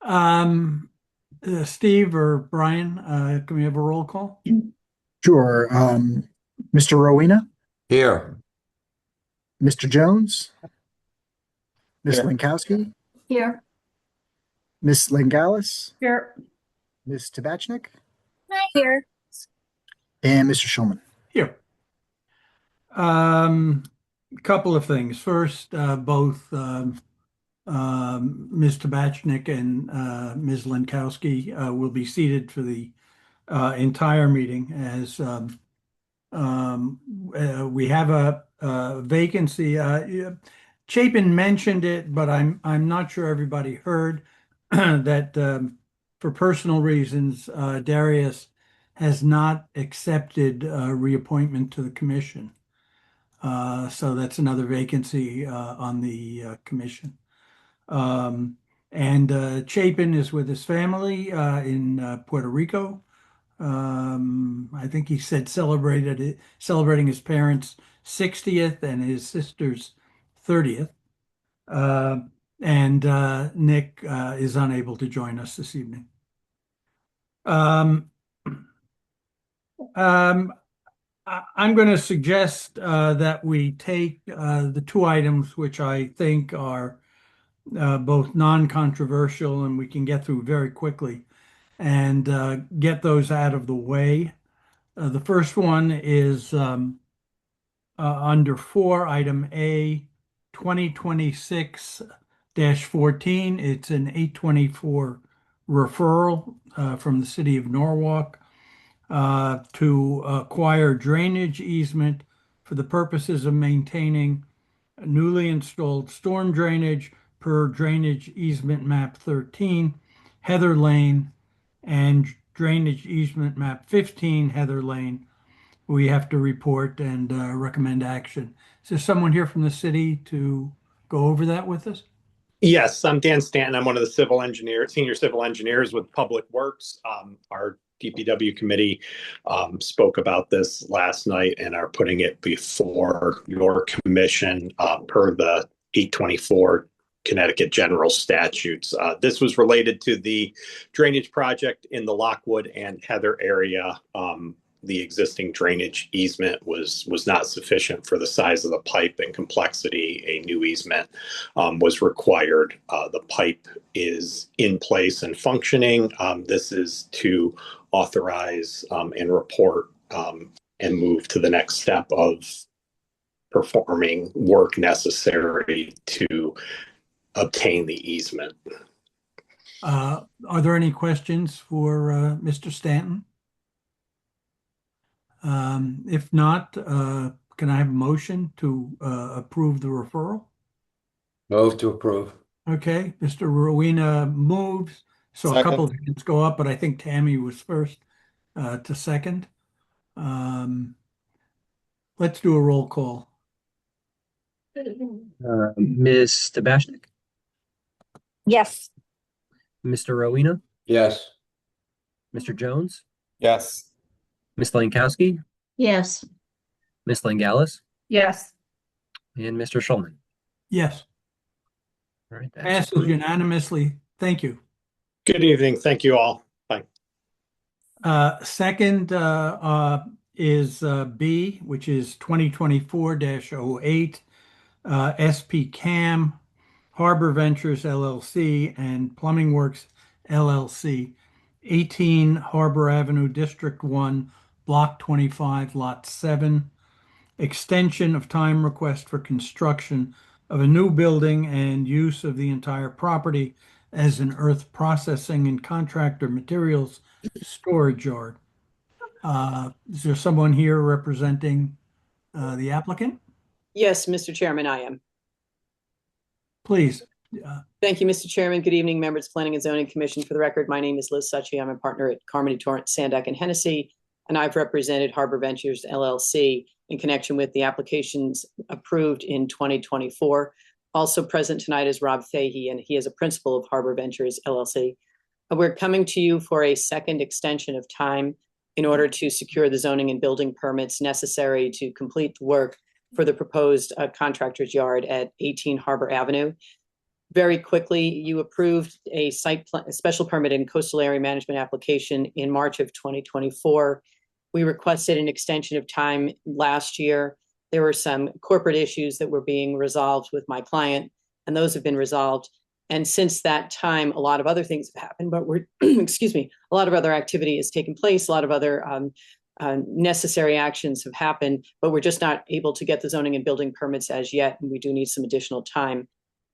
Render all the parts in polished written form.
Um, Steve or Brian, can we have a roll call? Sure. Mr. Rowena, Here. Mr. Jones, Miss Here. Lankowski, Here. Miss Langalis, Here. Miss Tabachnik, Here. and Mr. Schulman. Here. Couple of things. First, both Ms. Tabachnik and Ms. Lankowski will be seated for the entire meeting as we have a vacancy. Chapin mentioned it, but I'm not sure everybody heard that for personal reasons, Darius has not accepted reappointment to the commission. So that's another vacancy on the commission. And Chapin is with his family in Puerto Rico. I think he said celebrating his parents' 60th and his sister's 30th. And Nick is unable to join us this evening. Um, um, I'm going to suggest that we take the two items which I think are both non-controversial and we can get through very quickly and get those out of the way. The first one is under 4, item A, 2026-14. It's an 824 referral from the city of Norwalk to acquire drainage easement for the purposes of maintaining newly installed storm drainage per drainage easement map 13, Heather Lane, and drainage easement map 15, Heather Lane. We have to report and recommend action. Is there someone here from the city to go over that with us? Yes, I'm Dan Stanton. I'm one of the senior civil engineers with Public Works. Our DPW committee spoke about this last night and are putting it before your commission per the 824 Connecticut general statutes. This was related to the drainage project in the Lockwood and Heather area. The existing drainage easement was not sufficient for the size of the pipe and complexity. A new easement was required. The pipe is in place and functioning. This is to authorize and report and move to the next step of performing work necessary to obtain the easement. Are there any questions for Mr. Stanton? If not, can I have a motion to approve the referral? Move to approve. Okay, Mr. Rowena moves. So a couple of hands go up, but I think Tammy was first to second. Let's do a roll call. Ms. Tabachnik, Yes. Mr. Rowena, Yes. Mr. Jones, Yes. Miss Lankowski, Yes. Miss Langalis, Yes. and Mr. Schulman. Yes, All right, that's passes approved. unanimously. Thank you. Good evening. Thank you all. Bye. Second is B, which is 2024-08, SP Cam, Harbor Ventures LLC, and Plumbing Works LLC, 18 Harbor Avenue, District 1, Block 25, Lot 7. Extension of time request for construction of a new building and use of the entire property as an earth processing and contractor materials storage yard. Is there someone here representing the applicant? Yes, Mr. Chairman, I am. Please. Thank you, Mr. Chairman. Good evening, members of Planning and Zoning Commission. For the record, my name is Liz Suchy. I'm a partner at Carmody, Torrance, Sandak, and Hennessy, and I've represented Harbor Ventures LLC in connection with the applications approved in 2024. Also present tonight is Rob Fahey, and he is a principal of Harbor Ventures LLC. We're coming to you for a second extension of time in order to secure the zoning and building permits necessary to complete the work for the proposed contractor's yard at 18 Harbor Avenue. Very quickly, you approved a special permit and coastal area management application in March of 2024. We requested an extension of time last year. There were some corporate issues that were being resolved with my client, and those have been resolved. And since that time, a lot of other things have happened, but excuse me, a lot of other activity has taken place. A lot of other necessary actions have happened, but we're just not able to get the zoning and building permits as yet, and we do need some additional time.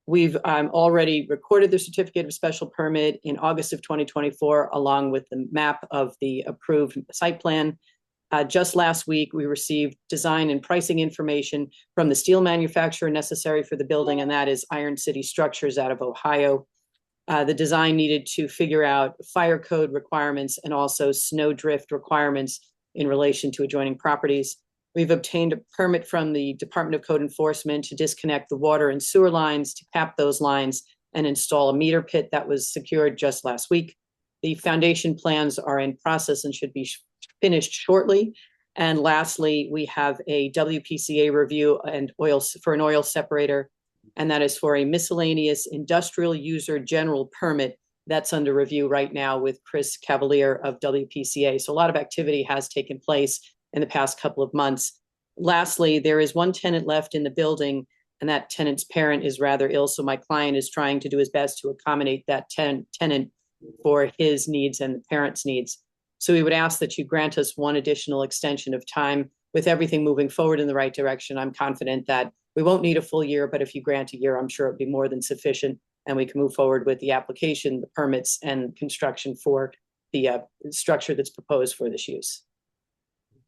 We've already recorded the certificate of special permit in August of 2024, along with the map of the approved site plan. Just last week, we received design and pricing information from the steel manufacturer necessary for the building, and that is Iron City Structures out of Ohio. The design needed to figure out fire code requirements and also snow drift requirements in relation to adjoining properties. We've obtained a permit from the Department of Code Enforcement to disconnect the water and sewer lines, to cap those lines, and install a meter pit that was secured just last week. The foundation plans are in process and should be finished shortly. And lastly, we have a WPCA review and for an oil separator, and that is for a miscellaneous industrial user general permit that's under review right now with Chris Cavalier of WPCA. So a lot of activity has taken place in the past couple of months. Lastly, there is one tenant left in the building, and that tenant's parent is rather ill. So my client is trying to do his best to accommodate that tenant for his needs and the parent's needs. So we would ask that you grant us one additional extension of time. With everything moving forward in the right direction, I'm confident that we won't need a full year, but if you grant a year, I'm sure it'd be more than sufficient, and we can move forward with the application, the permits, and construction for the structure that's proposed for this use.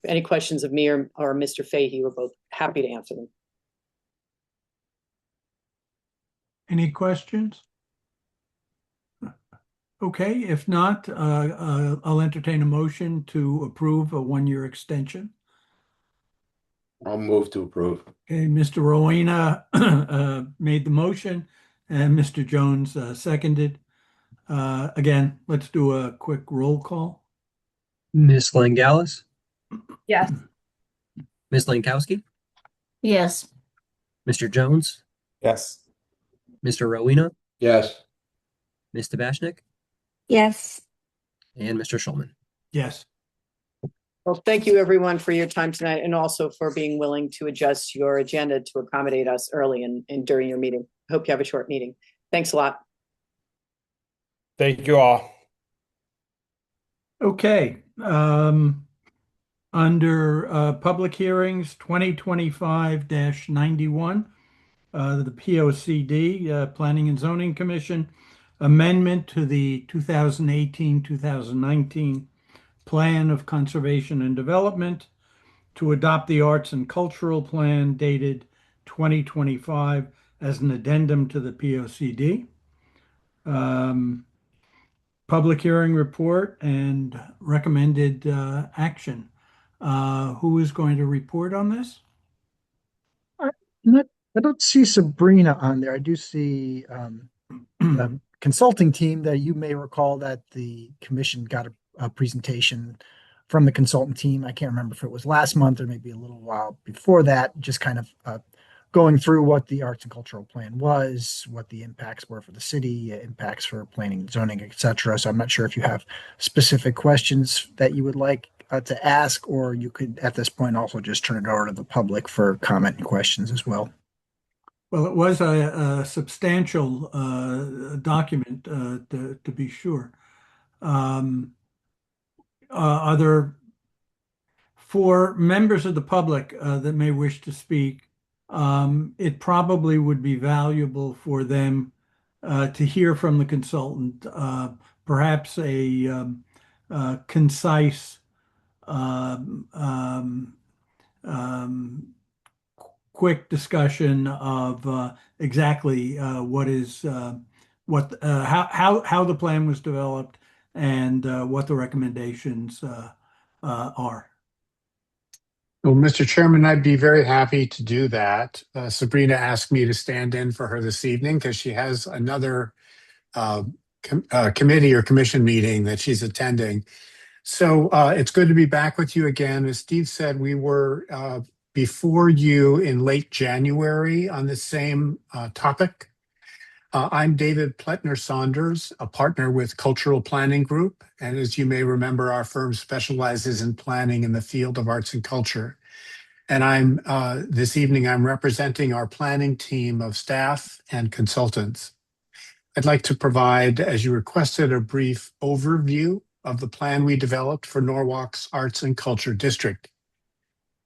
Any questions of me or Mr. Fahey, we're both happy to answer them. Any questions? Okay, if not, I'll entertain a motion to approve a one-year extension. I'll move to approve. Okay, Mr. Rowena made the motion and Mr. Jones seconded. Again, let's do a quick roll call. Ms. Langallis, Yes. Ms. Lankowski, Yes. Mr. Jones, Yes. Mr. Rowena, Yes. Ms. Tabashnik, Yes. and Mr. Schulman. Yes. Well, thank you everyone for your time tonight, and also for being willing to adjust your agenda to accommodate us early and during your meeting. Hope you have a short meeting. Thanks a lot. Thank you all. Okay. Under public hearings 2025-91, the POCD, Planning and Zoning Commission, amendment to the 2018-2019 Plan of Conservation and Development to adopt the Arts and Cultural Plan dated 2025 as an addendum to the POCD. Public hearing report and recommended action. Who is going to report on this? I don't see Sabrina on there. I do see the consulting team that you may recall that the commission got a presentation from the consultant team. I can't remember if it was last month or maybe a little while before that, just kind of going through what the arts and cultural plan was, what the impacts were for the city, impacts for planning and zoning, etc. So I'm not sure if you have specific questions that you would like to ask, or you could at this point also just turn it over to the public for comment and questions as well. Well, it was a substantial document, to be sure. Other for members of the public that may wish to speak, it probably would be valuable for them to hear from the consultant, perhaps a concise, quick discussion of exactly what is how the plan was developed and what the recommendations are. Well, Mr. Chairman, I'd be very happy to do that. Sabrina asked me to stand in for her this evening because she has another committee or commission meeting that she's attending. So it's good to be back with you again. As Steve said, we were before you in late January on the same topic. I'm David Pletner Saunders, a partner with Cultural Planning Group. And as you may remember, our firm specializes in planning in the field of arts and culture. And this evening, I'm representing our planning team of staff and consultants. I'd like to provide, as you requested, a brief overview of the plan we developed for Norwalk's Arts and Culture District.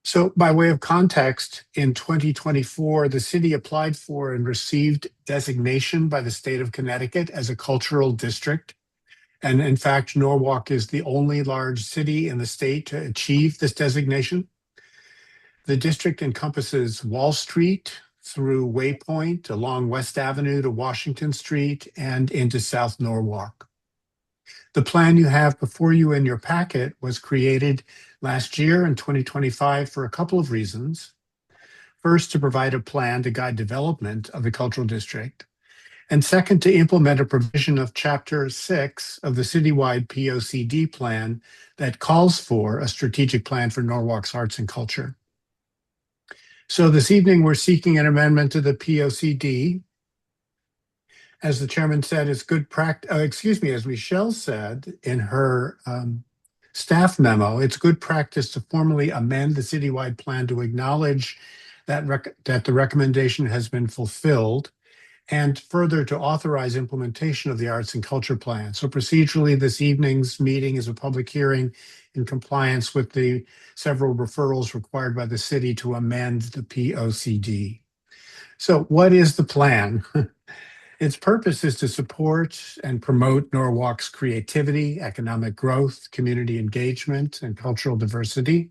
So by way of context, in 2024, the city applied for and received designation by the state of Connecticut as a cultural district. And in fact, Norwalk is the only large city in the state to achieve this designation. The district encompasses Wall Street through Waypoint, along West Avenue to Washington Street, and into South Norwalk. The plan you have before you in your packet was created last year in 2025 for a couple of reasons. First, to provide a plan to guide development of the cultural district. And second, to implement a provision of Chapter 6 of the citywide POCD plan that calls for a strategic plan for Norwalk's arts and culture. So this evening, we're seeking an amendment to the POCD. As the chairman said, it's good practice, as Michelle said in her staff memo, it's good practice to formally amend the citywide plan to acknowledge that the recommendation has been fulfilled, and further to authorize implementation of the arts and culture plan. So procedurally, this evening's meeting is a public hearing in compliance with the several referrals required by the city to amend the POCD. So what is the plan? Its purpose is to support and promote Norwalk's creativity, economic growth, community engagement, and cultural diversity.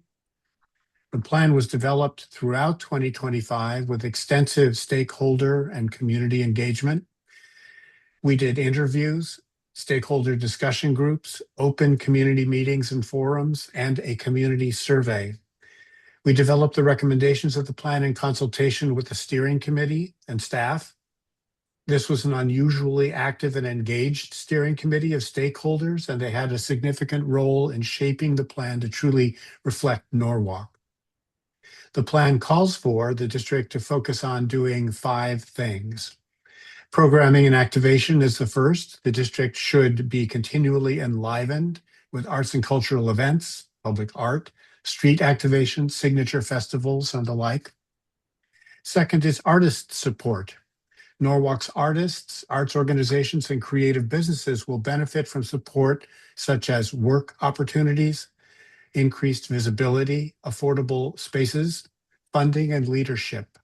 The plan was developed throughout 2025 with extensive stakeholder and community engagement. We did interviews, stakeholder discussion groups, open community meetings and forums, and a community survey. We developed the recommendations of the plan in consultation with the steering committee and staff. This was an unusually active and engaged steering committee of stakeholders, and they had a significant role in shaping the plan to truly reflect Norwalk. The plan calls for the district to focus on doing 5 things. Programming and activation is the first. The district should be continually enlivened with arts and cultural events, public art, street activations, signature festivals, and the like. Second is artist support. Norwalk's artists, arts organizations, and creative businesses will benefit from support such as work opportunities, increased visibility, affordable spaces, funding, and leadership.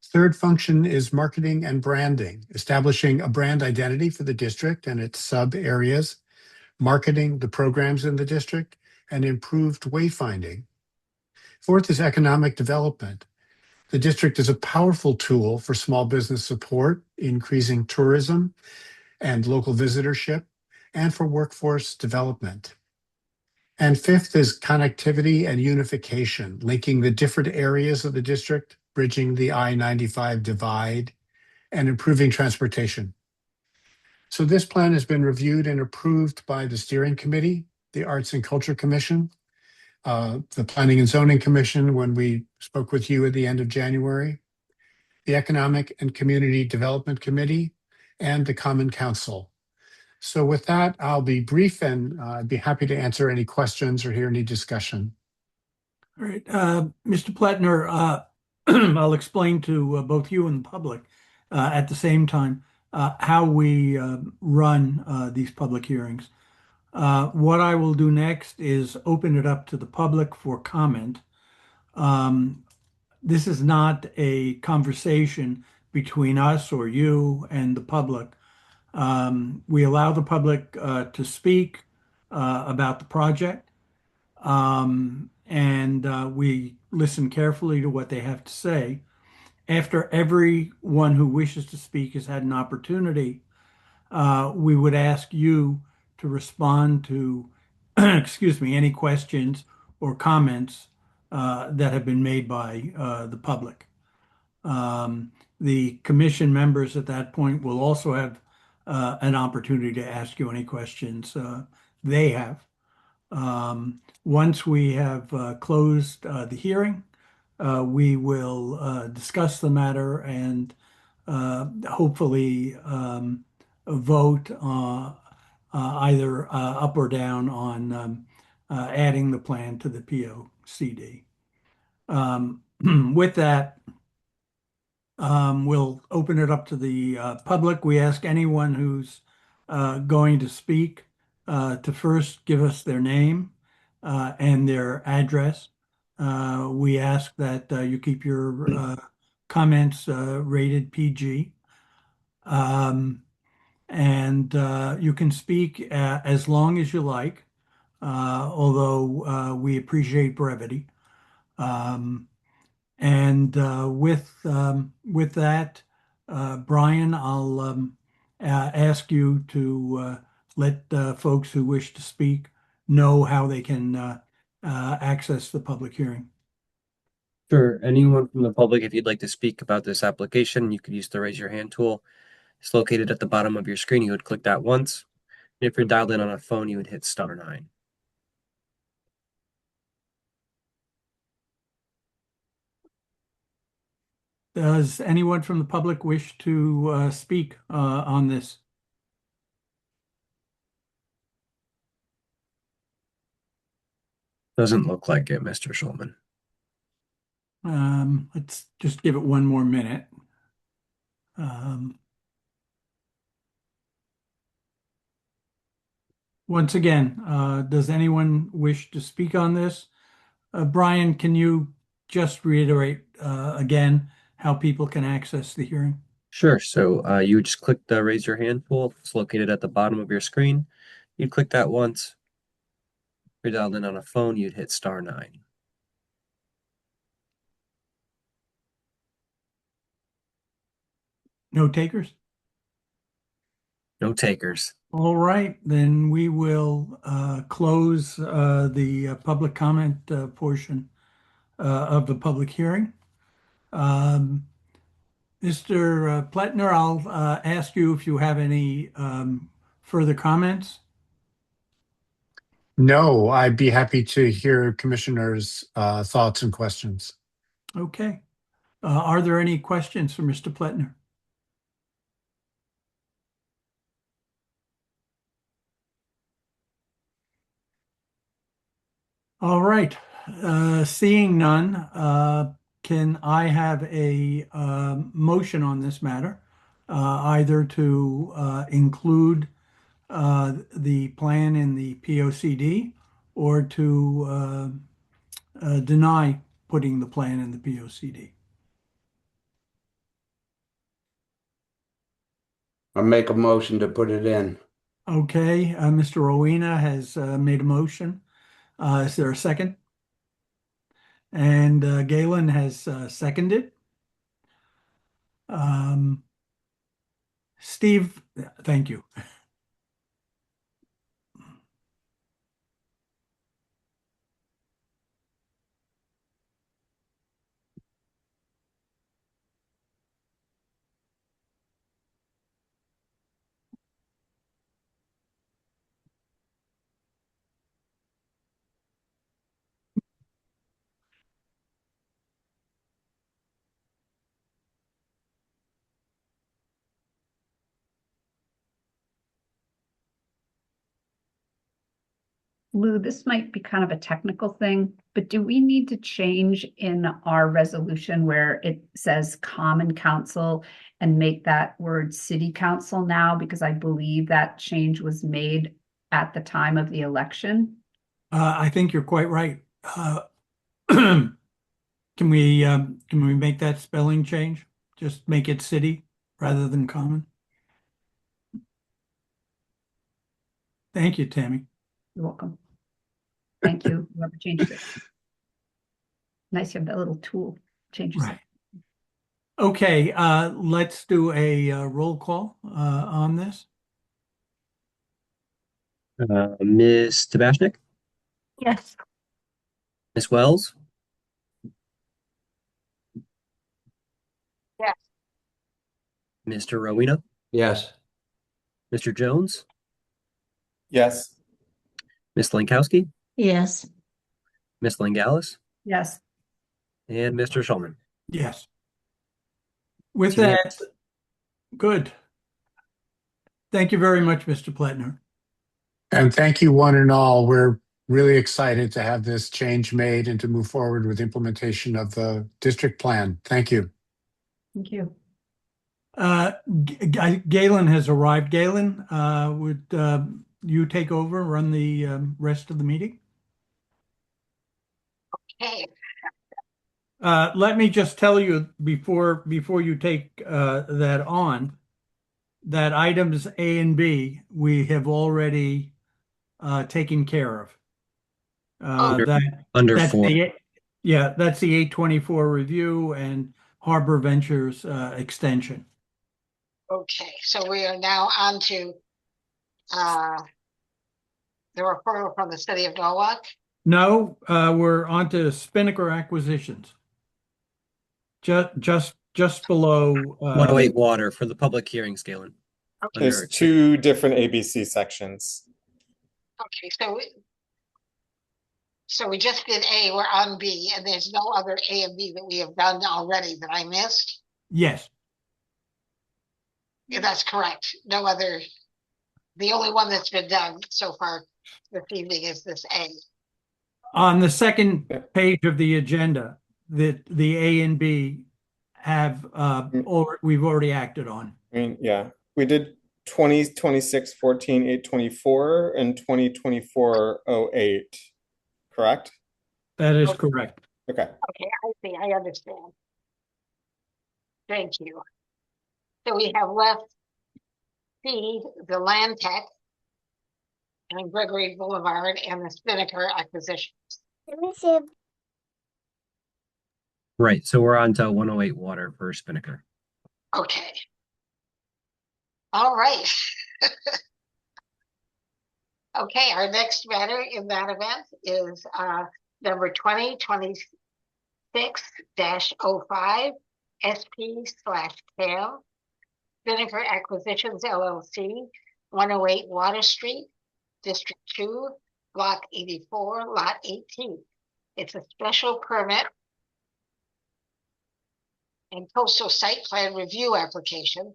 Third function is marketing and branding, establishing a brand identity for the district and its sub areas, marketing the programs in the district, and improved wayfinding. Fourth is economic development. The district is a powerful tool for small business support, increasing tourism and local visitorship, and for workforce development. And fifth is connectivity and unification, linking the different areas of the district, bridging the I-95 divide, and improving transportation. So this plan has been reviewed and approved by the Steering Committee, the Arts and Culture Commission, the Planning and Zoning Commission when we spoke with you at the end of January, the Economic and Community Development Committee, and the Common Council. So with that, I'll be brief and I'd be happy to answer any questions or hear any discussion. All right, Mr. Pletner, I'll explain to both you and the public at the same time how we run these public hearings. What I will do next is open it up to the public for comment. This is not a conversation between us or you and the public. We allow the public to speak about the project, and we listen carefully to what they have to say. After everyone who wishes to speak has had an opportunity, we would ask you to respond to, any questions or comments that have been made by the public. The commission members at that point will also have an opportunity to ask you any questions they have. Once we have closed the hearing, we will discuss the matter and hopefully vote either up or down on adding the plan to the POCD. With that, we'll open it up to the public. We ask anyone who's going to speak to first give us their name and their address. We ask that you keep your comments rated PG. And you can speak as long as you like, although we appreciate brevity. With that, Brian, I'll ask you to let folks who wish to speak know how they can access the public hearing. For anyone from the public, if you'd like to speak about this application, you could use the raise your hand tool. It's located at the bottom of your screen. You would click that once. And if you're dialed in on a phone, you would hit *9. Does anyone from the public wish to speak on this? Doesn't look like it, Mr. Schulman. Let's just give it one more minute. Once again, does anyone wish to speak on this? Brian, can you just reiterate again how people can access the hearing? Sure. So you would just click the raise your hand tool. It's located at the bottom of your screen. You'd click that once. If you're dialed in on a phone, you'd hit *9. No takers? No takers. All right, then we will close the public comment portion of the public hearing. Mr. Pletner, I'll ask you if you have any further comments. No, I'd be happy to hear commissioners' thoughts and questions. Okay. Are there any questions for Mr. Pletner? All right. Seeing none, can I have a motion on this matter, either to include the plan in the POCD or to deny putting the plan in the POCD? I'll make a motion to put it in. Okay, Mr. Rowena has made a motion. Is there a second? And Galen has seconded. Steve, thank you. Lou, this might be kind of a technical thing, but do we need to change in our resolution where it says common council and make that word city council now? Because I believe that change was made at the time of the election. I think you're quite right. Can we make that spelling change? Just make it city rather than common? Thank you, Tammy. You're welcome. Thank you, whoever changed it. Nice to have that little tool, changes it. Right. Okay, let's do a roll call on this. Ms. Tabashnik? Yes. Ms. Wells? Yes. Mr. Rowena? Yes. Mr. Jones? Yes. Ms. Lankowski? Yes. Ms. Langalis, Yes. and Mr. Schulman. Yes. With It's that, unanimous. good. Thank you very much, Mr. Pletner. And thank you one and all. We're really excited to have this change made and to move forward with implementation of the district plan. Thank you. Thank you. Galen has arrived. Galen, would you take over, run the rest of the meeting? Okay. Let me just tell you before you take that on, that items A and B we have already taken care of. Under- That Under that's 4. that's the 824 review and Harbor Ventures extension. Okay, so we are now on to the referral from the city of Norwalk. No, we're on to Spinnaker acquisitions. Just below 108 water for the public hearings, Galen. There's Under- two different ABC sections. Okay, so we just did A, we're on B, and there's no other A and B that we have done already that I missed? Yes. Yeah, that's correct. No other, the only one that's been done so far this evening is this A. On the second page of the agenda, the A and B have we've already acted on. I mean, yeah, we did 2026 14 824 and 2024 08, correct? That is correct. Okay. Okay, I see, I understand. Thank you. So we have left C, the Land Tech, and Gregory Boulevard, and the Spinnaker acquisitions. Right. So we're on to 108 water for Spinnaker. Okay. All right. Okay, our next matter in that event is number 2026-05 SP/CAM Spinnaker Acquisitions LLC, 108 Water Street, District 2, Block 84, Lot 18. It's a special permit and coastal site plan review application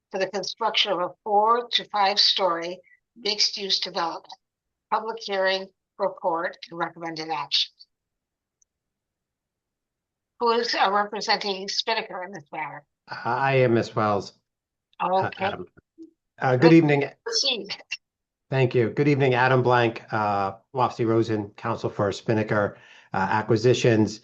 for the construction of a 4 to 5 story mixed-use development. Public hearing, report, and recommended action. Who is representing Spinnaker in this matter? I am Ms. Wells. Okay, Adam. Good evening. proceed. Thank you. Good evening, Adam Blank, Wapsie Rosen, counsel for Spinnaker Acquisitions,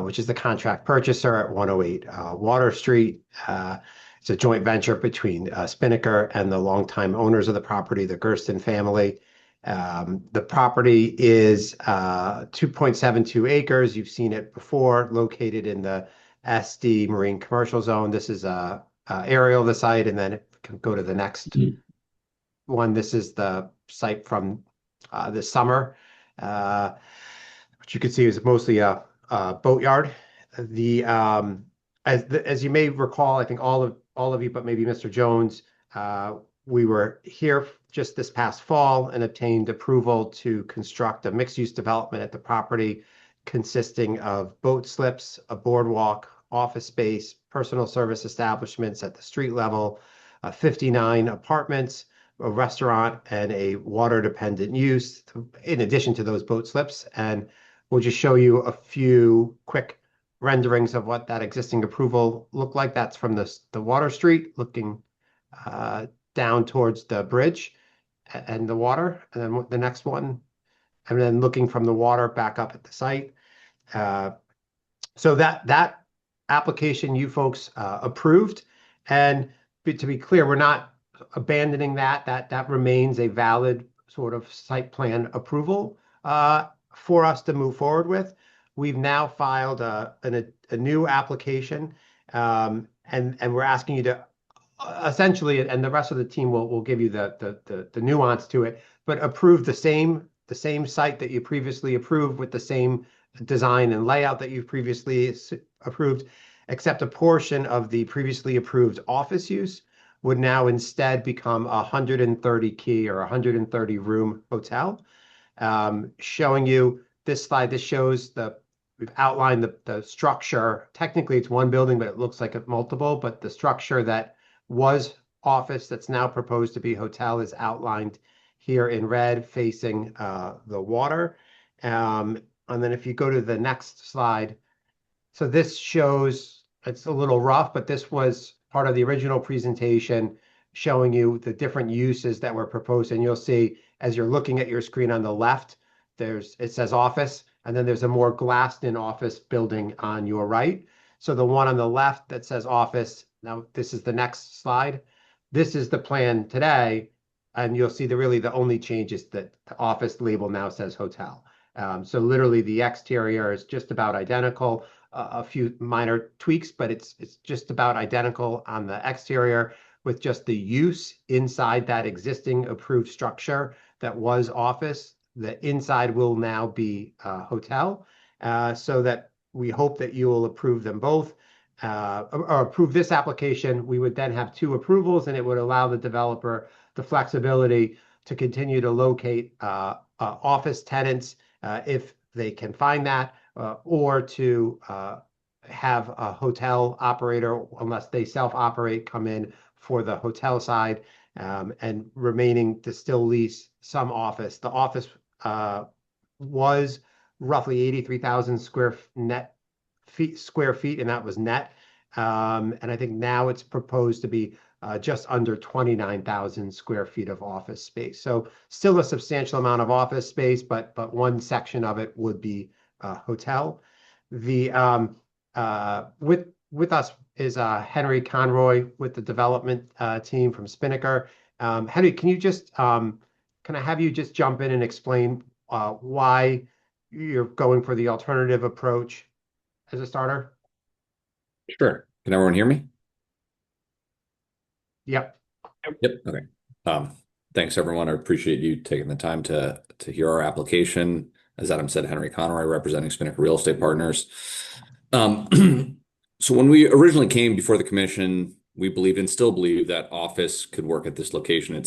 which is the contract purchaser at 108 Water Street. It's a joint venture between Spinnaker and the longtime owners of the property, the Gersten family. The property is 2.72 acres. You've seen it before, located in the SD Marine Commercial Zone. This is a aerial of the site, and then it can go to the next one. This is the site from this summer, which you can see is mostly a boatyard. As you may recall, I think all of you, but maybe Mr. Jones, we were here just this past fall and obtained approval to construct a mixed-use development at the property consisting of boat slips, a boardwalk, office space, personal service establishments at the street level, 59 apartments, a restaurant, and a water-dependent use in addition to those boat slips. And we'll just show you a few quick renderings of what that existing approval looked like. That's from the Water Street, looking down towards the bridge and the water, and then the next one, and then looking from the water back up at the site. So that application you folks approved, and to be clear, we're not abandoning that remains a valid sort of site plan approval for us to move forward with. We've now filed a new application, and we're asking you to essentially, and the rest of the team will give you the nuance to it, but approve the same site that you previously approved with the same design and layout that you've previously approved, except a portion of the previously approved office use would now instead become a 130 key or 130 room hotel. showing you this slide. This shows we've outlined the structure. Technically, it's one building, but it looks like it's multiple. But the structure that was office that's now proposed to be hotel is outlined here in red, facing the water. And then if you go to the next slide, so this shows, it's a little rough, but this was part of the original presentation showing you the different uses that were proposed. And you'll see as you're looking at your screen on the left, it says office, and then there's a more glassed-in office building on your right. So the one on the left that says office, now this is the next slide. This is the plan today, and you'll see really the only change is that the office label now says hotel. So literally the exterior is just about identical, a few minor tweaks, but it's just about identical on the exterior, with just the use inside that existing approved structure that was office. The inside will now be hotel, so that we hope that you will approve them both, or approve this application. We would then have 2 approvals, and it would allow the developer the flexibility to continue to locate office tenants if they can find that, or to have a hotel operator, unless they self-operate, come in for the hotel side, and remaining to still lease some office. The office was roughly 83,000 square feet, and that was net. And I think now it's proposed to be just under 29,000 square feet of office space. So still a substantial amount of office space, but one section of it would be hotel. With us is Henry Conroy with the development team from Spinnaker. Henry, can you just can I have you just jump in and explain why you're going for the alternative approach as a starter? Sure. Can everyone hear me? Yep. Yep. Okay. Thanks everyone. I appreciate you taking the time to hear our application. As Adam said, Henry Conroy, representing Spinnaker Real Estate Partners. So when we originally came before the commission, we believed and still believe that office could work at this location.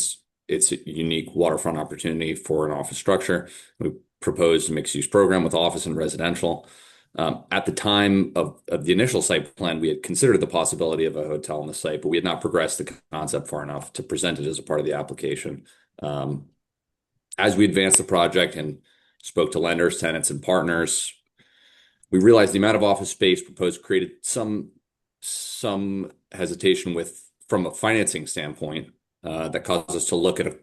It's a unique waterfront opportunity for an office structure. We proposed a mixed-use program with office and residential. At the time of the initial site plan, we had considered the possibility of a hotel on the site, but we had not progressed the concept far enough to present it as a part of the application. As we advanced the project and spoke to lenders, tenants, and partners, we realized the amount of office space proposed created some hesitation from a financing standpoint, that caused us to look at a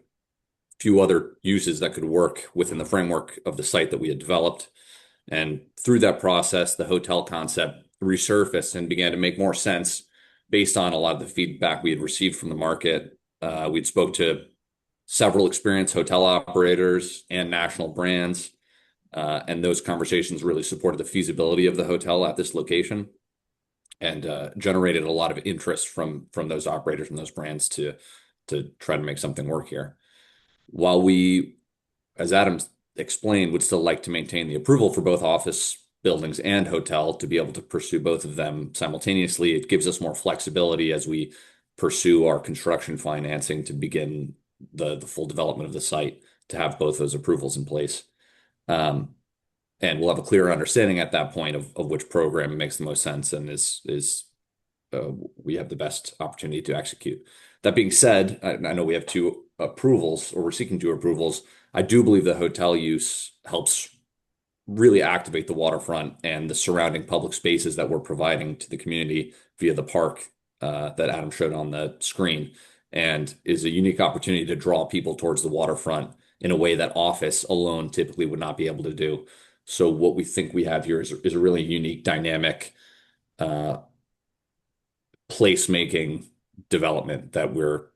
few other uses that could work within the framework of the site that we had developed. And through that process, the hotel concept resurfaced and began to make more sense based on a lot of the feedback we had received from the market. We'd spoke to several experienced hotel operators and national brands, and those conversations really supported the feasibility of the hotel at this location, and generated a lot of interest from those operators and those brands to try to make something work here. While we, as Adam explained, would still like to maintain the approval for both office buildings and hotel to be able to pursue both of them simultaneously, it gives us more flexibility as we pursue our construction financing to begin the full development of the site, to have both those approvals in place. And we'll have a clearer understanding at that point of which program makes the most sense and we have the best opportunity to execute. That being said, I know we have 2 approvals, or we're seeking 2 approvals. I do believe the hotel use helps really activate the waterfront and the surrounding public spaces that we're providing to the community via the park that Adam showed on the screen, and is a unique opportunity to draw people towards the waterfront in a way that office alone typically would not be able to do. So what we think we have here is a really unique, dynamic placemaking development that we're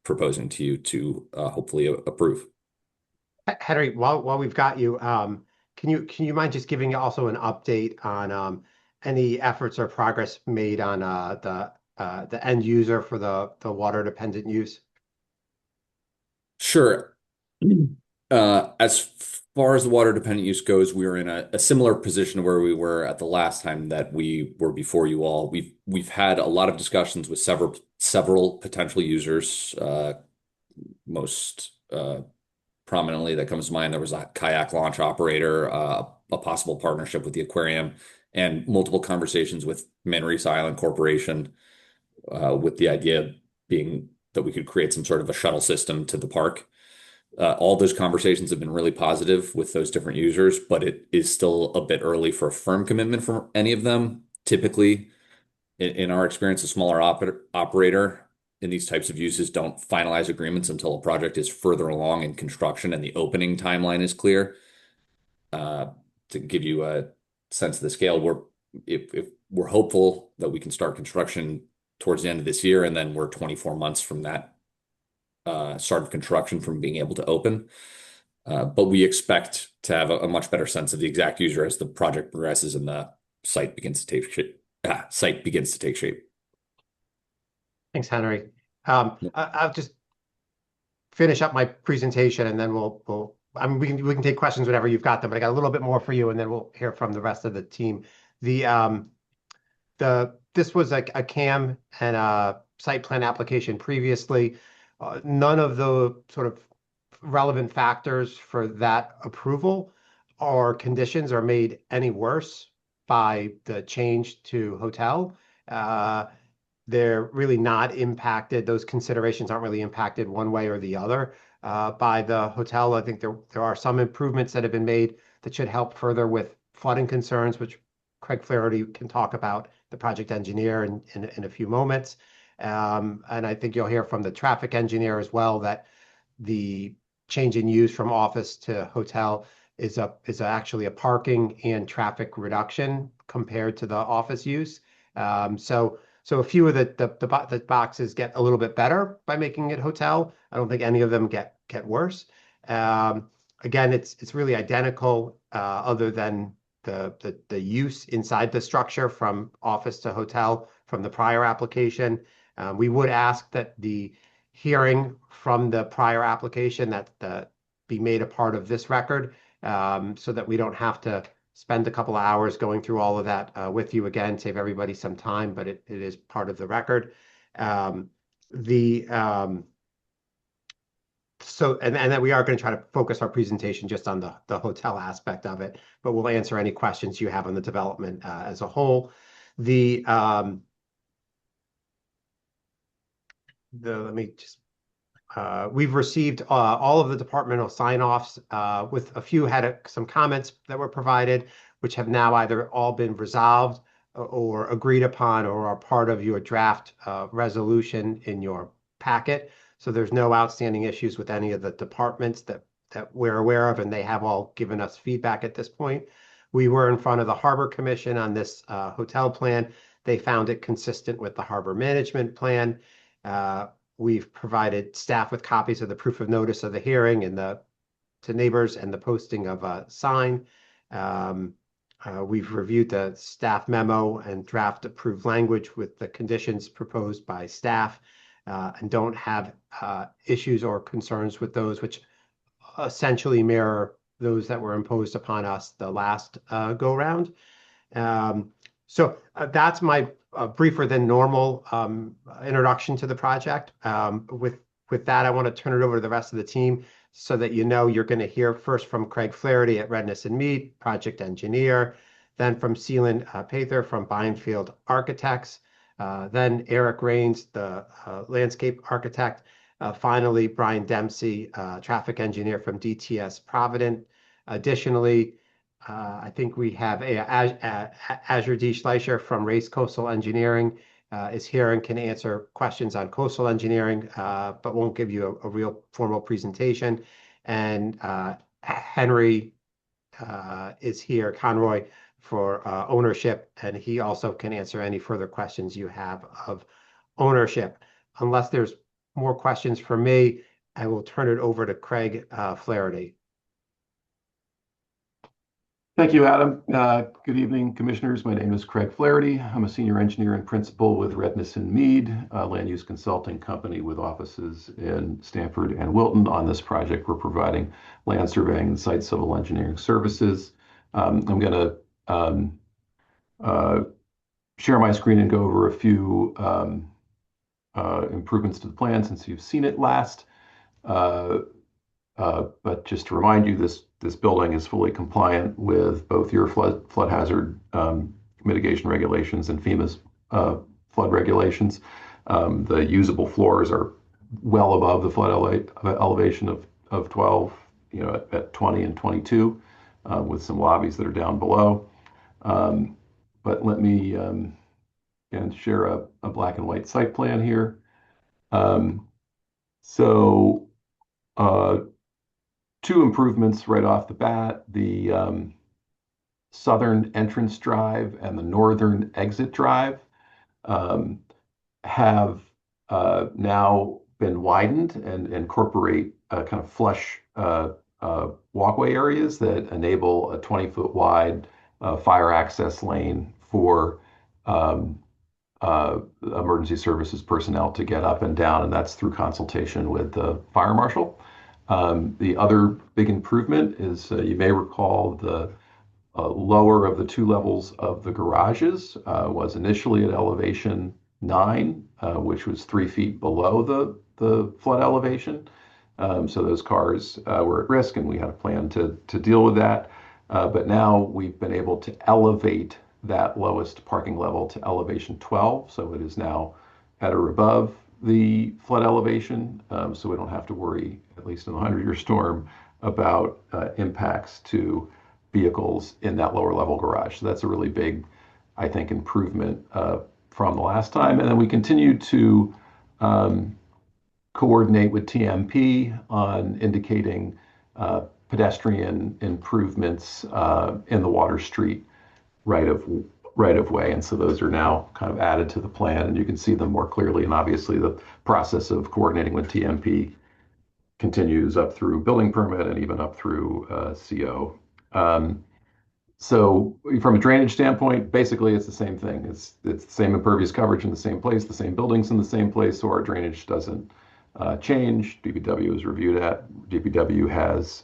proposing to you to hopefully approve. Henry, while we've got you, can you mind just giving also an update on any efforts or progress made on the end user for the water dependent use? Sure. As far as the water dependent use goes, we are in a similar position where we were at the last time that we were before you all. We've had a lot of discussions with several potential users, most prominently that comes to mind. There was a kayak launch operator, a possible partnership with the aquarium, and multiple conversations with Manresa Island Corporation, with the idea being that we could create some sort of a shuttle system to the park. All those conversations have been really positive with those different users, but it is still a bit early for a firm commitment from any of them. Typically, in our experience, a smaller operator in these types of uses don't finalize agreements until a project is further along in construction and the opening timeline is clear. To give you a sense of the scale, if we're hopeful that we can start construction towards the end of this year, and then we're 24 months from that start of construction from being able to open. But we expect to have a much better sense of the exact user as the project progresses and the site begins to take shape. Thanks, Henry. I'll just finish up my presentation, and then we can take questions whenever you've got them. But I got a little bit more for you, and then we'll hear from the rest of the team. This was a CAM and a site plan application previously. None of the sort of relevant factors for that approval or conditions are made any worse by the change to hotel. They're really not impacted. Those considerations aren't really impacted one way or the other by the hotel. I think there are some improvements that have been made that should help further with flooding concerns, which Craig Flaherty can talk about, the project engineer, in a few moments. And I think you'll hear from the traffic engineer as well that the change in use from office to hotel is actually a parking and traffic reduction compared to the office use. So a few of the boxes get a little bit better by making it hotel. I don't think any of them get worse. Again, it's really identical, other than the use inside the structure from office to hotel from the prior application. We would ask that the hearing from the prior application that be made a part of this record, so that we don't have to spend a couple of hours going through all of that with you again, save everybody some time, but it is part of the record. And then we are going to try to focus our presentation just on the hotel aspect of it, but we'll answer any questions you have on the development as a whole. We've received all of the departmental sign-offs, with a few had some comments that were provided, which have now either all been resolved or agreed upon or are part of your draft resolution in your packet. So there's no outstanding issues with any of the departments that we're aware of, and they have all given us feedback at this point. We were in front of the Harbor Commission on this hotel plan. They found it consistent with the harbor management plan. We've provided staff with copies of the proof of notice of the hearing and to neighbors and the posting of a sign. We've reviewed the staff memo and draft approved language with the conditions proposed by staff, and don't have issues or concerns with those, which essentially mirror those that were imposed upon us the last go round. So that's my briefer than normal introduction to the project. With that, I want to turn it over to the rest of the team so that you're going to hear first from Craig Flaherty at Redness and Mead, project engineer, then from Seelan Pather from Byfield Architects, then Eric Rains, the landscape architect, finally Brian Dempsey, traffic engineer from DTS Provident. Additionally, I think we have Azure D. Schleicher from Race Coastal Engineering is here and can answer questions on coastal engineering, but won't give you a real formal presentation. And Henry is here, Conroy, for ownership, and he also can answer any further questions you have of ownership. Unless there's more questions for me, I will turn it over to Craig Flaherty. Thank you, Adam. Good evening, commissioners. My name is Craig Flaherty. I'm a senior engineer and principal with Redness and Mead, a land use consulting company with offices in Stamford and Wilton. On this project, we're providing land surveying and site civil engineering services. I'm going to share my screen and go over a few improvements to the plan since you've seen it last. But just to remind you, this building is fully compliant with both your flood hazard mitigation regulations and FEMA's flood regulations. The usable floors are well above the flood elevation of 12, at 20 and 22, with some lobbies that are down below. But let me again share a black and white site plan here. So two improvements right off the bat: the southern entrance drive and the northern exit drive have now been widened and incorporate kind of flush walkway areas that enable a 20-foot wide fire access lane for emergency services personnel to get up and down, and that's through consultation with the fire marshal. The other big improvement is, you may recall, the lower of the two levels of the garages was initially at elevation 9, which was 3 feet below the flood elevation. So those cars were at risk, and we had a plan to deal with that. But now we've been able to elevate that lowest parking level to elevation 12. So it is now at or above the flood elevation. So we don't have to worry, at least in the 100-year storm, about impacts to vehicles in that lower level garage. So that's a really big, I think, improvement from the last time. And then we continue to coordinate with TMP on indicating pedestrian improvements in the Water Street right of way. And so those are now kind of added to the plan, and you can see them more clearly. And obviously the process of coordinating with TMP continues up through building permit and even up through CO. So from a drainage standpoint, basically it's the same thing. It's the same impervious coverage in the same place, the same buildings in the same place, so our drainage doesn't change. DPW is reviewed at. DPW has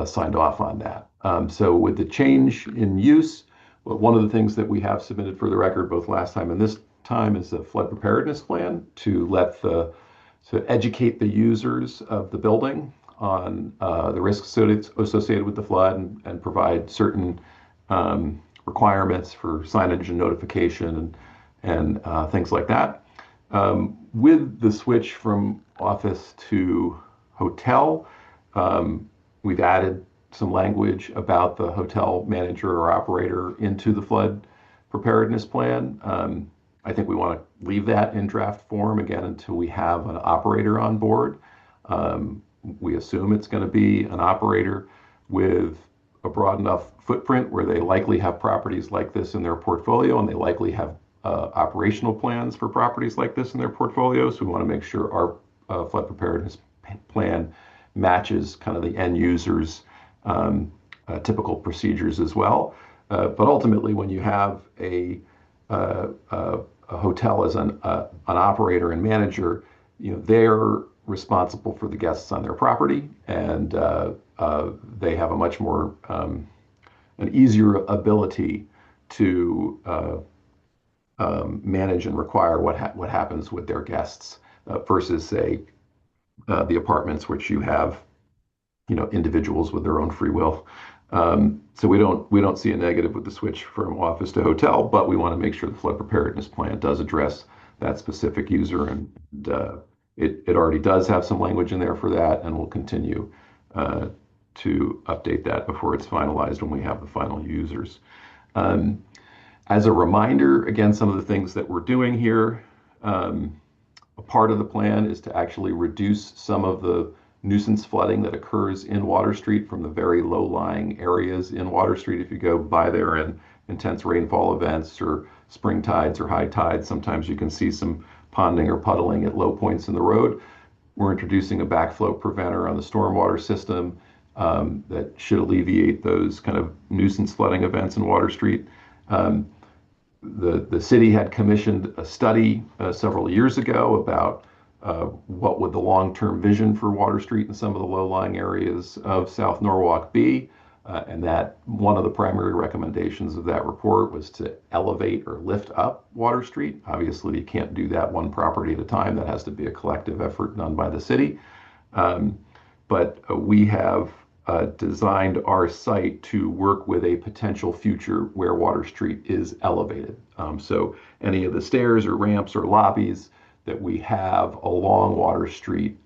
signed off on that. So with the change in use, one of the things that we have submitted for the record both last time and this time is a flood preparedness plan to educate the users of the building on the risks associated with the flood and provide certain requirements for signage and notification and things like that. With the switch from office to hotel, we've added some language about the hotel manager or operator into the flood preparedness plan. I think we want to leave that in draft form again until we have an operator on board. We assume it's going to be an operator with a broad enough footprint where they likely have properties like this in their portfolio, and they likely have operational plans for properties like this in their portfolio. So we want to make sure our flood preparedness plan matches kind of the end user's typical procedures as well. But ultimately, when you have a hotel as an operator and manager, they're responsible for the guests on their property, and they have a much more an easier ability to manage and require what happens with their guests versus, say, the apartments, which you have individuals with their own free will. So we don't see a negative with the switch from office to hotel, but we want to make sure the flood preparedness plan does address that specific user, and it already does have some language in there for that, and we'll continue to update that before it's finalized when we have the final users. As a reminder, again, some of the things that we're doing here, a part of the plan is to actually reduce some of the nuisance flooding that occurs in Water Street from the very low-lying areas in Water Street. If you go by there in intense rainfall events or spring tides or high tides, sometimes you can see some ponding or puddling at low points in the road. We're introducing a backflow preventer on the stormwater system that should alleviate those kind of nuisance flooding events in Water Street. The city had commissioned a study several years ago about what would the long-term vision for Water Street and some of the low-lying areas of South Norwalk be, and that one of the primary recommendations of that report was to elevate or lift up Water Street. Obviously, you can't do that one property at a time. That has to be a collective effort done by the city. But we have designed our site to work with a potential future where Water Street is elevated. So any of the stairs or ramps or lobbies that we have along Water Street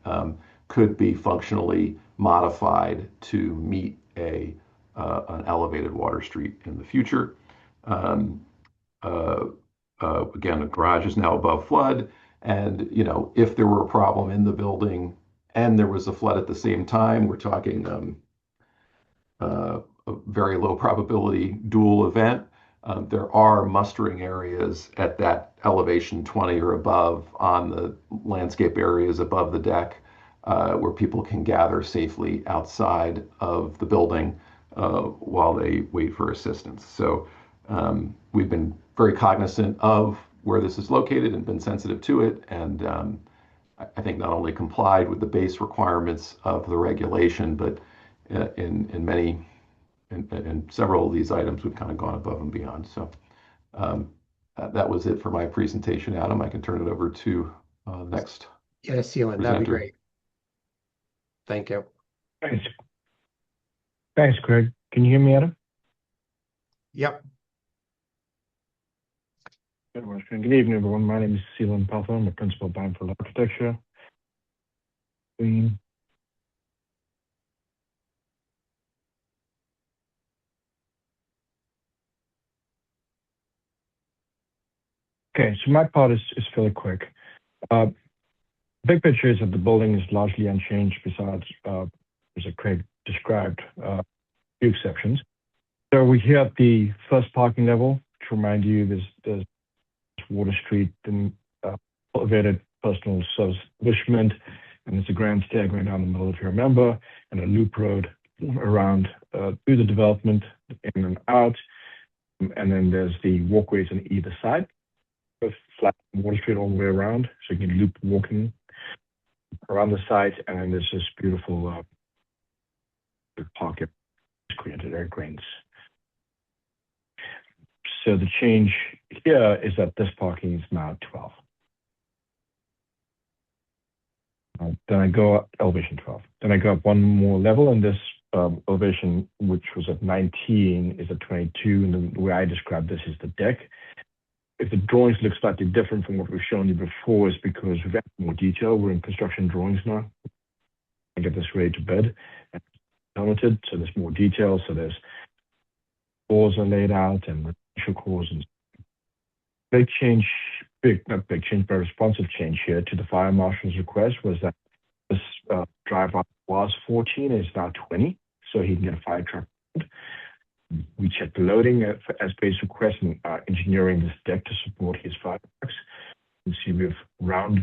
could be functionally modified to meet an elevated Water Street in the future. Again, the garage is now above flood, and if there were a problem in the building and there was a flood at the same time, we're talking a very low probability dual event. There are mustering areas at that elevation 20 or above on the landscape areas above the deck where people can gather safely outside of the building while they wait for assistance. So we've been very cognizant of where this is located and been sensitive to it. And I think not only complied with the base requirements of the regulation, but in several of these items, we've kind of gone above and beyond. So that was it for my presentation, Adam. I can turn it over to next. Yeah, Seelan, that'd be presenter. great. Thank you. Thanks. Thanks, Craig. Can you hear me, Adam? Yep. Good evening, everyone. My name is Seelan Patha. I'm a principal of Bamford Architecture. Okay, so my part is fairly quick. Big picture is that the building is largely unchanged besides, as Craig described, a few exceptions. So we're here at the first parking level. To remind you, there's Water Street and elevated personal service establishment, and there's a grand stair going down the middle, if you remember, and a loop road around through the development, in and out. And then there's the walkways on either side, with flat Water Street all the way around, so you can loop walking around the site. And then there's this beautiful pocket created air drains. So the change here is that this parking is now 12. Then I go up elevation 12. Then I go up one more level, and this elevation, which was at 19, is at 22. And the way I describe this is the deck. If the drawings look slightly different from what we've shown you before, is because we've added more detail. We're in construction drawings now. I get this ready to bed. Limited, so there's more detail. So there's cores are laid out and residential cores, and not big change, but responsive change here to the fire marshal's request was that this drive-up was 14 and it's now 20, so he can get a fire truck. We checked the loading as base request and engineering this deck to support his fire trucks. You can see we've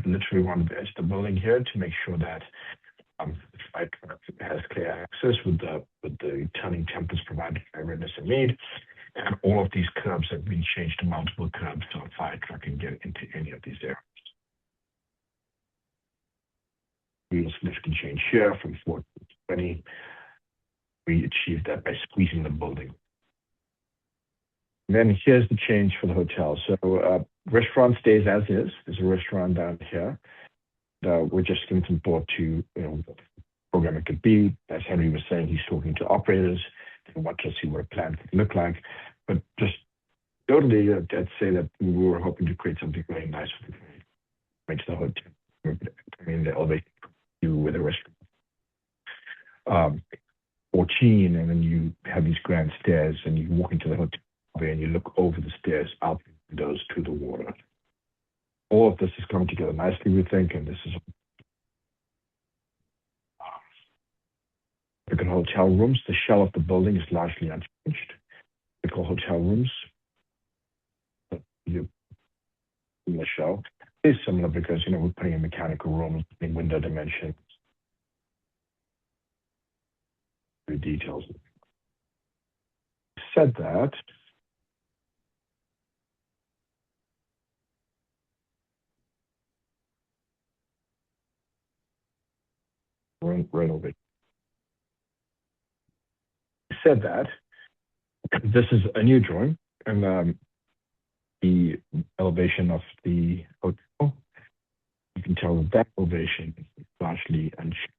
literally rounded the edge of the building here to make sure that the fire truck has clear access with the turning templates provided by Redness and Mead. And all of these curbs have been changed to multiple curbs so a fire truck can get into any of these areas. Wheels lift and change here from 14 to 20. We achieved that by squeezing the building. And then here's the change for the hotel. So restaurant stays as is. There's a restaurant down here. We're just giving some thought to what the program it could be. As Henry was saying, he's talking to operators and want to see what a plan could look like. But just totally, I'd say that we were hoping to create something really nice for the community. Makes the hotel, the elevation with a restaurant. 14, and then you have these grand stairs, and you walk into the hotel and you look over the stairs out the windows to the water. All of this is coming together nicely, we think, and this is typical hotel rooms. The shell of the building is largely unchanged. Typical hotel rooms. In the shell is similar because we're putting in mechanical rooms, in window dimensions, the details. Said that, renovate. Said that, this is a new drawing, and the elevation of the hotel, you can tell that elevation is largely unchanged.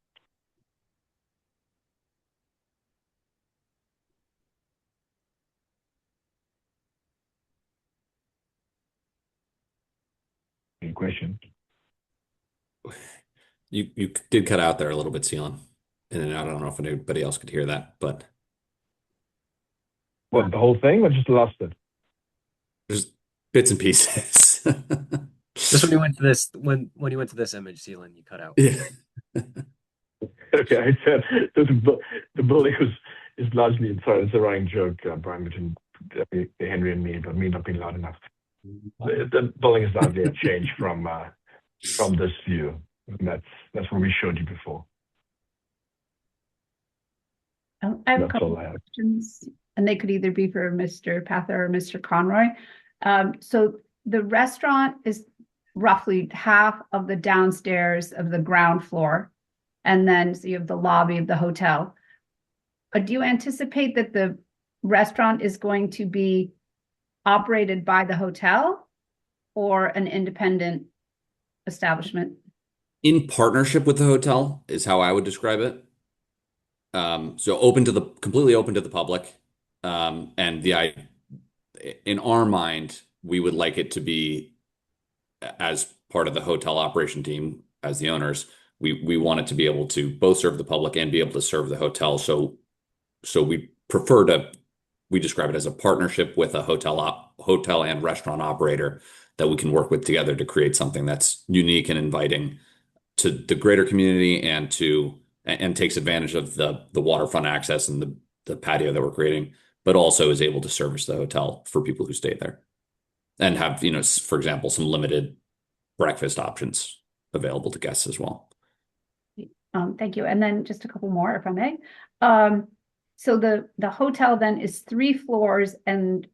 question. You did cut out there a little bit, Seelan. In and out. I don't know if anybody else could hear that, but What, the whole thing, or just lost it? there's bits and pieces. Just when you went to this, when you went to this image, Seelan, you cut out. Yeah. Okay, I said the building is largely, sorry, it's a running joke, Brian, between Henry and me, but me not being loud enough. The building is largely a change from this view. And that's what we showed you before. I have a That's couple all I of have. questions, and they could either be for Mr. Pather or Mr. Conroy. So the restaurant is roughly half of the downstairs of the ground floor, and then so you have the lobby of the hotel. Do you anticipate that the restaurant is going to be operated by the hotel or an independent establishment? In partnership with the hotel is how I would describe it. So completely open to the public. And in our mind, we would like it to be as part of the hotel operation team, as the owners, we want it to be able to both serve the public and be able to serve the hotel. So we describe it as a partnership with a hotel and restaurant operator that we can work with together to create something that's unique and inviting to the greater community and takes advantage of the waterfront access and the patio that we're creating, but also is able to service the hotel for people who stay there and have, for example, some limited breakfast options available to guests as well. Thank you. And then just a couple more, if I may. So the hotel then is 3 floors, and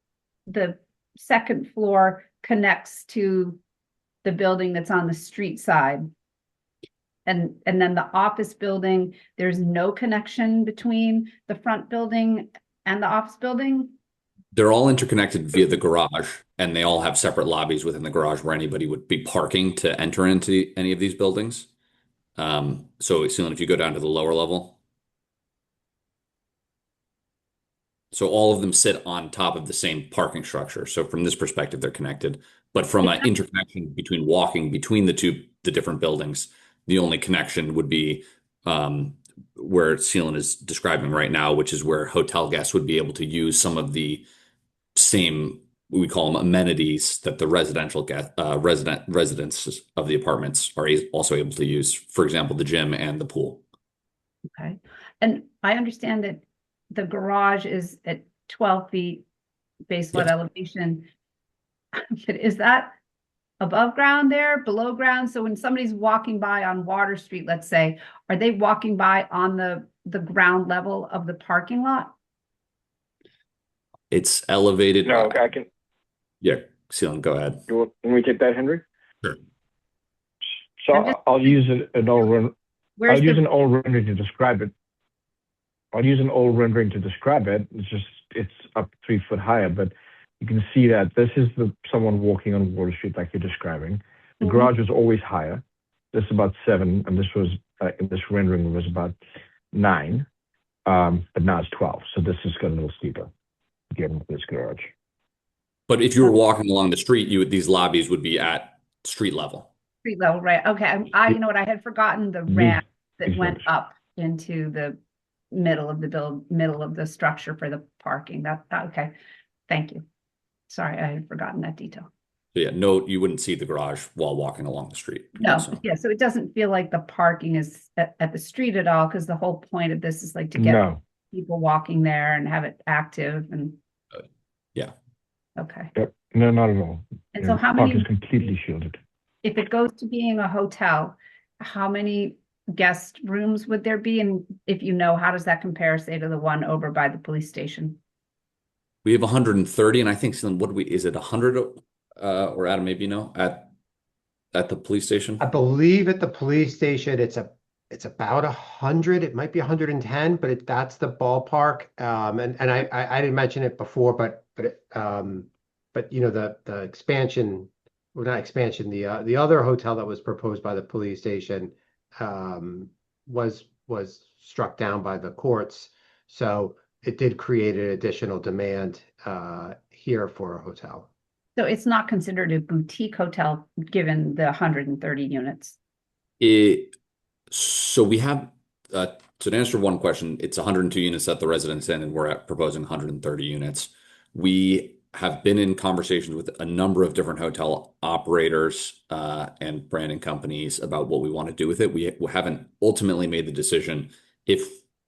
the second floor connects to the building that's on the street side. And then the office building, there's no connection between the front building and the office building? They're all interconnected via the garage, and they all have separate lobbies within the garage where anybody would be parking to enter into any of these buildings. So Seelan, if you go down to the lower level, so all of them sit on top of the same parking structure. So from this perspective, they're connected. But from an interconnection between walking between the different buildings, the only connection would be where Seelan is describing right now, which is where hotel guests would be able to use some of the same, we call them amenities, that the residents of the apartments are also able to use. For example, the gym and the pool. Okay. And I understand that the garage is at 12 feet base flood elevation. But is that above ground there, below ground? So when somebody's walking by on Water Street, let's say, are they walking by on the ground level of the parking lot? It's elevated. No, I can. Yeah, Seelan, go ahead. Can we take that, Henry? Sure. So I'll use an old rendering to describe it. I'll use an old rendering to describe it. It's up 3 foot higher, but you can see that this is someone walking on Water Street like you're describing. The garage was always higher. This is about 7, and this was in this rendering was about 9, but now it's 12. So this has got a little steeper, given this garage. But if you were walking along the street, these lobbies would be at street level. Street level, right? Okay. You know what? I had forgotten the ramp that went up into the middle of the structure for the parking. Okay. Thank you. Sorry, I had forgotten that detail. So yeah, no, you wouldn't see the garage while walking along the street. No, yeah. So it doesn't feel like the parking is at the street at all, because the whole point of this is like to get people walking there and have it active and. Yeah. Okay. Yep. No, not at all. And so how many? Park is completely shielded. If it goes to being a hotel, how many guest rooms would there be? And if you know, how does that compare, say, to the one over by the police station? We have 130, and I think is it 100 or Adam, maybe at the police station? I believe at the police station it's about 100. It might be 110, but that's the ballpark. And I didn't mention it before, but the expansion, well, not expansion, the other hotel that was proposed by the police station was struck down by the courts. So it did create an additional demand here for a hotel. So it's not considered a boutique hotel given the 130 units. So we have, to answer one question, it's 102 units at the Residence Inn, and we're proposing 130 units. We have been in conversations with a number of different hotel operators and branding companies about what we want to do with it. We haven't ultimately made the decision if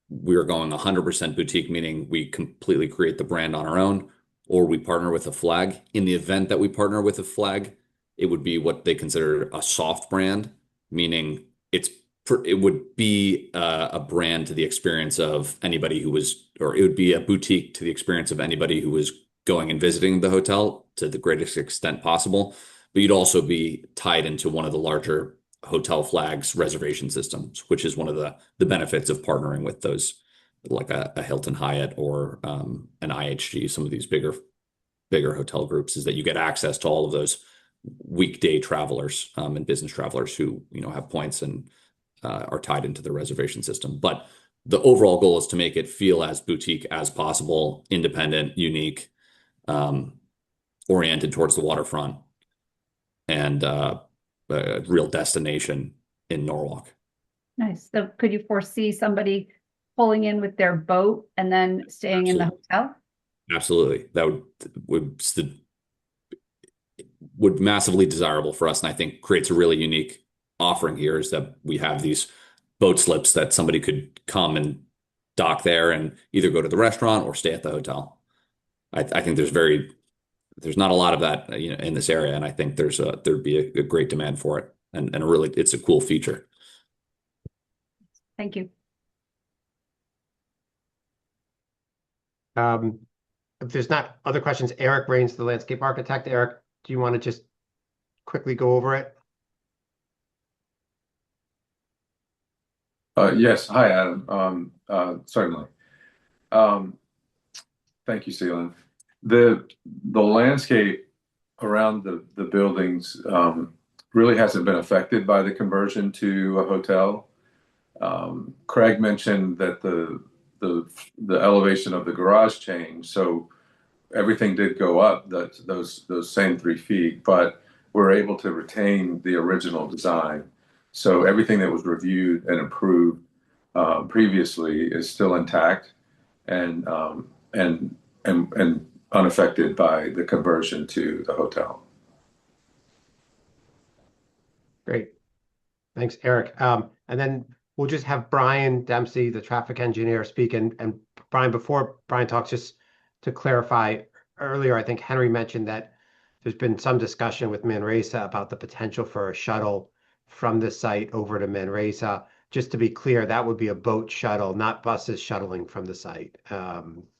we're going 100% boutique, meaning we completely create the brand on our own, or we partner with a flag. In the event that we partner with a flag, it would be what they consider a soft brand, meaning it would be a brand to the experience of anybody who was, or it would be a boutique to the experience of anybody who was going and visiting the hotel to the greatest extent possible. But you'd also be tied into one of the larger hotel flags reservation systems, which is one of the benefits of partnering with those, like a Hilton Hyatt or an IHG, some of these bigger hotel groups, is that you get access to all of those weekday travelers and business travelers who have points and are tied into the reservation system. But the overall goal is to make it feel as boutique as possible, independent, unique, oriented towards the waterfront, and a real destination in Norwalk. Nice. So could you foresee somebody pulling in with their boat and then staying in the hotel? Absolutely. That would massively desirable for us, and I think creates a really unique offering here, is that we have these boat slips that somebody could come and dock there and either go to the restaurant or stay at the hotel. I think there's not a lot of that in this area, and I think there'd be a great demand for it, and really it's a cool feature. Thank you. If there's not other questions, Eric Rains, the landscape architect. Eric, do you want to just quickly go over it? Yes. Hi, Adam. Certainly. Thank you, Seelan. The landscape around the buildings really hasn't been affected by the conversion to a hotel. Craig mentioned that the elevation of the garage changed, so everything did go up, those same 3 feet, but we're able to retain the original design. So everything that was reviewed and approved previously is still intact and unaffected by the conversion to the hotel. Great. Thanks, Eric. And then we'll just have Brian Dempsey, the traffic engineer, speak. And Brian, before Brian talks, just to clarify, earlier, I think Henry mentioned that there's been some discussion with Manresa about the potential for a shuttle from the site over to Manresa. Just to be clear, that would be a boat shuttle, not buses shuttling from the site.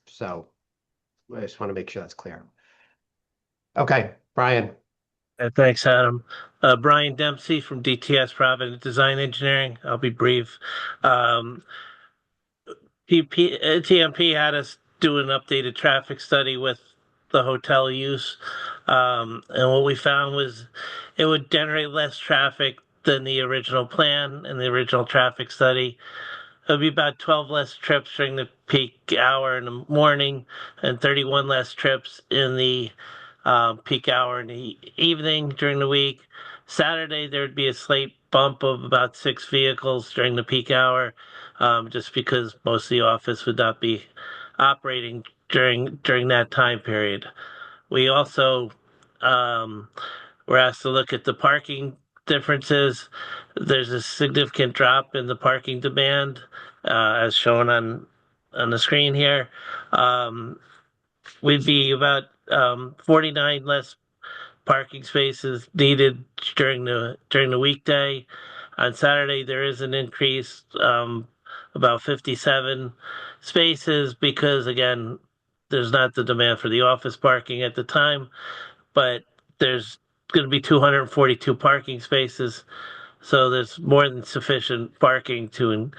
So I just want to make sure that's clear. Okay, Brian. Thanks, Adam. Brian Dempsey from DTS Provident Design Engineering. I'll be brief. TMP had us do an updated traffic study with the hotel use. And what we found was it would generate less traffic than the original plan and the original traffic study. It would be about 12 less trips during the peak hour in the morning and 31 less trips in the peak hour in the evening during the week. Saturday, there would be a slight bump of about 6 vehicles during the peak hour, just because most of the office would not be operating during that time period. We also were asked to look at the parking differences. There's a significant drop in the parking demand, as shown on the screen here. We'd be about 49 less parking spaces needed during the weekday. On Saturday, there is an increase, about 57 spaces, because again, there's not the demand for the office parking at the time, but there's going to be 242 parking spaces. So there's more than sufficient parking to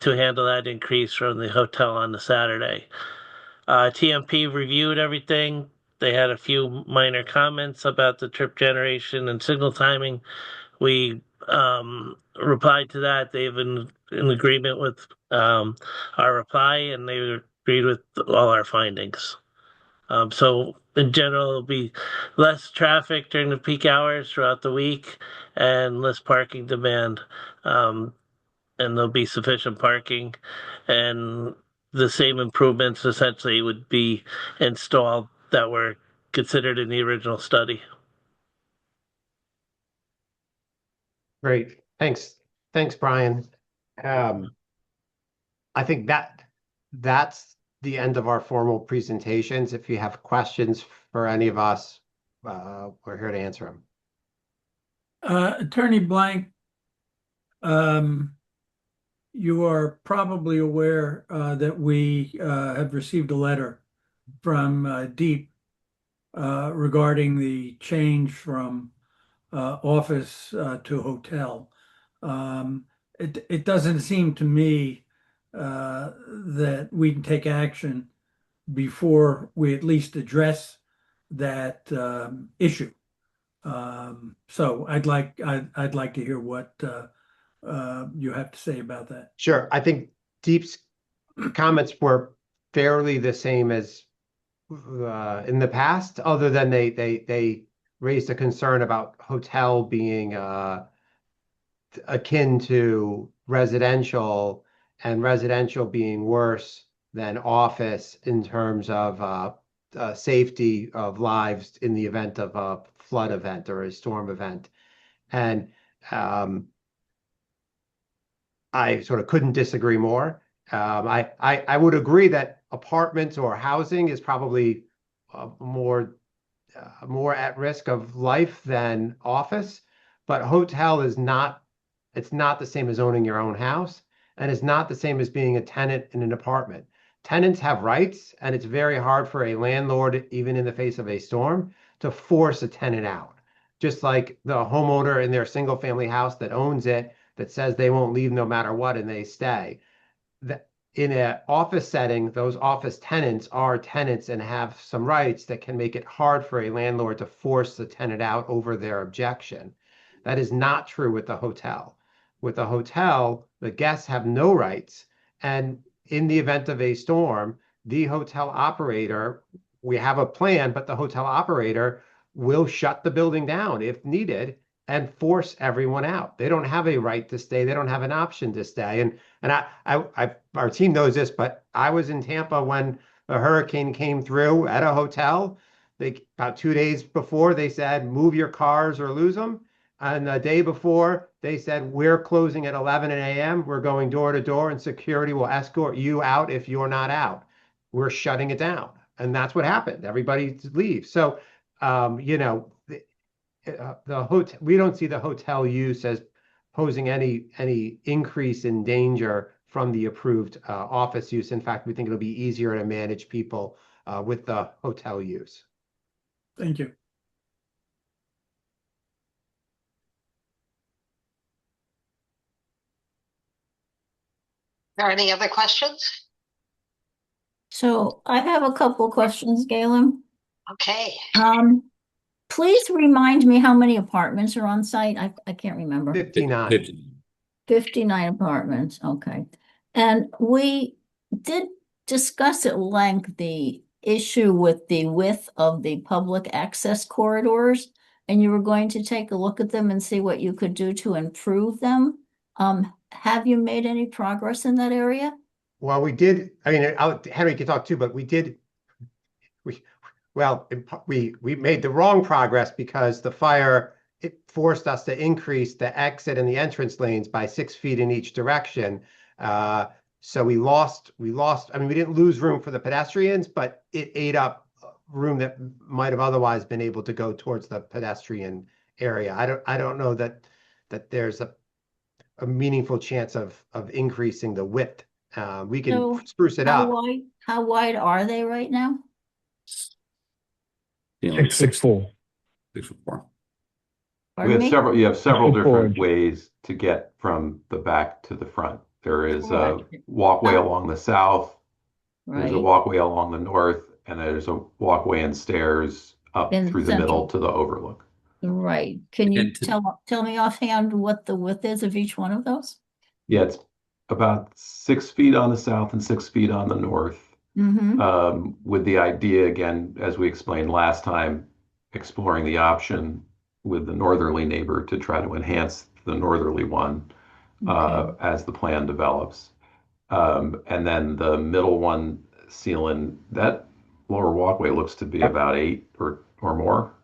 handle that increase from the hotel on the Saturday. TMP reviewed everything. They had a few minor comments about the trip generation and signal timing. We replied to that. They've been in agreement with our reply, and they agreed with all our findings. So in general, it'll be less traffic during the peak hours throughout the week and less parking demand. And there'll be sufficient parking, and the same improvements essentially would be installed that were considered in the original study. Great. Thanks. Thanks, Brian. I think that's the end of our formal presentations. If you have questions for any of us, we're here to answer them. Attorney Blank, you are probably aware that we have received a letter from DEEP regarding the change from office to hotel. It doesn't seem to me that we can take action before we at least address that issue. So I'd like to hear what you have to say about that. Sure. I think Deep's comments were fairly the same as in the past, other than they raised a concern about hotel being akin to residential, and residential being worse than office in terms of safety of lives in the event of a flood event or a storm event. And I sort of couldn't disagree more. I would agree that apartments or housing is probably more at risk of life than office, but hotel is not, it's not the same as owning your own house, and it's not the same as being a tenant in an apartment. Tenants have rights, and it's very hard for a landlord, even in the face of a storm, to force a tenant out. Just like the homeowner in their single family house that owns it, that says they won't leave no matter what, and they stay. In an office setting, those office tenants are tenants and have some rights that can make it hard for a landlord to force the tenant out over their objection. That is not true with the hotel. With the hotel, the guests have no rights. And in the event of a storm, the hotel operator, we have a plan, but the hotel operator will shut the building down if needed and force everyone out. They don't have a right to stay. They don't have an option to stay. And our team knows this, but I was in Tampa when a hurricane came through at a hotel. About 2 days before, they said, move your cars or lose them. And the day before, they said, we're closing at 11 a.m. We're going door to door, and security will escort you out if you're not out. We're shutting it down. And that's what happened. Everybody leaves. So, the hotel, we don't see the hotel use as posing any increase in danger from the approved office use. In fact, we think it'll be easier to manage people with the hotel use. Thank you. Are there any other questions? So I have a couple of questions, Galen. Okay. Please remind me how many apartments are on site. I can't remember. 59. 59 apartments. Okay. And we did discuss at length the issue with the width of the public access corridors, and you were going to take a look at them and see what you could do to improve them. Have you made any progress in that area? Well, we did. I mean, Henry can talk too, but we did. We made the wrong progress because the fire, it forced us to increase the exit and the entrance lanes by 6 feet in each direction. So we lost, I mean, we didn't lose room for the pedestrians, but it ate up room that might have otherwise been able to go towards the pedestrian area. I don't know that there's a meaningful chance of increasing the width. We can spruce it up. How wide are they right now? 6'4". 6'4". You have several different ways to get from the back to the front. There is a walkway along the south, there's a walkway along the north, and there's a walkway and stairs up through the middle to the overlook. Right. Can you tell me offhand what the width is of each one of those? Yeah, it's about 6 feet on the south and 6 feet on the north. with the idea, again, as we explained last time, exploring the option with the northerly neighbor to try to enhance the northerly one as the plan develops. And then the middle one, Sealand, that lower walkway looks to be about 8 or more.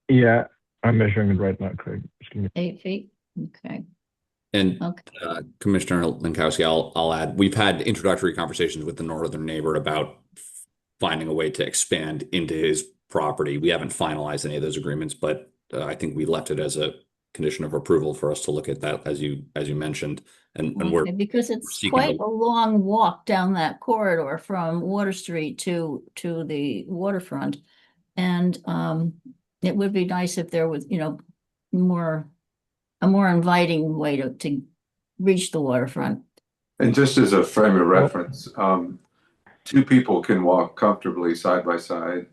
Yeah, I'm measuring it right now, Craig. Just give me 8 feet. Okay. And Commissioner Lankowski, I'll add, we've had introductory conversations with the northern neighbor about finding a way to expand into his property. We haven't finalized any of those agreements, but I think we left it as a condition of approval for us to look at that, as you mentioned. And we're because it's quite a long walk down that corridor from Water Street to the waterfront. And it would be nice if there was, a more inviting way to reach the waterfront. And just as a frame of reference, 2 people can walk comfortably side by side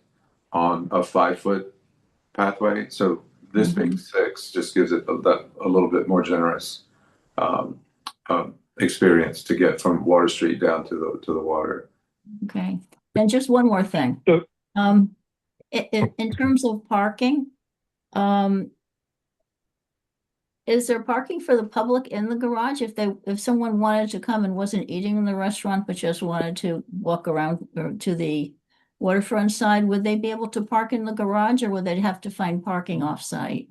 on a 5-foot pathway. So this being 6 just gives it a little bit more generous experience to get from Water Street down to the water. Okay. And just one more thing. In terms of parking, is there parking for the public in the garage if someone wanted to come and wasn't eating in the restaurant but just wanted to walk around or to the waterfront side? Would they be able to park in the garage, or would they have to find parking off-site?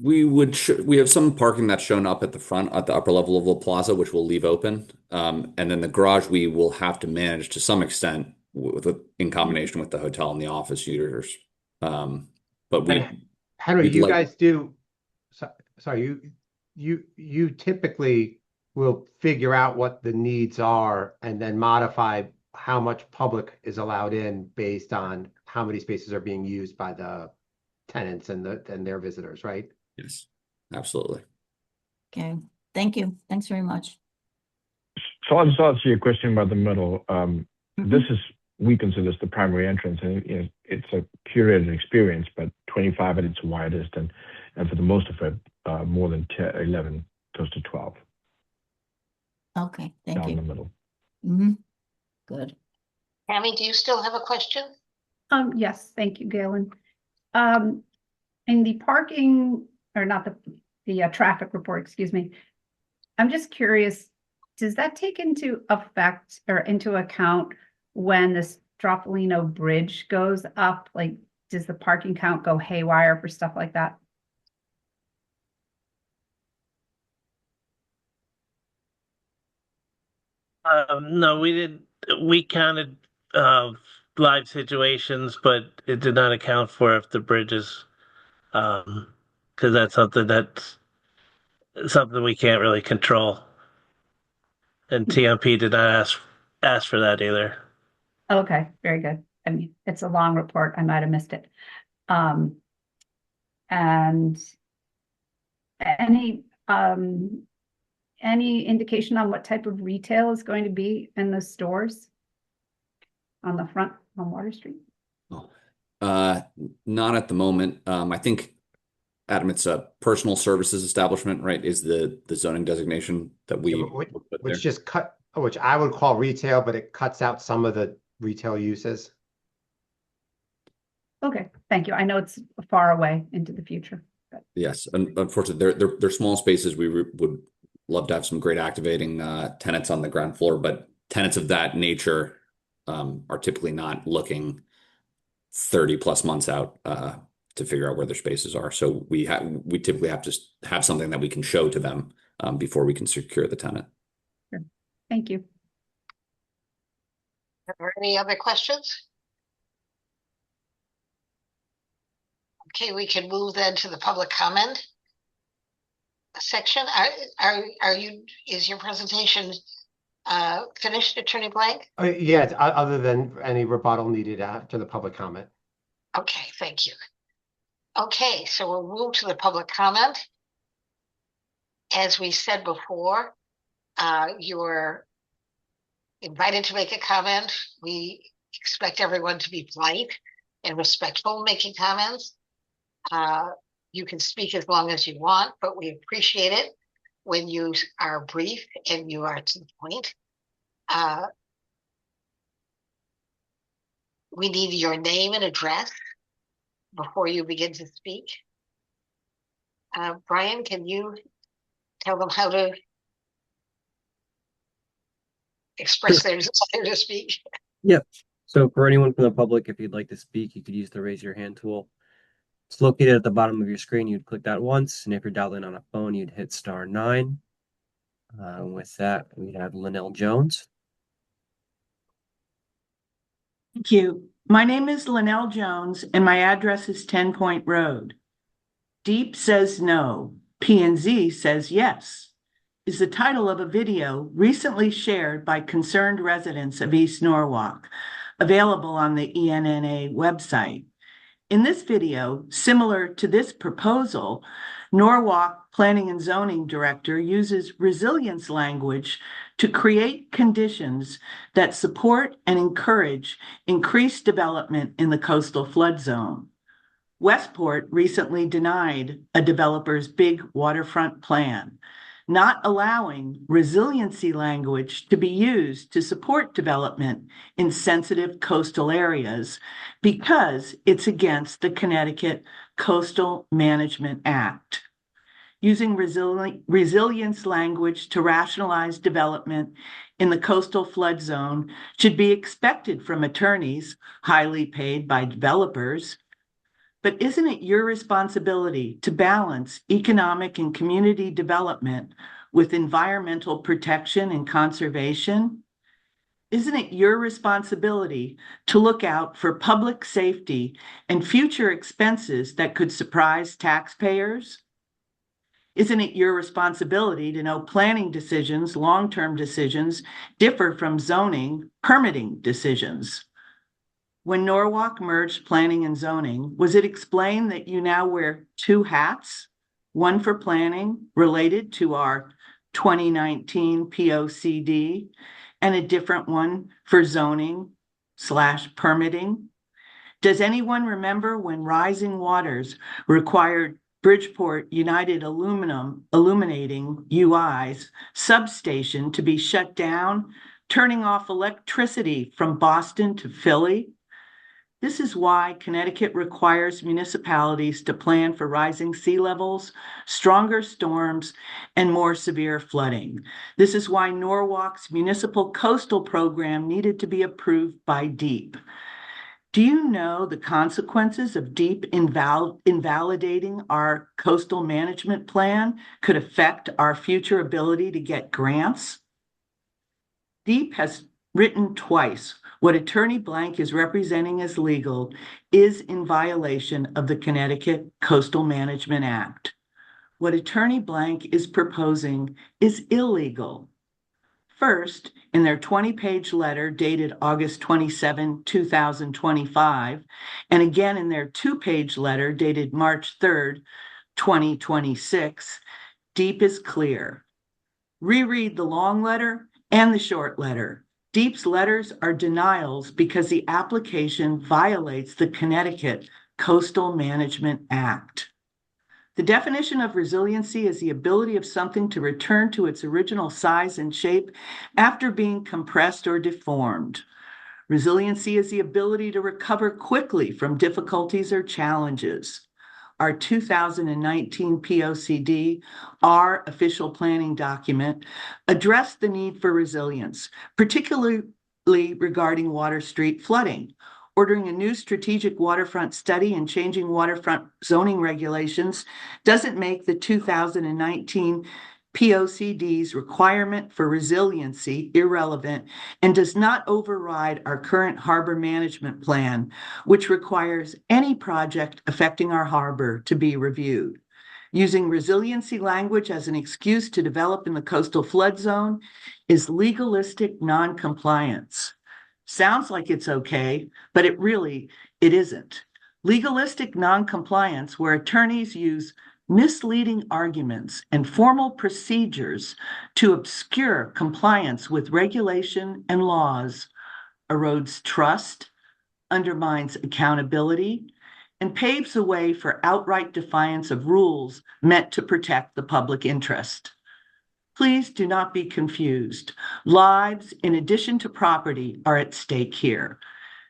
We have some parking that's shown up at the front at the upper level of the plaza, which we'll leave open, and then the garage we will have to manage to some extent in combination with the hotel and the office users. But Henry, you guys do. Sorry, you typically will figure out what the needs are and then modify how much public is allowed in based on how many spaces are being used by the tenants and their visitors, right? Yes, absolutely. Okay, thank you. Thanks very much. So I'll just answer your question about the middle. We consider this the primary entrance, and it's a curated experience, but 25 at its widest, and for the most of it, more than 10, 11, close to 12. Okay, thank you. Down the middle. Good. Tammy, do you still have a question? Yes, thank you, Galen. In the parking, or not the traffic report, excuse me, I'm just curious, does that take into effect or into account when the Stroffolino Bridge goes up? Like, does the parking count go haywire for stuff like that? No, we didn't. We counted live situations, but it did not account for if the bridges, because that's something we can't really control. And TMP did not ask for that either. Okay, very good. I mean, it's a long report. I might have missed it. And any indication on what type of retail is going to be in the stores on the front on Water Street? Not at the moment. I think, Adam, it's a personal services establishment, right? Is the zoning designation that we which I would call retail, but it cuts out some of the retail uses. Okay, thank you. I know it's far away into the future. But. Yes, unfortunately, they're small spaces. We would love to have some great activating tenants on the ground floor, but tenants of that nature are typically not looking 30 plus months out to figure out where their spaces are. So we typically have to have something that we can show to them before we can secure the tenant. Sure. Thank you. Are there any other questions? Okay, we can move then to the public comment section. Is your presentation finished, Attorney Blank? Yeah, other than any rebuttal needed after the public comment. Okay, thank you. Okay, so we'll move to the public comment. As we said before, you're invited to make a comment. We expect everyone to be polite and respectful making comments. You can speak as long as you want, but we appreciate it when you are brief and you are to the point. we need your name and address before you begin to speak. Brian, can you tell them how to express their desire to speak? Yep. So for anyone from the public, if you'd like to speak, you could use the raise your hand tool. It's located at the bottom of your screen. You'd click that once, and if you're dialed in on a phone, you'd hit *9. With that, we have Linnell Jones. Thank you. My name is Linnell Jones, and my address is 10 Point Road. Deep says no. P&Z says yes is the title of a video recently shared by concerned residents of East Norwalk, available on the ENNA website. In this video, similar to this proposal, Norwalk Planning and Zoning Director uses resilience language to create conditions that support and encourage increased development in the coastal flood zone. Westport recently denied a developer's big waterfront plan, not allowing resiliency language to be used to support development in sensitive coastal areas because it's against the Connecticut Coastal Management Act. Using resilience language to rationalize development in the coastal flood zone should be expected from attorneys highly paid by developers. But isn't it your responsibility to balance economic and community development with environmental protection and conservation? Isn't it your responsibility to look out for public safety and future expenses that could surprise taxpayers? Isn't it your responsibility to know planning decisions, long-term decisions, differ from zoning, permitting decisions? When Norwalk merged planning and zoning, was it explained that you now wear two hats, one for planning related to our 2019 POCD and a different one for zoning/permitting? Does anyone remember when rising waters required Bridgeport United Illuminating UI's substation to be shut down, turning off electricity from Boston to Philly? This is why Connecticut requires municipalities to plan for rising sea levels, stronger storms, and more severe flooding. This is why Norwalk's municipal coastal program needed to be approved by DEEP. Do you know the consequences of DEEP invalidating our coastal management plan could affect our future ability to get grants? DEEP has written twice what Attorney Blank is representing as legal is in violation of the Connecticut Coastal Management Act. What Attorney Blank is proposing is illegal. First, in their 20-page letter dated August 27, 2025, and again in their 2-page letter dated March 3, 2026, DEEP is clear. Reread the long letter and the short letter. DEEP's letters are denials because the application violates the Connecticut Coastal Management Act. The definition of resiliency is the ability of something to return to its original size and shape after being compressed or deformed. Resiliency is the ability to recover quickly from difficulties or challenges. Our 2019 POCD, our official planning document, addressed the need for resilience, particularly regarding Water Street flooding. Ordering a new strategic waterfront study and changing waterfront zoning regulations doesn't make the 2019 POCD's requirement for resiliency irrelevant and does not override our current harbor management plan, which requires any project affecting our harbor to be reviewed. Using resiliency language as an excuse to develop in the coastal flood zone is legalistic noncompliance. Sounds like it's okay, but it isn't. Legalistic noncompliance, where attorneys use misleading arguments and formal procedures to obscure compliance with regulation and laws, erodes trust, undermines accountability, and paves the way for outright defiance of rules meant to protect the public interest. Please do not be confused. Lives, in addition to property, are at stake here.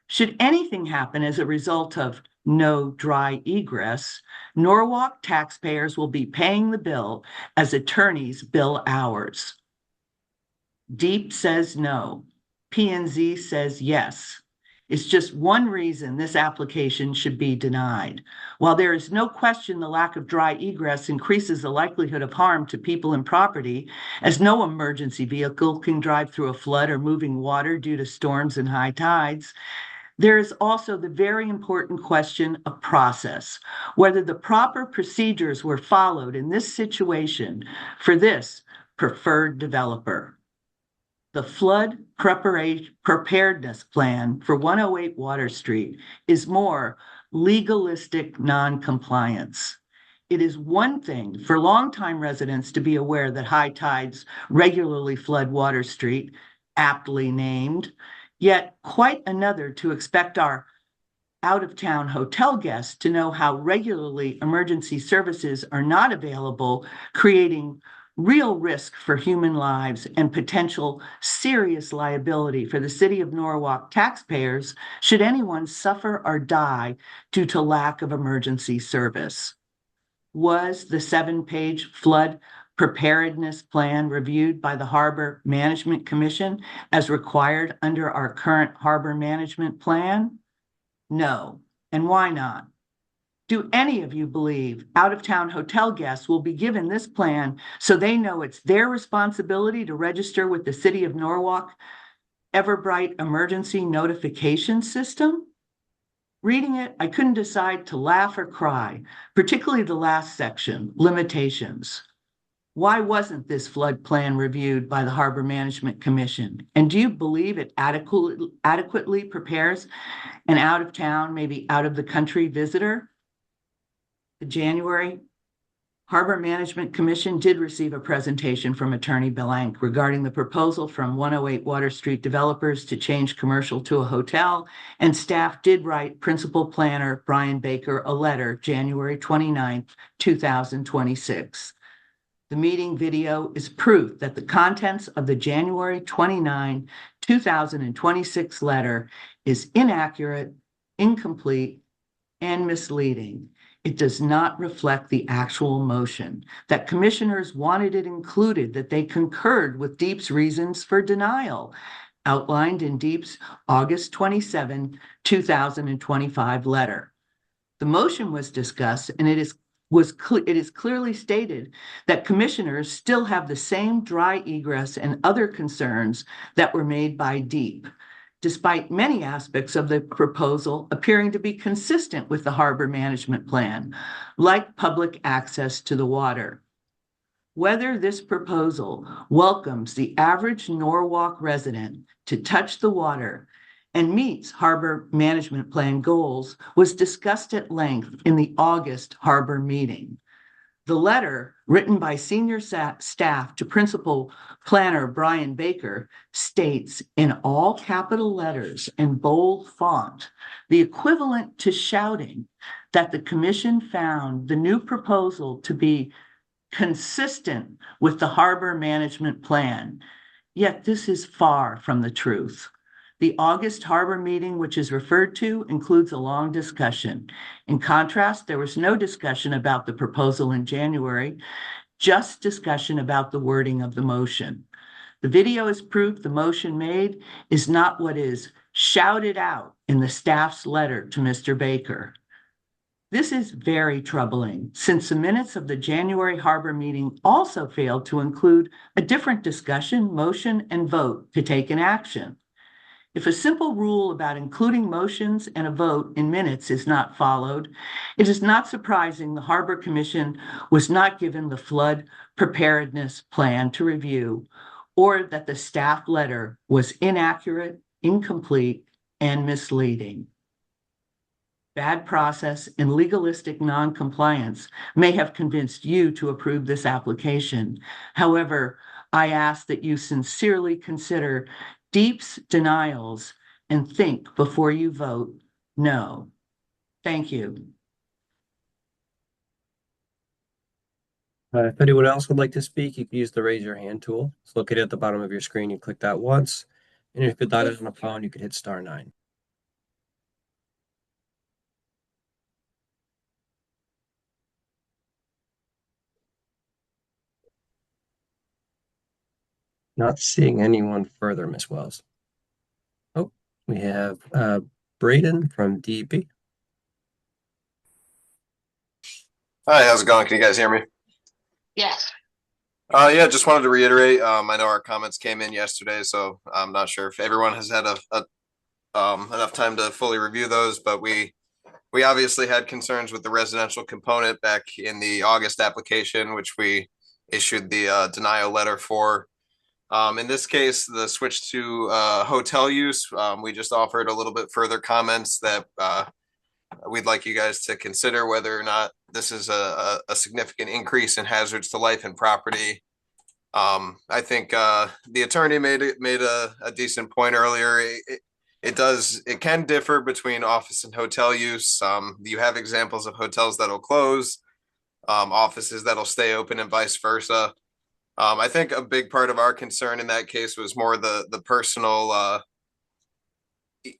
Should anything happen as a result of no dry egress, Norwalk taxpayers will be paying the bill as attorneys bill hours. Deep says no. P&Z says yes. It's just one reason this application should be denied. While there is no question the lack of dry egress increases the likelihood of harm to people and property, as no emergency vehicle can drive through a flood or moving water due to storms and high tides, there is also the very important question of process, whether the proper procedures were followed in this situation for this preferred developer. The flood preparedness plan for 108 Water Street is more legalistic noncompliance. It is one thing for longtime residents to be aware that high tides regularly flood Water Street, aptly named, yet quite another to expect our out-of-town hotel guests to know how regularly emergency services are not available, creating real risk for human lives and potential serious liability for the City of Norwalk taxpayers should anyone suffer or die due to lack of emergency service. Was the 7-page flood preparedness plan reviewed by the Harbor Management Commission as required under our current harbor management plan? No. And why not? Do any of you believe out-of-town hotel guests will be given this plan so they know it's their responsibility to register with the City of Norwalk Everbright emergency notification system? Reading it, I couldn't decide to laugh or cry, particularly the last section, limitations. Why wasn't this flood plan reviewed by the Harbor Management Commission? And do you believe it adequately prepares an out-of-town, maybe out-of-the-country visitor? The January Harbor Management Commission did receive a presentation from Attorney Belank regarding the proposal from 108 Water Street developers to change commercial to a hotel, and staff did write Principal Planner Brian Baker a letter January 29, 2026. The meeting video is proof that the contents of the January 29, 2026 letter is inaccurate, incomplete, and misleading. It does not reflect the actual motion, that commissioners wanted it included, that they concurred with Deep's reasons for denial, outlined in Deep's August 27, 2025 letter. The motion was discussed, and it is clearly stated that commissioners still have the same dry egress and other concerns that were made by Deep, despite many aspects of the proposal appearing to be consistent with the harbor management plan, like public access to the water. Whether this proposal welcomes the average Norwalk resident to touch the water and meets harbor management plan goals was discussed at length in the August harbor meeting. The letter, written by senior staff to Principal Planner Brian Baker, states in all capital letters and bold font, the equivalent to shouting, that the commission found the new proposal to be consistent with the harbor management plan. Yet this is far from the truth. The August harbor meeting, which is referred to, includes a long discussion. In contrast, there was no discussion about the proposal in January, just discussion about the wording of the motion. The video is proof the motion made is not what is shouted out in the staff's letter to Mr. Baker. This is very troubling, since the minutes of the January harbor meeting also failed to include a different discussion, motion, and vote to take an action. If a simple rule about including motions and a vote in minutes is not followed, it is not surprising the Harbor Commission was not given the flood preparedness plan to review, or that the staff letter was inaccurate, incomplete, and misleading. Bad process and legalistic noncompliance may have convinced you to approve this application. However, I ask that you sincerely consider Deep's denials and think before you vote no. Thank you. If anyone else would like to speak, you can use the raise your hand tool. It's located at the bottom of your screen. You click that once. And if you're dialed on a phone, you can hit *9. Not seeing anyone further, Miss Wells. Oh, we have Braden from DEP. Hi, how's it going? Can you guys hear me? Yes. Yeah, just wanted to reiterate. I know our comments came in yesterday, so I'm not sure if everyone has had enough time to fully review those, but we obviously had concerns with the residential component back in the August application, which we issued the denial letter for. In this case, the switch to hotel use, we just offered a little bit further comments that we'd like you guys to consider whether or not this is a significant increase in hazards to life and property. I think the attorney made a decent point earlier. It can differ between office and hotel use. You have examples of hotels that'll close, offices that'll stay open, and vice versa. I think a big part of our concern in that case was more the personal.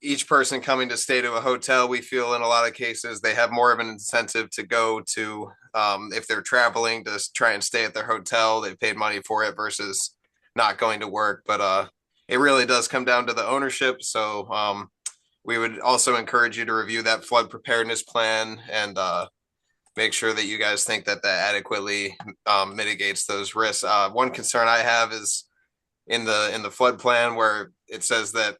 Each person coming to stay to a hotel, we feel in a lot of cases they have more of an incentive to go to, if they're traveling, to try and stay at their hotel. They've paid money for it versus not going to work. But it really does come down to the ownership. So we would also encourage you to review that flood preparedness plan and make sure that you guys think that adequately mitigates those risks. One concern I have is in the flood plan where it says that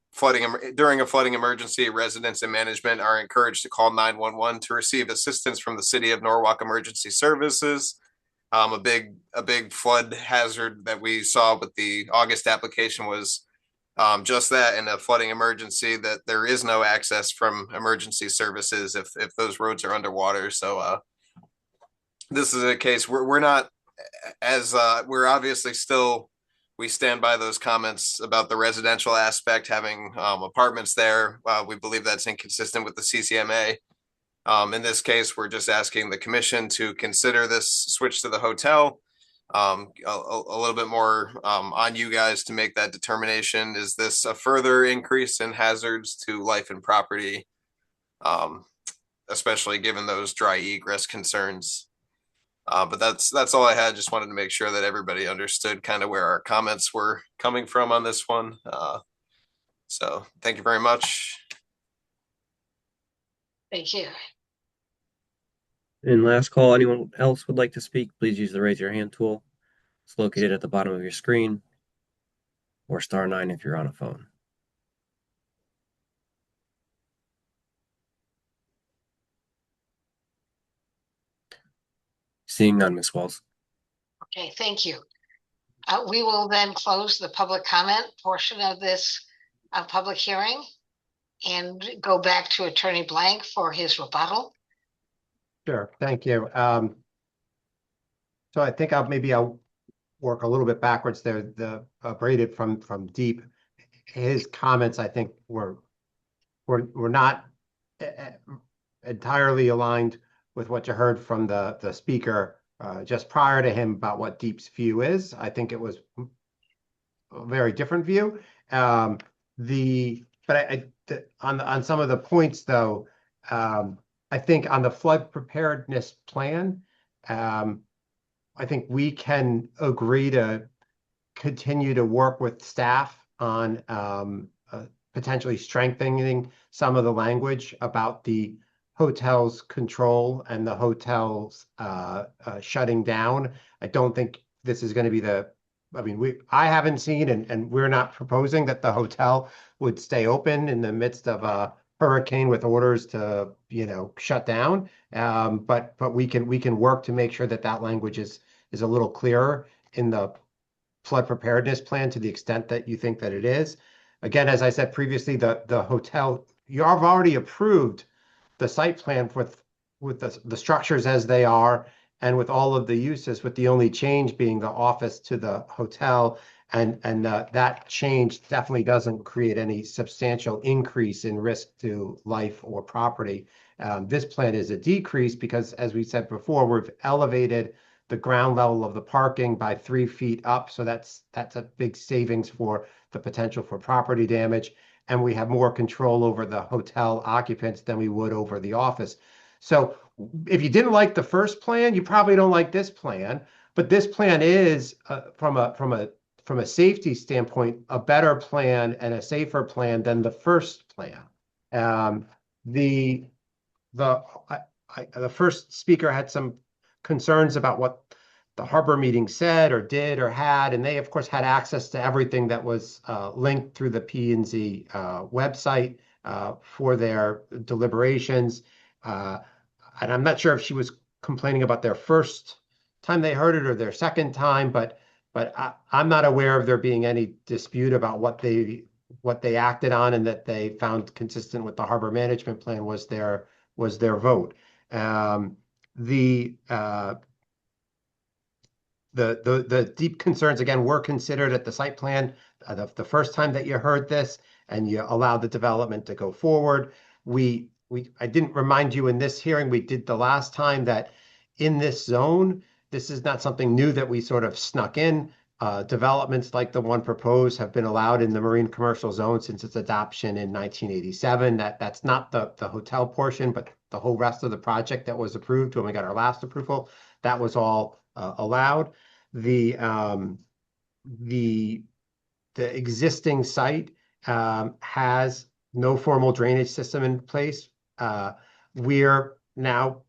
during a flooding emergency, residents and management are encouraged to call 911 to receive assistance from the City of Norwalk Emergency Services. A big flood hazard that we saw with the August application was just that, in a flooding emergency, that there is no access from emergency services if those roads are underwater. So this is a case we're not as we're obviously still. We stand by those comments about the residential aspect, having apartments there. We believe that's inconsistent with the CCMA. In this case, we're just asking the commission to consider this switch to the hotel. A little bit more on you guys to make that determination. Is this a further increase in hazards to life and property, especially given those dry egress concerns? But that's all I had. Just wanted to make sure that everybody understood kind of where our comments were coming from on this one. So thank you very much. Thank you. And last call, anyone else would like to speak, please use the raise your hand tool. It's located at the bottom of your screen, or *9 if you're on a phone. Seeing none, Ms. Walls. Okay, thank you. We will then close the public comment portion of this public hearing and go back to Attorney Blank for his rebuttal. Sure, thank you. So I think I'll work a little bit backwards there. The Braden from Deep, his comments I think were not entirely aligned with what you heard from the speaker just prior to him about what Deep's view is. I think it was a very different view. On some of the points though, I think on the flood preparedness plan, I think we can agree to continue to work with staff on potentially strengthening some of the language about the hotel's control and the hotel's shutting down. I don't think this is going to be I haven't seen, and we're not proposing that the hotel would stay open in the midst of a hurricane with orders to, shut down. But we can work to make sure that language is a little clearer in the flood preparedness plan to the extent that you think that it is. Again, as I said previously, the hotel, you have already approved the site plan with the structures as they are and with all of the uses, with the only change being the office to the hotel. And that change definitely doesn't create any substantial increase in risk to life or property. This plan is a decrease because, as we said before, we've elevated the ground level of the parking by 3 feet up. So that's a big savings for the potential for property damage. And we have more control over the hotel occupants than we would over the office. So if you didn't like the first plan, you probably don't like this plan. But this plan is, from a from a safety standpoint, a better plan and a safer plan than the first plan. The first speaker had some concerns about what the harbor meeting said or did or had, and they of course had access to everything that was linked through the P&Z website for their deliberations. And I'm not sure if she was complaining about their first time they heard it or their second time, but I'm not aware of there being any dispute about what they acted on and that they found consistent with the harbor management plan was their vote. The deep concerns again were considered at the site plan the first time that you heard this, and you allowed the development to go forward. I didn't remind you in this hearing, we did the last time, that in this zone, this is not something new that we sort of snuck in. Developments like the one proposed have been allowed in the marine commercial zone since its adoption in 1987. That's not the hotel portion, but the whole rest of the project that was approved when we got our last approval, that was all allowed. The existing site has no formal drainage system in place. We're now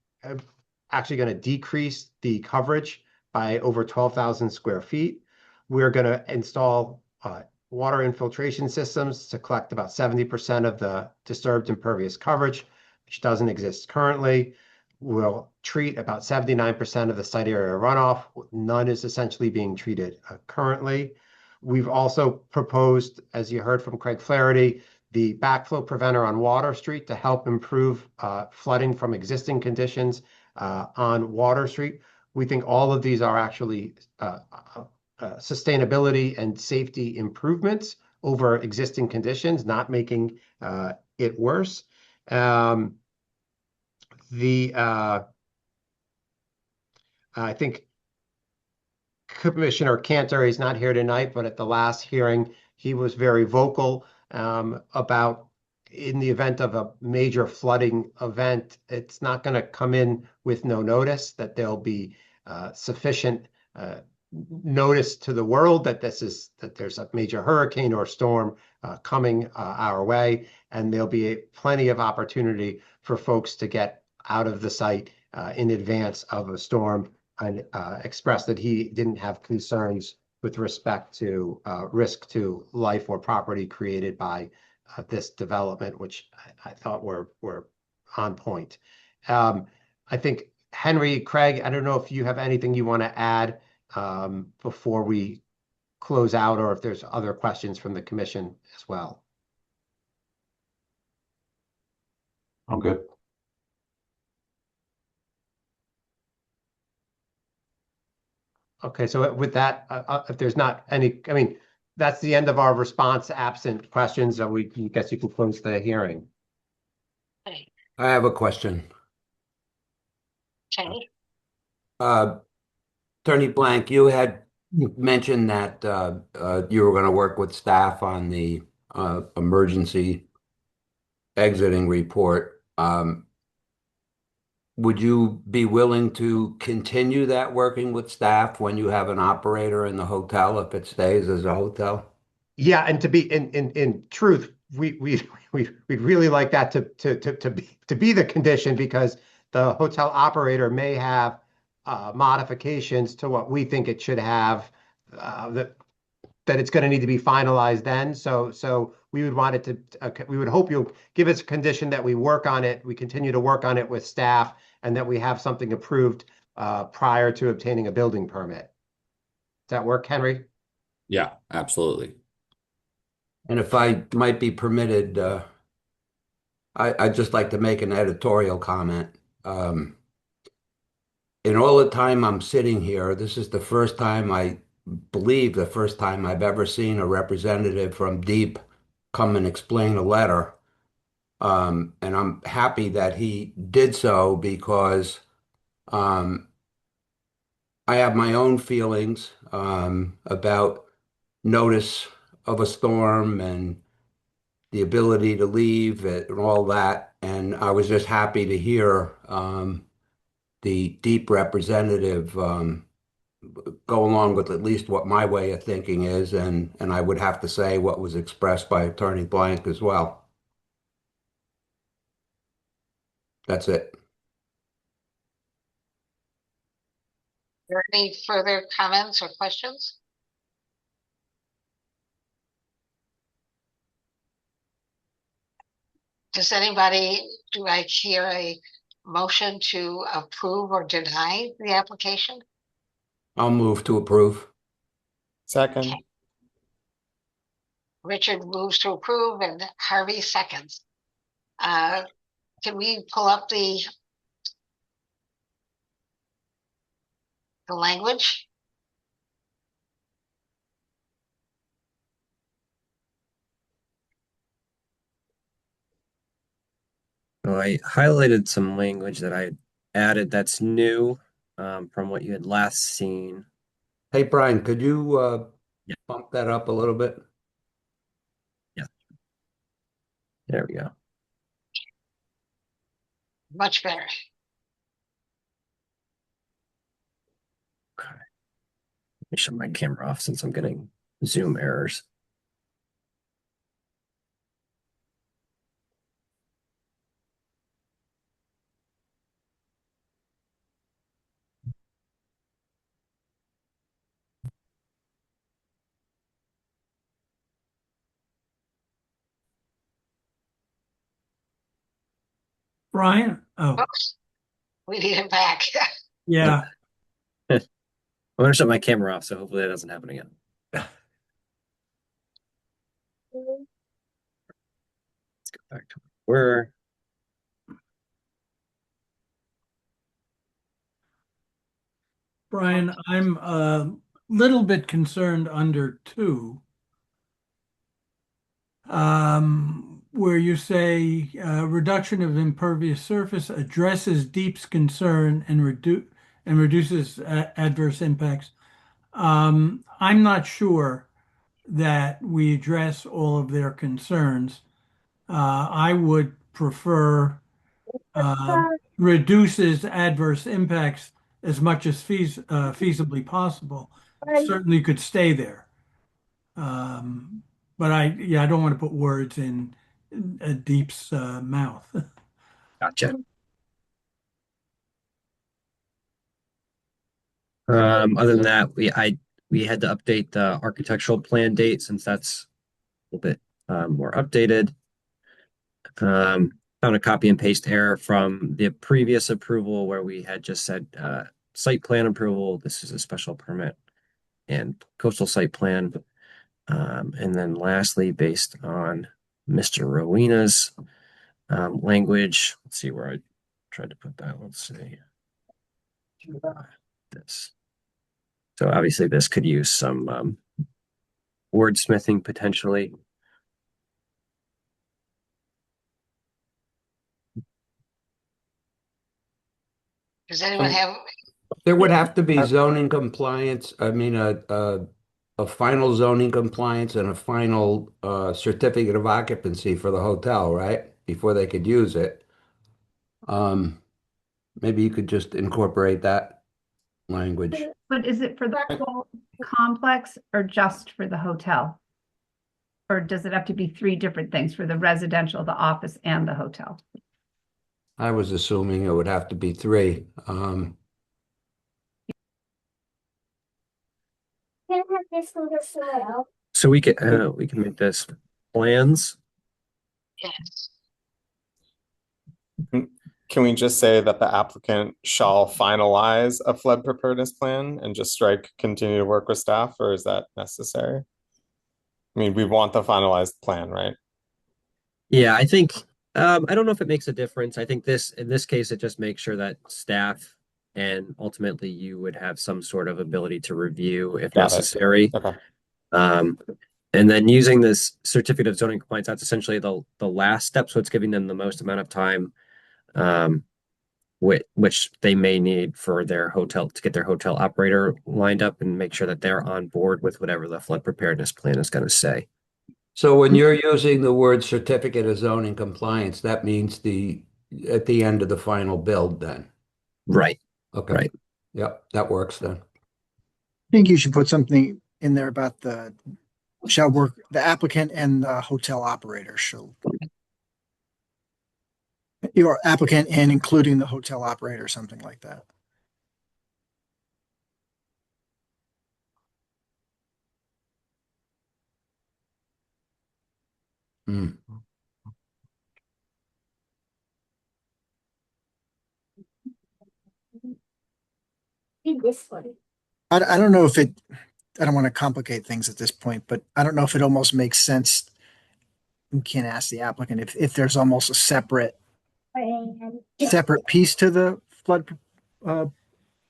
actually going to decrease the coverage by over 12,000 square feet. We're going to install water infiltration systems to collect about 70% of the disturbed impervious coverage, which doesn't exist currently. We'll treat about 79% of the site area runoff. None is essentially being treated currently. We've also proposed, as you heard from Craig Flaherty, the backflow preventer on Water Street to help improve flooding from existing conditions on Water Street. We think all of these are actually sustainability and safety improvements over existing conditions, not making it worse. I think Commissioner Cantor is not here tonight, but at the last hearing, he was very vocal about, in the event of a major flooding event, it's not going to come in with no notice, that there'll be sufficient notice to the world that there's a major hurricane or storm coming our way, and there'll be plenty of opportunity for folks to get out of the site in advance of a storm, and expressed that he didn't have concerns with respect to risk to life or property created by this development, which I thought were on point. I think Henry, Craig, I don't know if you have anything you want to add before we close out, or if there's other questions from the commission as well. I'm good. Okay, so with that, if there's not any, I mean, that's the end of our response absent questions. So I guess you can close the hearing. I have a question. Okay. Attorney Blank, you had mentioned that you were going to work with staff on the emergency exiting report. Would you be willing to continue that working with staff when you have an operator in the hotel, if it stays as a hotel? Yeah, and to be in truth, we'd really like that to be the condition, because the hotel operator may have modifications to what we think it should have, that it's going to need to be finalized then. So we would want it to, we would hope you'll give us a condition that we work on it, we continue to work on it with staff, and that we have something approved prior to obtaining a building permit. Does that work, Henry? Yeah, absolutely. And if I might be permitted, I'd just like to make an editorial comment. In all the time I'm sitting here, this is the first time, I believe the first time I've ever seen a representative from DEEP come and explain a letter. And I'm happy that he did so, because I have my own feelings about notice of a storm and the ability to leave and all that. And I was just happy to hear the DEEP representative go along with at least what my way of thinking is, and I would have to say what was expressed by Attorney Blank as well. That's it. Are there any further comments or questions? Do I hear a motion to approve or deny the application? I'll move to approve. Second. Richard moves to approve and Harvey seconds. Can we pull up the language? So I highlighted some language that I added that's new from what you had last seen. Hey, Brian, could you bump that up a little bit? Yeah. There we go. Much better. Okay. Let me shut my camera off since I'm getting Zoom errors. Brian? Oh, Oops. We need it back. yeah. I'm going to shut my camera off, so hopefully that doesn't happen again. Let's go back to where. Brian, I'm a little bit concerned under 2, where you say reduction of impervious surface addresses Deep's concern and reduces adverse impacts. I'm not sure that we address all of their concerns. I would prefer reduces adverse impacts as much as feasibly possible. Certainly could stay there. But I don't want to put words in Deep's mouth. Gotcha. Other than that, we had to update the architectural plan date since that's a little bit more updated. Found a copy and paste error from the previous approval where we had just said site plan approval. This is a special permit and coastal site plan. And then lastly, based on Mr. Rowena's language, let's see where I tried to put that. Let's see. This. So obviously this could use some wordsmithing potentially. Does anyone have? There would have to be zoning compliance. I mean, a final zoning compliance and a final certificate of occupancy for the hotel, right? Before they could use it. Maybe you could just incorporate that language. But is it for the whole complex or just for the hotel? Or does it have to be 3 different things for the residential, the office, and the hotel? I was assuming it would have to be 3. So we can make this plans. Yes. Can we just say that the applicant shall finalize a flood preparedness plan and just strike continue to work with staff, or is that necessary? I mean, we want the finalized plan, right? Yeah, I think I don't know if it makes a difference. I think in this case, it just makes sure that staff and ultimately you would have some sort of ability to review if necessary. Okay. And then using this certificate of zoning compliance, that's essentially the last step. So it's giving them the most amount of time, which they may need for their hotel to get their hotel operator lined up and make sure that they're on board with whatever the flood preparedness plan is going to say. So when you're using the word certificate of zoning compliance, that means at the end of the final build then? Right. Okay. Right. Yep, that works then. think you should put something in there about the applicant and the hotel operator shall. Your applicant and including the hotel operator, something like that. Hmm. I don't know if I don't want to complicate things at this point, but I don't know if it almost makes sense. You can't ask the applicant if there's almost a separate piece to the flood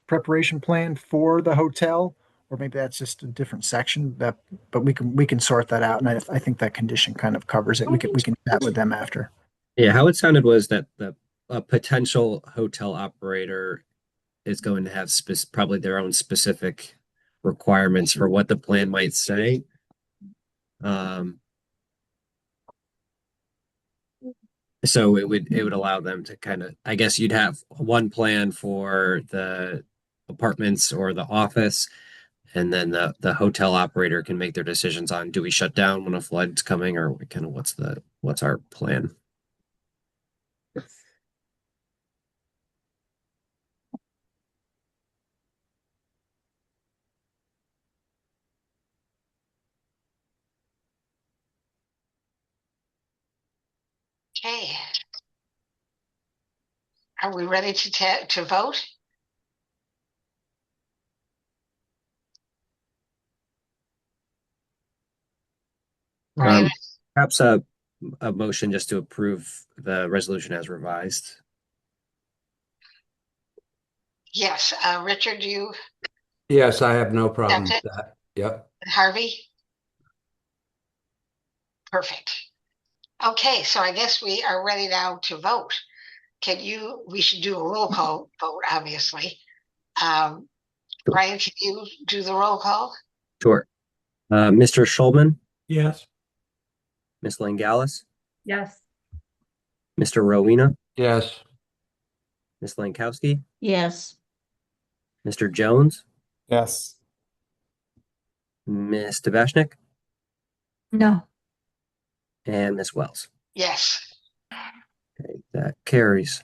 preparation plan for the hotel, or maybe that's just a different section but we can sort that out. And I think that condition kind of covers it. We can chat with them after. Yeah, how it sounded was that a potential hotel operator is going to have probably their own specific requirements for what the plan might say. So it would allow them to kind of, I guess you'd have one plan for the apartments or the office, and then the hotel operator can make their decisions on, do we shut down when a flood's coming, or kind of what's our plan? Okay. Are we ready to vote? Brian? Perhaps a motion just to approve the resolution as revised. Yes. Richard, do you? Yes, I have no problem with Accept it? that. Yep. Harvey? Perfect. Okay, so I guess we are ready now to vote. We should do a roll call vote, obviously. Brian, can you do the roll call? Sure. Mr. Schulman? Yes. Ms. Langalis? Yes. Mr. Rowena? Yes. Ms. Lankowski? Yes. Mr. Jones? Yes. Ms. Tabashnik? No. And Ms. Wells? Yes. Okay, that carries.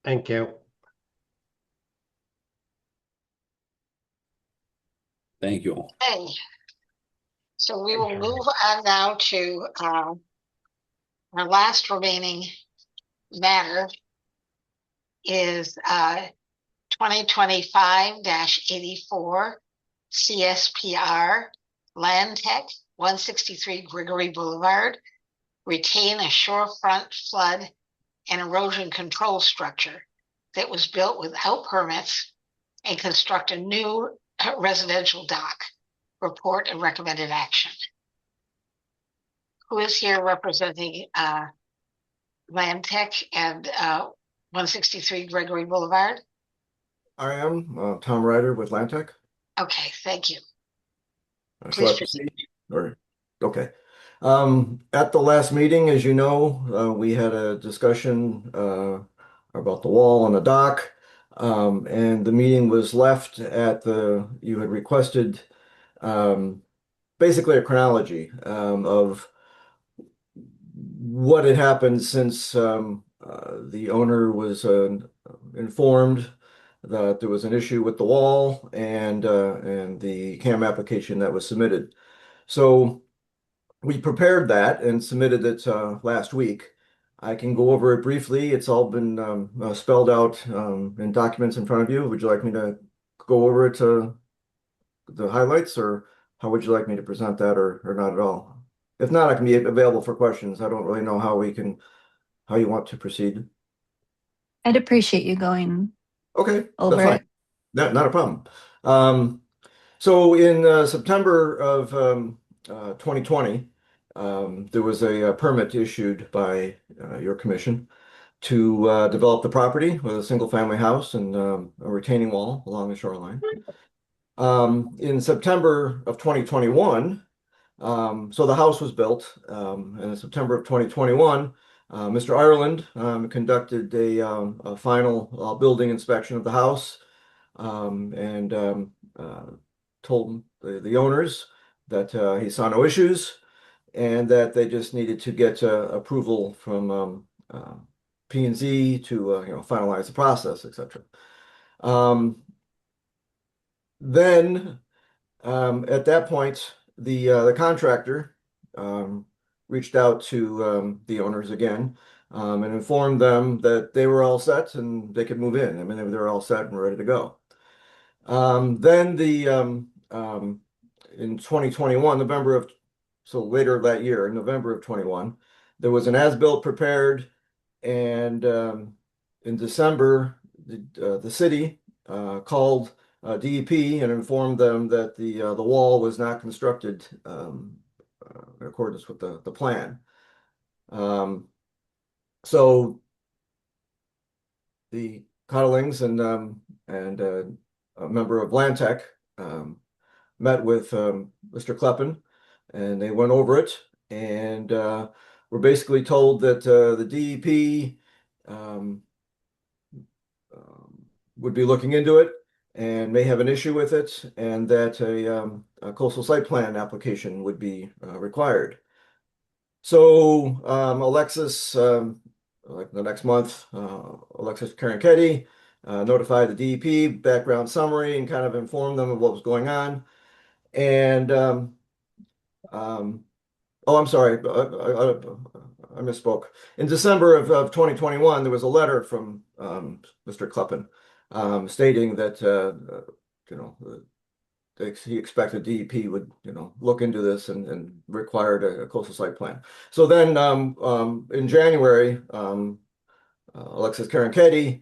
Thank you. Thank you all. Okay. So we will move on now to our last remaining matter is 2025-84 CSPR Land Tech 163 Gregory Boulevard, retain a shorefront flood and erosion control structure that was built without permits and construct a new residential dock. Report and recommended action. Who is here representing Land Tech and 163 Gregory Boulevard? I am Tom Ryder with Land Tech. Okay, thank you. Shall I proceed? Okay. At the last meeting, as you know, we had a discussion about the wall on the dock, and the meeting was left at you had requested basically a chronology of what had happened since the owner was informed that there was an issue with the wall and the CAM application that was submitted. So we prepared that and submitted it last week. I can go over it briefly. It's all been spelled out in documents in front of you. Would you like me to go over it to the highlights, or how would you like me to present that, or not at all? If not, I can be available for questions. I don't really know how you want to proceed. I'd appreciate you going Okay, over that's fine. it. Not a problem. So in September of 2020, there was a permit issued by your commission to develop the property with a single-family house and a retaining wall along the shoreline. In September of 2021, so the house was built, and in September of 2021, Mr. Ireland conducted a final building inspection of the house. and told the owners that he saw no issues and that they just needed to get approval from P&Z to finalize the process, etc. Then at that point, the contractor reached out to the owners again and informed them that they were all set and they could move in. I mean, they were all set and ready to go. Then in 2021, so later that year, in November of 21, there was an as-built prepared, and in December, the city called DEP and informed them that the wall was not constructed in accordance with the plan. So the Cottlings and a member of Landtech met with Mr. Kleppen, and they went over it, and were basically told that the DEP would be looking into it and may have an issue with it, and that a coastal site plan application would be required. So Alexis, like the next month, Alexis Karanketti notified the DEP background summary and kind of informed them of what was going on. And oh, I'm sorry, I misspoke. In December of 2021, there was a letter from Mr. Kleppen stating that he expected DEP would look into this and required a coastal site plan. So then in January, Alexis Karanketti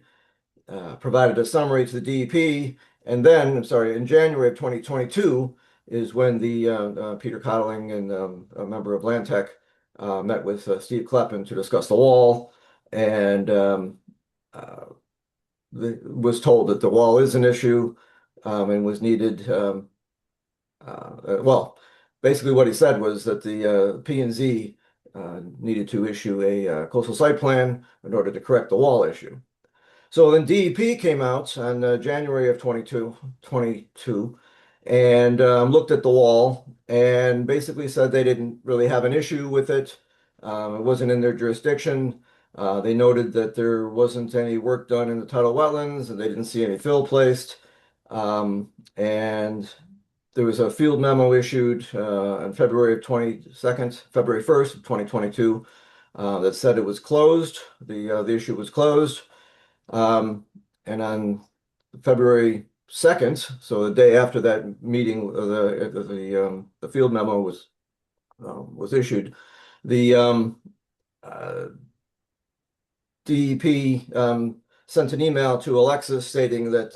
provided a summary to the DEP, and then in January of 2022 is when the Peter Cottling and a member of Landtech met with Steve Kleppen to discuss the wall, and was told that the wall is an issue and was needed. Well, basically what he said was that the P&Z needed to issue a coastal site plan in order to correct the wall issue. So then DEP came out on January of 22 and looked at the wall and basically said they didn't really have an issue with it. It wasn't in their jurisdiction. They noted that there wasn't any work done in the tidal wetlands and they didn't see any fill placed. And there was a field memo issued on February 1st of 2022 that said it was closed. The issue was closed. And on February 2nd, so the day after that meeting, the field memo was issued. The DEP sent an email to Alexis stating that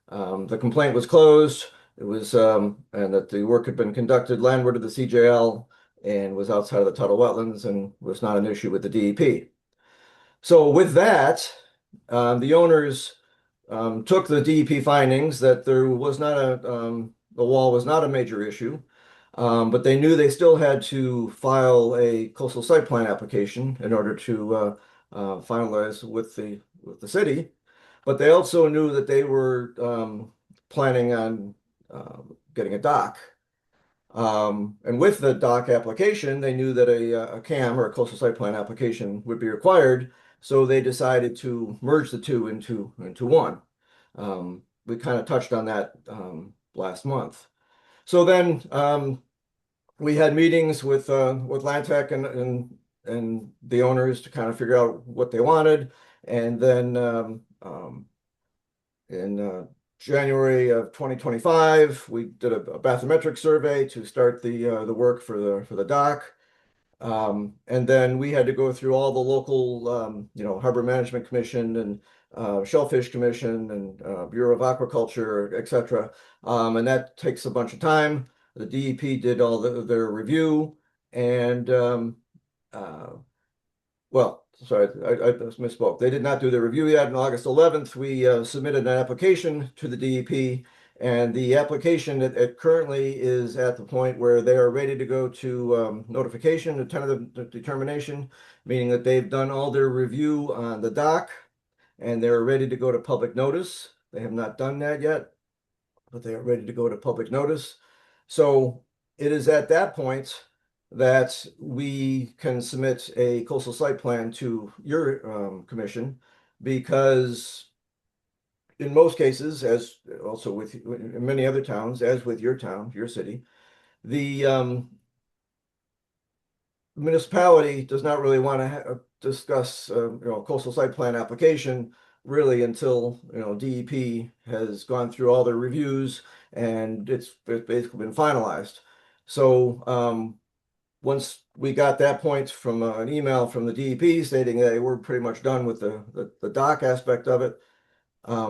the complaint was closed. It was and that the work had been conducted landward of the CJL and was outside of the tidal wetlands and was not an issue with the DEP. So with that, the owners took the DEP findings that there was not the wall was not a major issue, but they knew they still had to file a coastal site plan application in order to finalize with the city. But they also knew that they were planning on getting a dock. And with the dock application, they knew that a CAM or a coastal site plan application would be required. So they decided to merge the two into one. We kind of touched on that last month. So then we had meetings with Landtech and the owners to kind of figure out what they wanted. And then in January of 2025, we did a bathymetric survey to start the work for the dock. And then we had to go through all the local, Harbor Management Commission and Shellfish Commission and Bureau of Aquaculture, etc. And that takes a bunch of time. The DEP did all their review, and well, sorry, I misspoke. They did not do the review yet. On August 11th, we submitted an application to the DEP, and the application it currently is at the point where they are ready to go to notification, a tentative determination, meaning that they've done all their review on the dock, and they're ready to go to public notice. They have not done that yet, but they are ready to go to public notice. So it is at that point that we can submit a coastal site plan to your commission, because in most cases, as also with in many other towns, as with your town, your city, the municipality does not really want to discuss coastal site plan application really until DEP has gone through all their reviews and it's basically been finalized. So once we got that point from an email from the DEP stating that we're pretty much done with the dock aspect of it,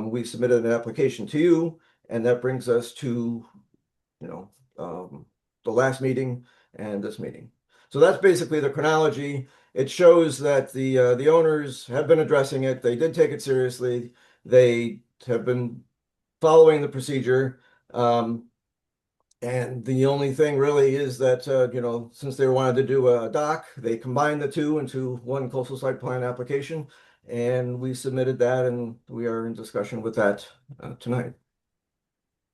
we submitted an application to you, and that brings us to the last meeting and this meeting. So that's basically the chronology. It shows that the owners have been addressing it. They did take it seriously. They have been following the procedure. And the only thing really is that, since they wanted to do a dock, they combined the two into one coastal site plan application. And we submitted that, and we are in discussion with that tonight.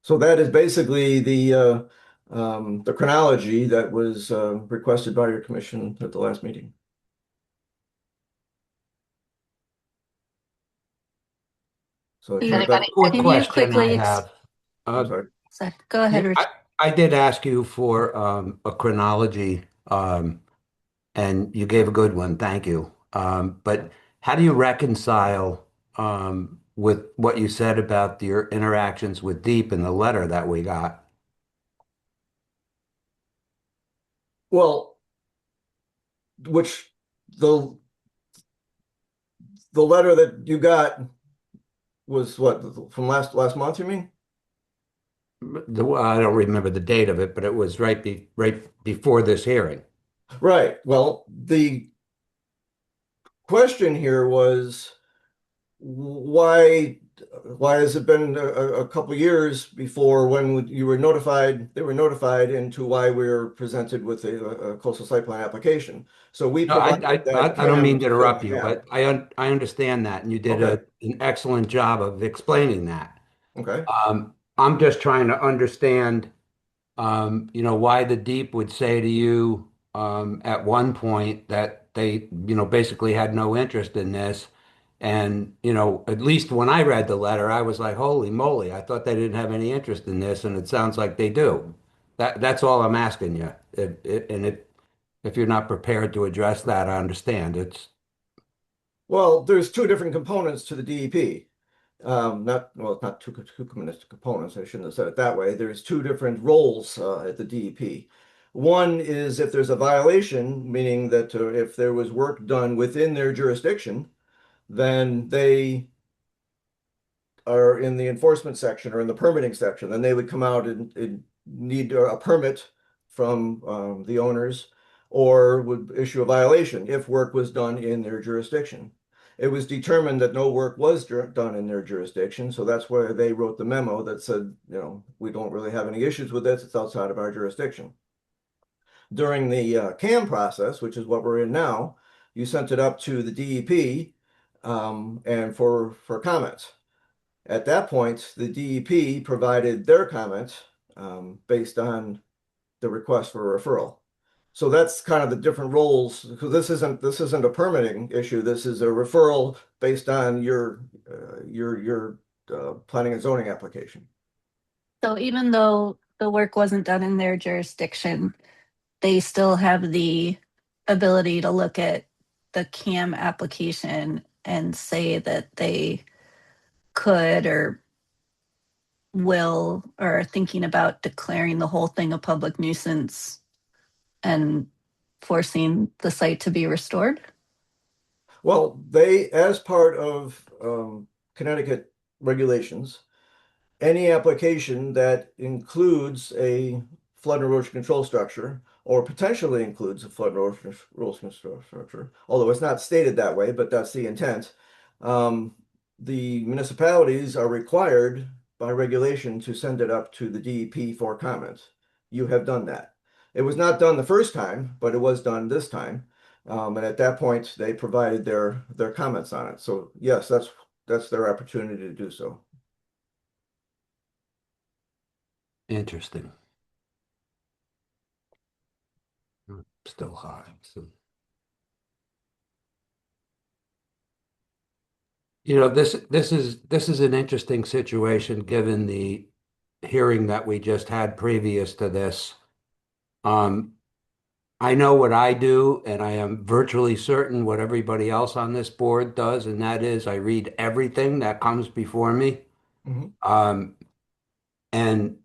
So that is basically the chronology that was requested by your commission at the last meeting. So Can you quick question quickly I have. I'm sorry. Go ahead, Yeah, Rich. I did ask you for a chronology, and you gave a good one. Thank you. But how do you reconcile with what you said about your interactions with Deep in the letter that we got? Well, which the letter that you got was what, from last month, you mean? I don't remember the date of it, but it was right before this hearing. Right. Well, the question here was why has it been a couple years before when you were notified, they were notified, into why we were presented with a coastal site plan application. So we No, I provided that don't mean to CAM interrupt you, gap. but I understand that, and you did Okay. an excellent job of explaining that. Okay. I'm just trying to understand, why the Deep would say to you at one point that they, basically had no interest in this. And, at least when I read the letter, I was like, holy moly, I thought they didn't have any interest in this, and it sounds like they do. That's all I'm asking you. If you're not prepared to address that, I understand. Well, there's two different components to the DEP. Not two components. I shouldn't have said it that way. There's two different roles at the DEP. One is if there's a violation, meaning that if there was work done within their jurisdiction, then they are in the enforcement section or in the permitting section. Then they would come out and need a permit from the owners, or would issue a violation if work was done in their jurisdiction. It was determined that no work was done in their jurisdiction, so that's where they wrote the memo that said, we don't really have any issues with this, it's outside of our jurisdiction. During the CAM process, which is what we're in now, you sent it up to the DEP and for comments. At that point, the DEP provided their comment based on the request for a referral. So that's kind of the different roles, because this isn't a permitting issue. This is a referral based on your planning and zoning application. So even though the work wasn't done in their jurisdiction, they still have the ability to look at the CAM application and say that they could or will or are thinking about declaring the whole thing a public nuisance and forcing the site to be restored? Well, they, as part of Connecticut regulations, any application that includes a flood and erosion control structure, or potentially includes a flood and erosion structure, although it's not stated that way, but that's the intent, the municipalities are required by regulation to send it up to the DEP for comment. You have done that. It was not done the first time, but it was done this time. And at that point, they provided their comments on it. So yes, that's their opportunity to do so. Interesting. Still high. So. You know, this is an interesting situation given the hearing that we just had previous to this. I know what I do, and I am virtually certain what everybody else on this board does, and that is I read everything that comes before me. And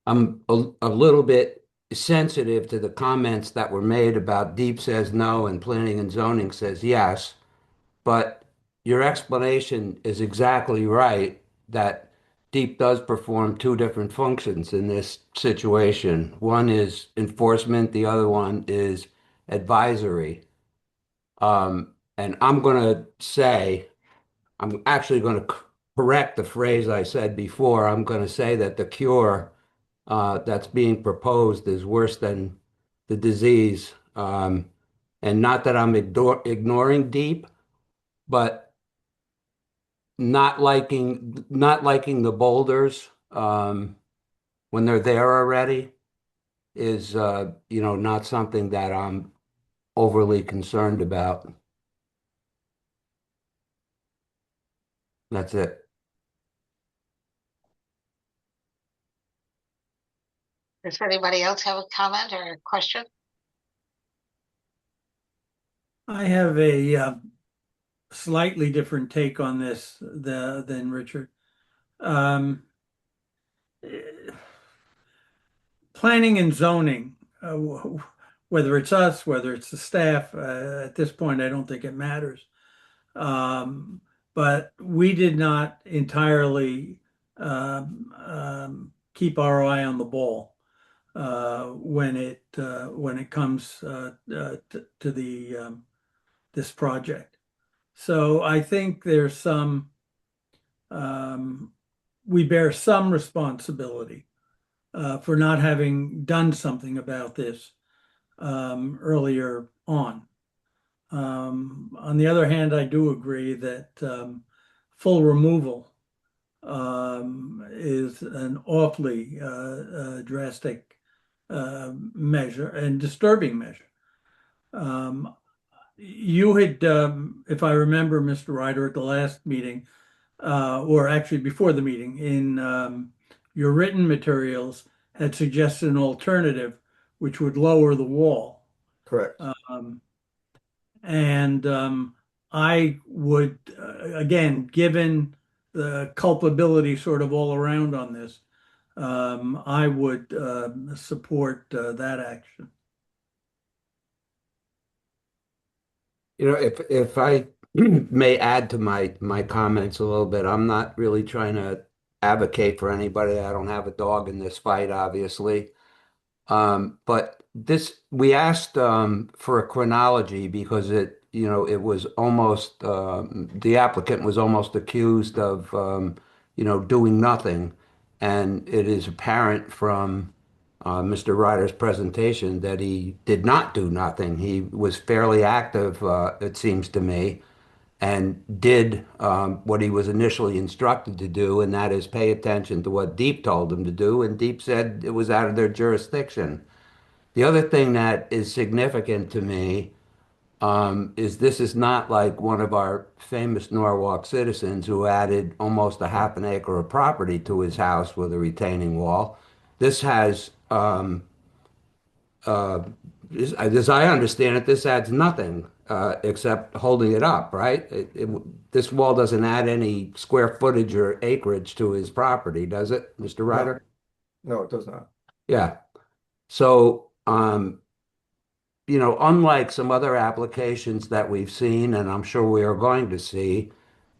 I'm a little bit sensitive to the comments that were made about Deep says no and planning and zoning says yes. But your explanation is exactly right that Deep does perform two different functions in this situation. One is enforcement, the other one is advisory. And I'm going to say, I'm actually going to correct the phrase I said before. I'm going to say that the cure that's being proposed is worse than the disease. And not that I'm ignoring Deep, but not liking the boulders when they're there already is not something that I'm overly concerned about. That's it. Does anybody else have a comment or a question? I have a slightly different take on this than Richard. Planning and zoning, whether it's us, whether it's the staff, at this point, I don't think it matters. But we did not entirely keep our eye on the ball when it comes to this project. So I think there's some we bear some responsibility for not having done something about this earlier on. On the other hand, I do agree that full removal is an awfully drastic measure and disturbing measure. You had, if I remember, Mr. Ryder, at the last meeting, or actually before the meeting, in your written materials had suggested an alternative which would lower the wall. Correct. I would, again, given the culpability sort of all around on this, I would support that action. You know, if I may add to my comments a little bit, I'm not really trying to advocate for anybody. I don't have a dog in this fight, obviously. But we asked for a chronology because it was almost the applicant was almost accused of doing nothing, and it is apparent from Mr. Ryder's presentation that he did not do nothing. He was fairly active, it seems to me, and did what he was initially instructed to do, and that is pay attention to what Deep told him to do, and Deep said it was out of their jurisdiction. The other thing that is significant to me is this is not like one of our famous Norwalk citizens who added almost a half an acre of property to his house with a retaining wall. This has, as I understand it, this adds nothing except holding it up, right? This wall doesn't add any square footage or acreage to his property, does it, Mr. Ryder? No, it does not. Yeah. So, unlike some other applications that we've seen, and I'm sure we are going to see,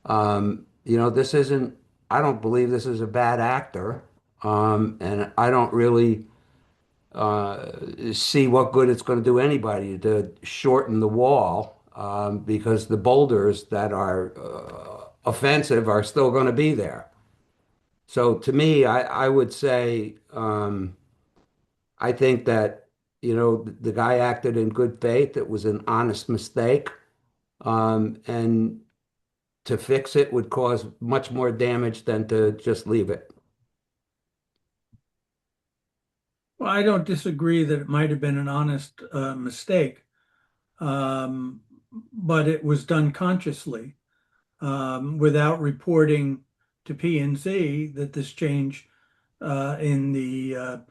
this isn't, I don't believe this is a bad actor. And I don't really see what good it's going to do anybody to shorten the wall because the boulders that are offensive are still going to be there. So to me, I would say, I think that, the guy acted in good faith. It was an honest mistake. And to fix it would cause much more damage than to just leave it. I don't disagree that it might have been an honest mistake, but it was done consciously without reporting to P&Z that this change in the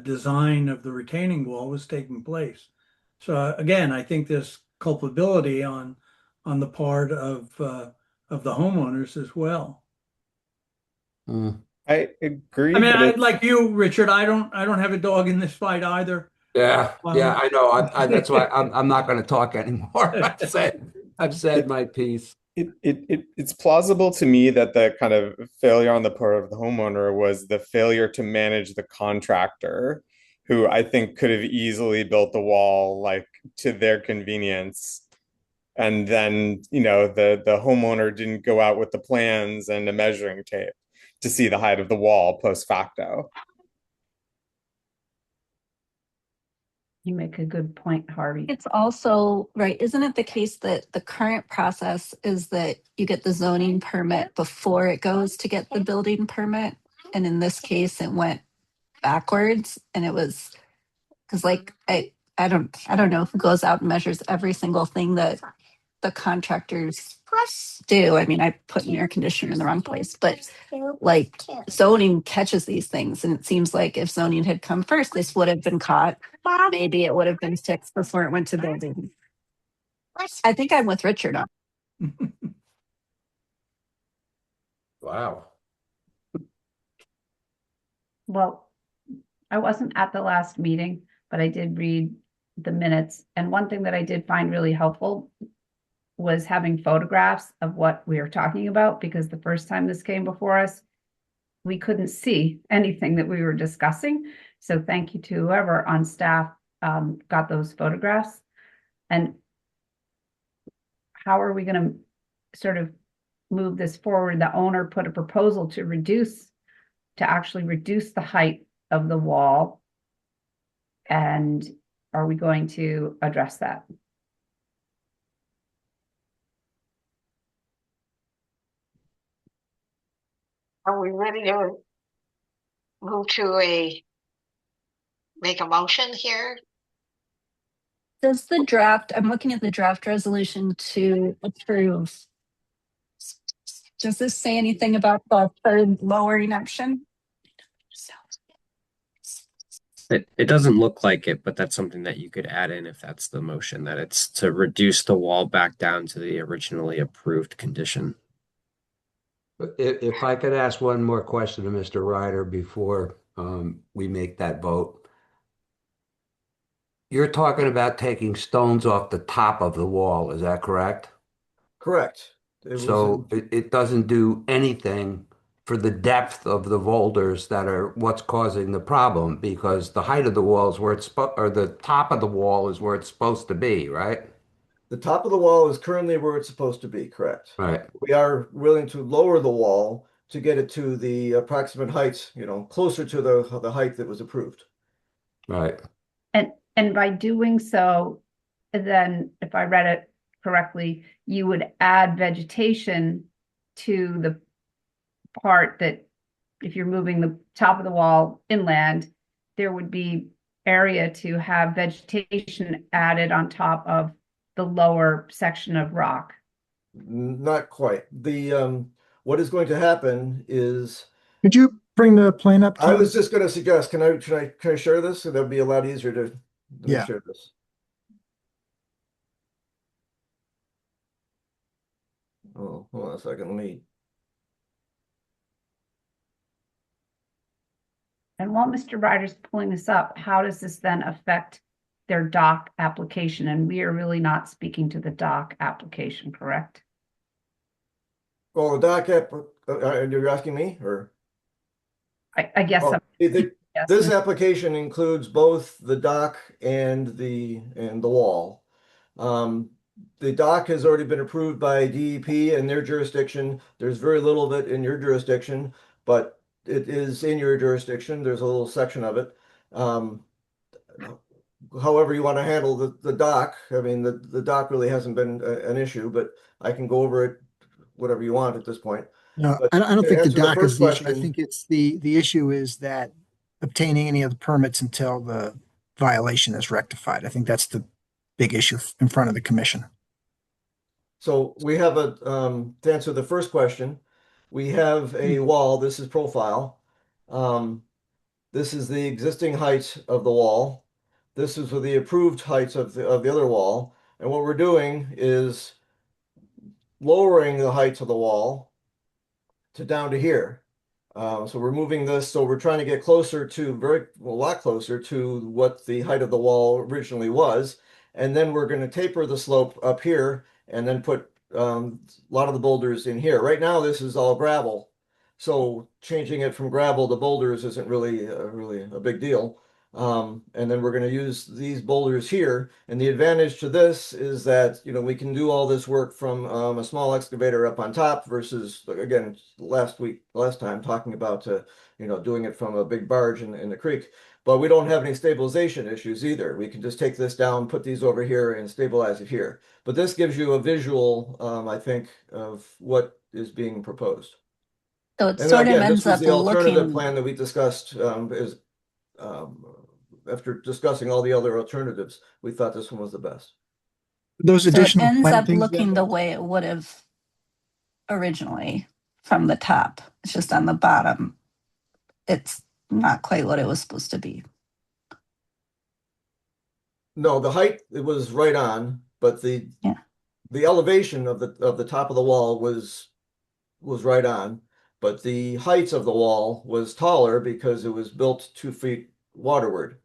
design of the retaining wall was taking place. So again, I think there's culpability on the part of the homeowners as well. I agree. I mean, but it's- like you, Richard, I don't have a dog in this fight either. Yeah, I know. That's why I'm not going to talk anymore. I've said my piece. It's plausible to me that the kind of failure on the part of the homeowner was the failure to manage the contractor, who I think could have easily built the wall like to their convenience. And then, the homeowner didn't go out with the plans and a measuring tape to see the height of the wall post facto. You make a good point, Harvey. It's also, right, isn't it the case that the current process is that you get the zoning permit before it goes to get the building permit? And in this case, it went backwards, and it was, because like, I don't know who goes out and measures every single thing that the contractors do. I mean, I put an air conditioner in the wrong place, but like zoning catches these things. And it seems like if zoning had come first, this would have been caught. Maybe it would have been fixed before it went to building. I think I'm with Richard on. Wow. Well, I wasn't at the last meeting, but I did read the minutes. And one thing that I did find really helpful was having photographs of what we were talking about, because the first time this came before us, we couldn't see anything that we were discussing. So thank you to whoever on staff got those photographs. And how are we going to sort of move this forward? The owner put a proposal to actually reduce the height of the wall. And are we going to address that? Are we ready to move to make a motion here? Does the draft, I'm looking at the draft resolution to approve. Does this say anything about the third lowering option? It doesn't look like it, but that's something that you could add in if that's the motion, that it's to reduce the wall back down to the originally approved condition. If I could ask one more question to Mr. Ryder before we make that vote. You're talking about taking stones off the top of the wall, is that correct? Correct. So it doesn't do anything for the depth of the boulders that are what's causing the problem, because the height of the wall is where it's or the top of the wall is where it's supposed to be, right? The top of the wall is currently where it's supposed to be, correct? Right. We are willing to lower the wall to get it to the approximate heights, closer to the height that was approved. Right. And by doing so, then if I read it correctly, you would add vegetation to the part that if you're moving the top of the wall inland, there would be area to have vegetation added on top of the lower section of rock. Not quite. What is going to happen is. Could you bring the plan up? I was just going to suggest, can I share this? So that'd be a lot easier to share this. Oh, hold on a second. Let me. And while Mr. Ryder's pulling this up, how does this then affect their dock application? And we are really not speaking to the dock application, correct? Well, the dock app, you're asking me, or? I guess. This application includes both the dock and the wall. The dock has already been approved by DEP in their jurisdiction. There's very little of it in your jurisdiction, but it is in your jurisdiction. There's a little section of it. However you want to handle the dock. I mean, the dock really hasn't been an issue, but I can go over it whatever you want at this point. No, But I don't think the to answer dock is the issue. I question- think it's the issue is that obtaining any of the permits until the violation is rectified. I think that's the big issue in front of the commission. So we have to answer the first question, we have a wall, this is profile. This is the existing height of the wall. This is the approved heights of the other wall. And what we're doing is lowering the height of the wall to down to here. So we're moving this, so we're trying to get closer to a lot closer to what the height of the wall originally was. And then we're going to taper the slope up here and then put a lot of the boulders in here. Right now, this is all gravel. So changing it from gravel to boulders isn't really a big deal. And then we're going to use these boulders here. And the advantage to this is that, you know, we can do all this work from a small excavator up on top versus, again, last time talking about, you know, doing it from a big barge in the creek. But we don't have any stabilization issues either. We can just take this down, put these over here and stabilize it here. But this gives you a visual, I think, of what is being proposed. So it And sort of again, ends this was up the alternative looking, plan that we discussed after discussing all the other alternatives, we thought this one was the best. Those so it additional ends up plantings. looking the way it would have originally from the top. It's just on the bottom. It's not quite what it was supposed to be. No, the height, it was right on, but the elevation of the top of the wall was right on, but the height of the wall was taller because it was built 2 feet waterward.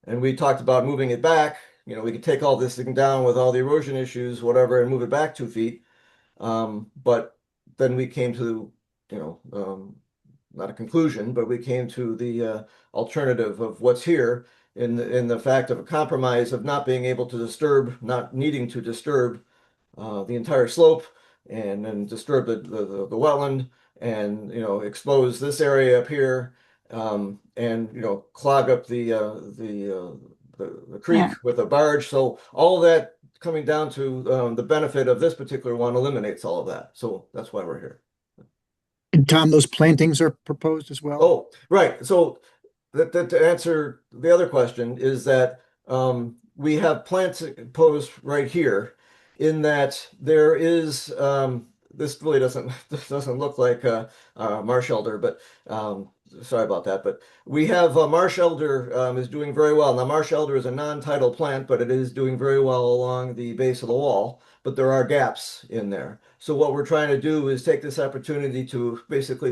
And we talked about moving it back. You know, we could take all this thing down with all the erosion issues, whatever, and move it back 2 feet. But then we came to, you know, not a conclusion, but we came to the alternative of what's here in the fact of a compromise of not being able to disturb, not needing to disturb the entire slope and then disturb the wetland and, you know, expose this area up here and, you know, clog up the creek with a barge. So all of that coming down to the benefit of this particular one eliminates all of that. So that's why we're here. And Tom, those plantings are proposed as well? Oh, right. So to answer the other question is that we have plants posed right here in that there is, this really doesn't look like a marsh elder, but sorry about that. But we have marsh elder is doing very well. Now marsh elder is a non-tidal plant, but it is doing very well along the base of the wall, but there are gaps in there. So what we're trying to do is take this opportunity to basically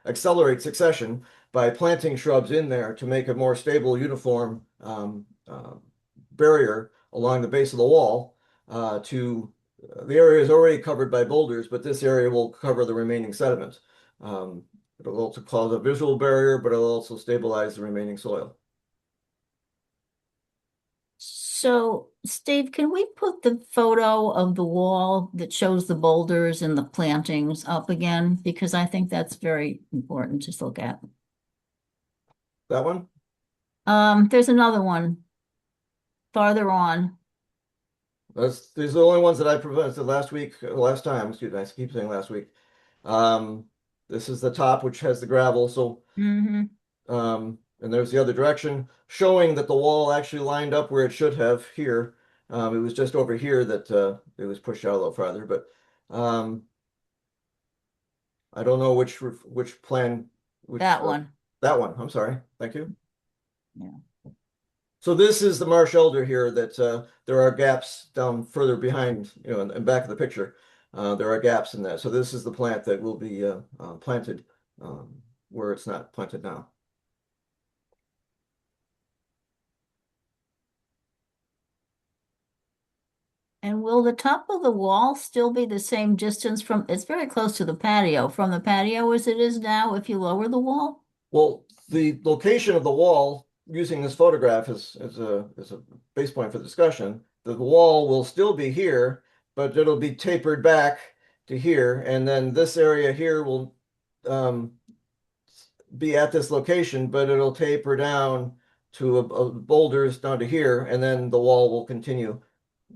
accelerate succession by planting shrubs in there to make a more stable, uniform barrier along the base of the wall. The area is already covered by boulders, but this area will cover the remaining sediment. It'll also cause a visual barrier, but it'll also stabilize the remaining soil. So, Steve, can we put the photo of the wall that shows the boulders and the plantings up again? Because I think that's very important to look at. That one? There's another one farther on. These are the only ones that I presented last time, excuse me, I keep saying last week. This is the top, which has the gravel. So, and there's the other direction showing that the wall actually lined up where it should have here. It was just over here that it was pushed out a little farther, but I don't know which plan. That one. That one. I'm sorry. Thank you. Yeah. So this is the marsh elder here that there are gaps down further behind, you know, in back of the picture. There are gaps in that. So this is the plant that will be planted where it's not planted now. And will the top of the wall still be the same distance it's very close to the patio, from the patio as it is now if you lower the wall? Well, the location of the wall, using this photograph as a base point for discussion, the wall will still be here, but it'll be tapered back to here. And then this area here will be at this location, but it'll taper down to boulders down to here. And then the wall will continue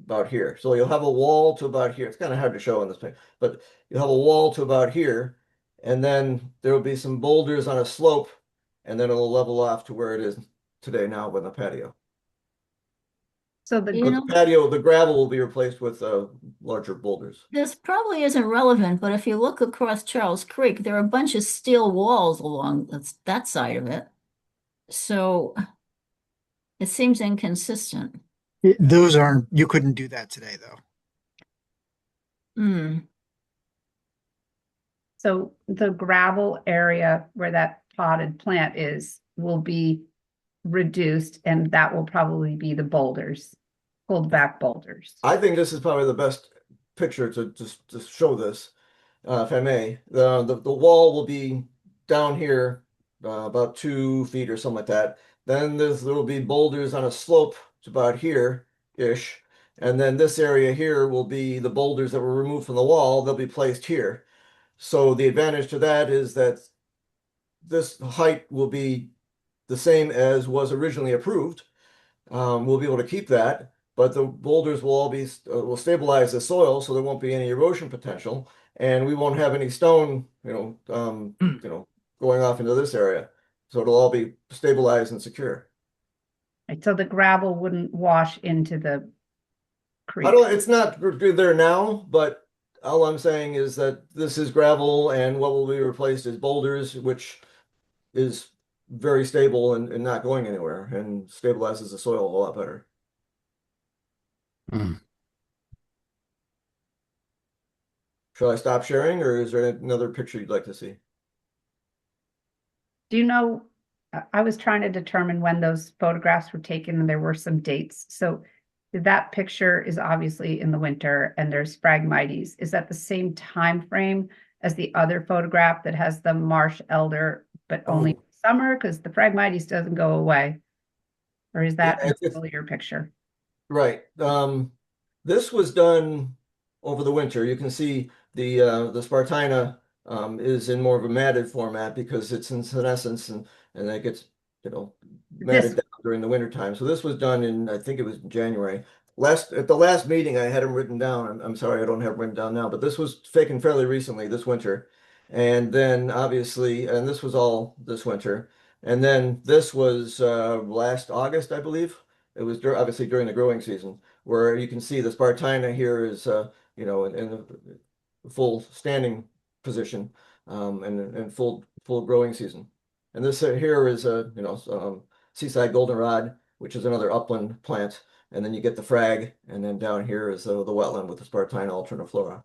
about here. So you'll have a wall to about here. It's kind of hard to show in this picture, but you'll have a wall to about here. And then there will be some boulders on a slope and then it'll level off to where it is today now with a patio. So the, But the patio, the gravel will be replaced with larger boulders. This probably isn't relevant, but if you look across Charles Creek, there are a bunch of steel walls along that side of it. So it seems inconsistent. Those aren't, you couldn't do that today, though. Hmm. so the gravel area where that potted plant is will be reduced, and that will probably be the boulders, pulled back boulders. I think this is probably the best picture to show this, if I may. The wall will be down here, about 2 feet or something like that. Then there will be boulders on a slope to about here-ish. And then this area here will be the boulders that were removed from the wall. They'll be placed here. So the advantage to that is that this height will be the same as was originally approved. We'll be able to keep that, but the boulders will all be will stabilize the soil, so there won't be any erosion potential, and we won't have any stone, going off into this area. So it'll all be stabilized and secure. Right, so the gravel wouldn't wash into the creek. It's not there now, but all I'm saying is that this is gravel, and what will be replaced is boulders, which is very stable and not going anywhere and stabilizes the soil a lot better. Shall I stop sharing, or is there another picture you'd like to see? Do you know, I was trying to determine when those photographs were taken, and there were some dates. So that picture is obviously in the winter, and there's Phragmites. Is that the same time frame as the other photograph that has the marsh elder, but only summer? Because the Phragmites doesn't go away. Or is that an earlier picture? Right. This was done over the winter. You can see the Spartina is in more of a matted format because it's in senescence, and that gets matted down during the winter time. So this was done in, I think it was January. At the last meeting, I had them written down. I'm sorry, I don't have them written down now, but this was taken fairly recently, this winter. And then obviously, and this was all this winter. And then this was last August, I believe. It was obviously during the growing season, where you can see the Spartina here is, in the full standing position, and full growing season. And this here is seaside goldenrod, which is another upland plant. And then you get the frag, and then down here is the wetland with the Spartina alterniflora.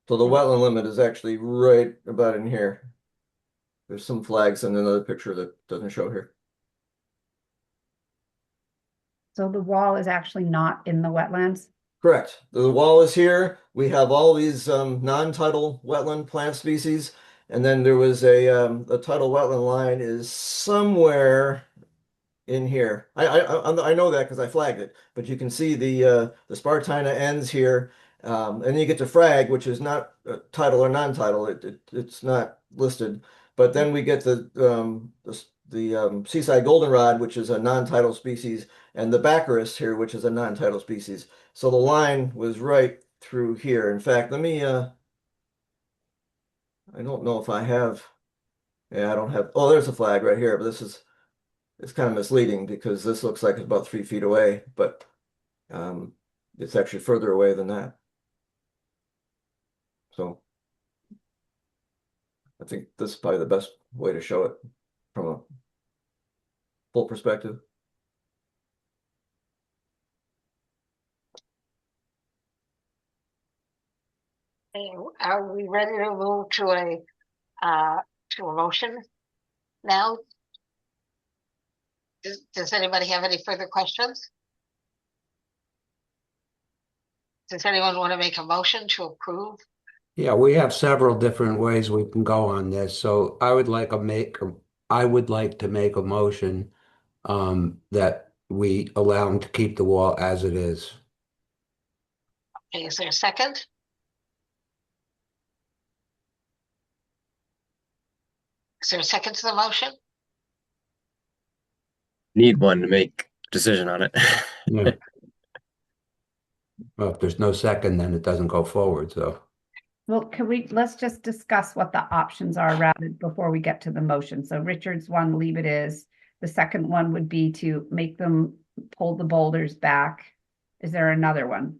So the wetland limit is actually right about in here. There's some flags in another picture that doesn't show here. So the wall is actually not in the wetlands? Correct. The wall is here. We have all these non-tidal wetland plant species. And then there was a tidal wetland line is somewhere in here. I know that because I flagged it, but you can see the Spartina ends here. And then you get to frag, which is not tidal or non-tidal. It's not listed. But then we get the seaside goldenrod, which is a non-tidal species, and the Baccharis here, which is a non-tidal species. So the line was right through here. In fact, let me, I don't know if I have, I don't have, oh, there's a flag right here, but it's kind of misleading because this looks like it's about 3 feet away, but it's actually further away than that. So I think this is probably the best way to show it from a full perspective. Are we ready to move to a motion now? Does anybody have any further questions? Does anyone want to make a motion to approve? Yeah, we have several different ways we can go on this. So I would like to make a motion that we allow them to keep the wall as it is. Okay, is there a second? Is there a second to the motion? Need one to make a decision on it. Yeah. Well, if there's no second, then it doesn't go forward. So Well, let's just discuss what the options are rather before we get to the motion. So Richard's one, leave it is. The second one would be to make them pull the boulders back. Is there another one?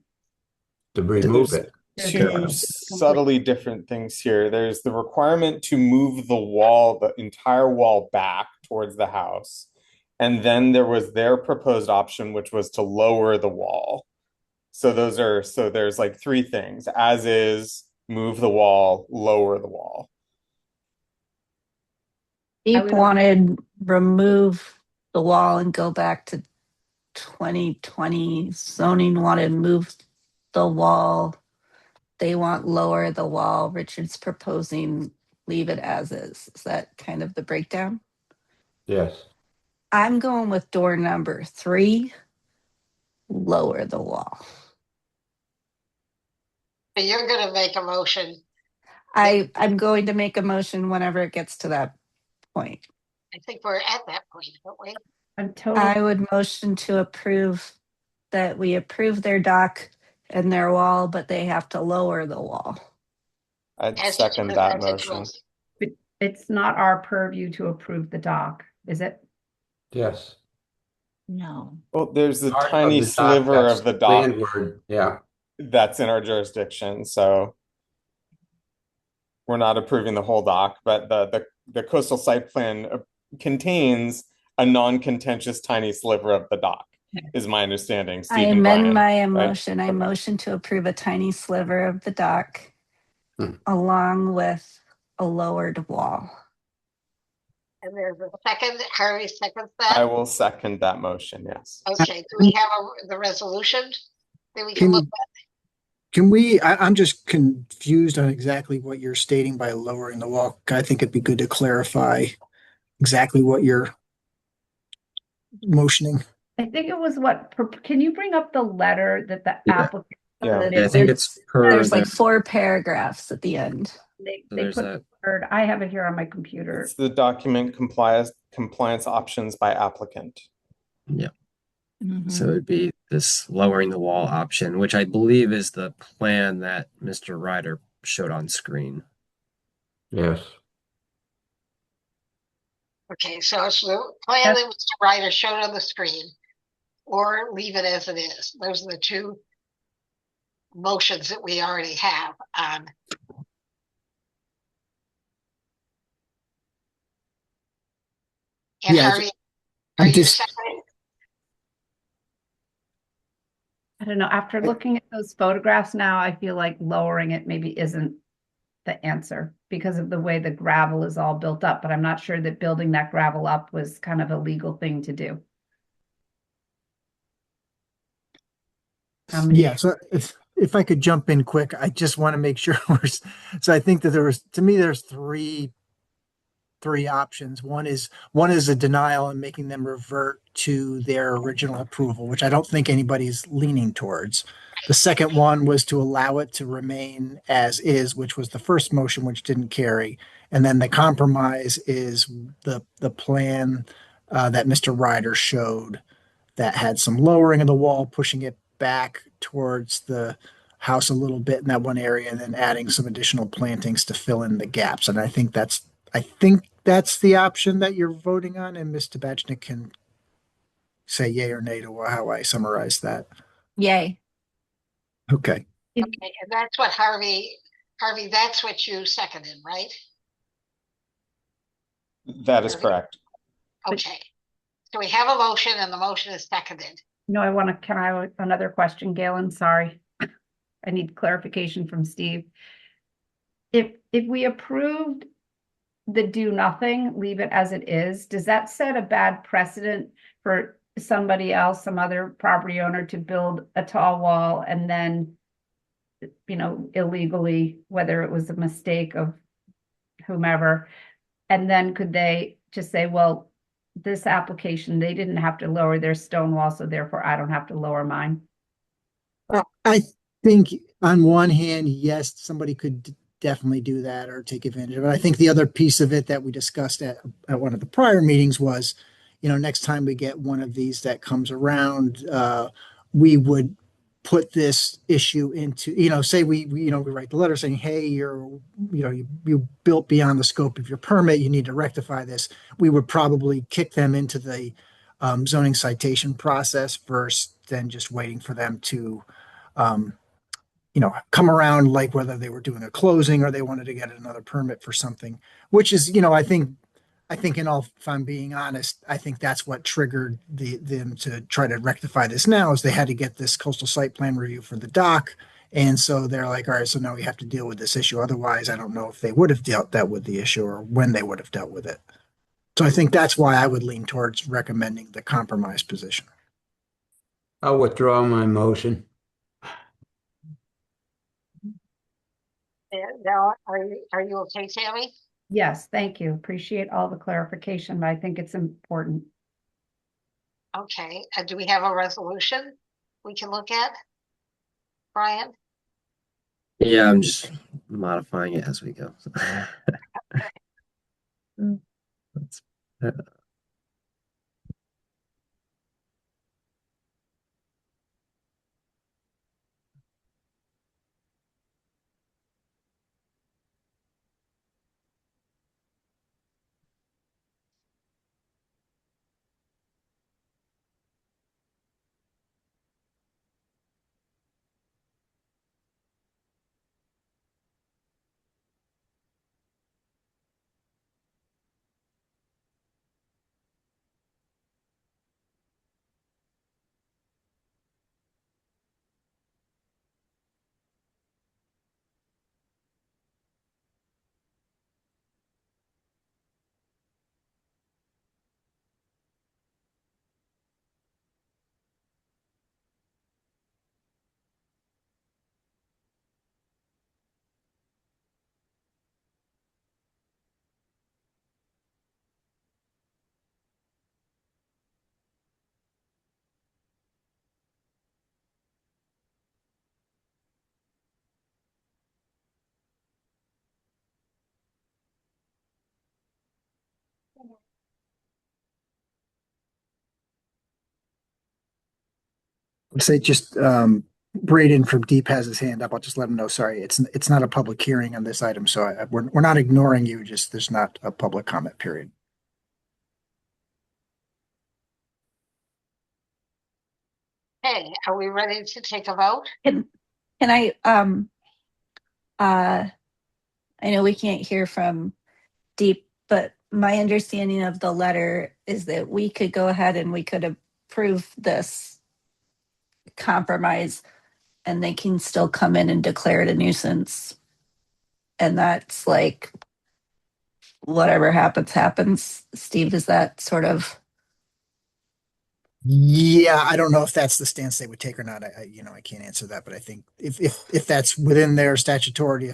To remove it. Two subtly different things here. There's the requirement to move the wall, the entire wall back towards the house. And then there was their proposed option, which was to lower the wall. So there's like three things: as is, move the wall, lower the wall. Deep wanted remove the wall and go back to 2020. Zoning wanted move the wall. They want lower the wall. Richard's proposing leave it as is. Is that kind of the breakdown? Yes. I'm going with door number 3, lower the wall. You're gonna make a motion. I'm going to make a motion whenever it gets to that point. I think we're at that point, don't we? I would motion to approve that we approve their dock and their wall, but they have to lower the wall. I'd second that motion. It's not our purview to approve the dock, is it? Yes. No. Well, there's the Part of tiny the dock, sliver that's of the dock landward, yeah. that's in our jurisdiction. So we're not approving the whole dock, but the coastal site plan contains a non-contentious tiny sliver of the dock, is my understanding. I Steve and amend Brian, my right? motion. I motion to approve a tiny sliver of the dock along with a lowered wall. And there's a second, Harvey seconds I that. will second that motion, yes. Okay, do we have the resolution that we can Can, look at? can we, I'm just confused on exactly what you're stating by lowering the wall. I think it'd be good to clarify exactly what you're motioning. I think it was can you bring up the letter that the applicant? I think it's per. There's like 4 paragraphs at the end. They There's put that. the word, I have it here on my computer. It's the document compliance options by applicant. Yeah. Mm-hmm. So it'd be this lowering the wall option, which I believe is the plan that Mr. Ryder showed on screen. Yes. Okay, so it's the plan that Mr. Ryder showed on the screen, or leave it as it is. Those are the two motions that we already have on. And Yeah, Harvey, I'm are you just- seconding? I don't know, after looking at those photographs now, I feel like lowering it maybe isn't the answer because of the way the gravel is all built up, but I'm not sure that building that gravel up was kind of a legal thing to do. Yeah, so if I could jump in quick, I just want to make sure so I think that there's three options. One is a denial and making them revert to their original approval, which I don't think anybody's leaning towards. The second one was to allow it to remain as is, which was the first motion, which didn't carry. And then the compromise is the plan that Mr. Ryder showed that had some lowering of the wall, pushing it back towards the house a little bit in that one area, and then adding some additional plantings to fill in the gaps. And I think that's the option that you're voting on, and Ms. Tabachnik can say yay or nay to how I summarize that. Yay. Okay. Okay, and that's what Harvey, that's what you seconded, right? That is correct. Okay. So we have a motion and the motion is seconded. No, can I have another question, Galen? Sorry. I need clarification from Steve. If we approved the do nothing, leave it as it is, does that set a bad precedent for somebody else, some other property owner to build a tall wall and then, illegally, whether it was a mistake of whomever, and then could they just say, well, this application, they didn't have to lower their stone wall, so therefore I don't have to lower mine? I think on one hand, yes, somebody could definitely do that or take advantage of it. I think the other piece of it that we discussed at one of the prior meetings was, next time we get one of these that comes around, we would put this issue into, say we write the letter saying, hey, you built beyond the scope of your permit, you need to rectify this. We would probably kick them into the zoning citation process first, then just waiting for them to, come around, like whether they were doing a closing or they wanted to get another permit for something, which is, I think if I'm being honest, I think that's what triggered them to try to rectify this now, is they had to get this coastal site plan review for the dock. And so they're like, all right, so now we have to deal with this issue. Otherwise, I don't know if they would have dealt with the issue or when they would have dealt with it. So I think that's why I would lean towards recommending the compromise position. I'll withdraw my motion. Now, are you okay, Tammy? Yes, thank you. Appreciate all the clarification, but I think it's important. Okay, do we have a resolution we can look at? Brian? Yeah, I'm just modifying it as we go. Let's- Say just Braden from Deep has his hand up. I'll just let him know. Sorry, it's not a public hearing on this item, so we're not ignoring you. Just there's not a public comment period. Hey, are we ready to take a vote? Can I I know we can't hear from Deep, but my understanding of the letter is that we could go ahead and we could approve this compromise and they can still come in and declare it a nuisance. And that's like whatever happens. Steve, is that sort of? Yeah, I don't know if that's the stance they would take or not. I can't answer that, but I think if that's within their statutory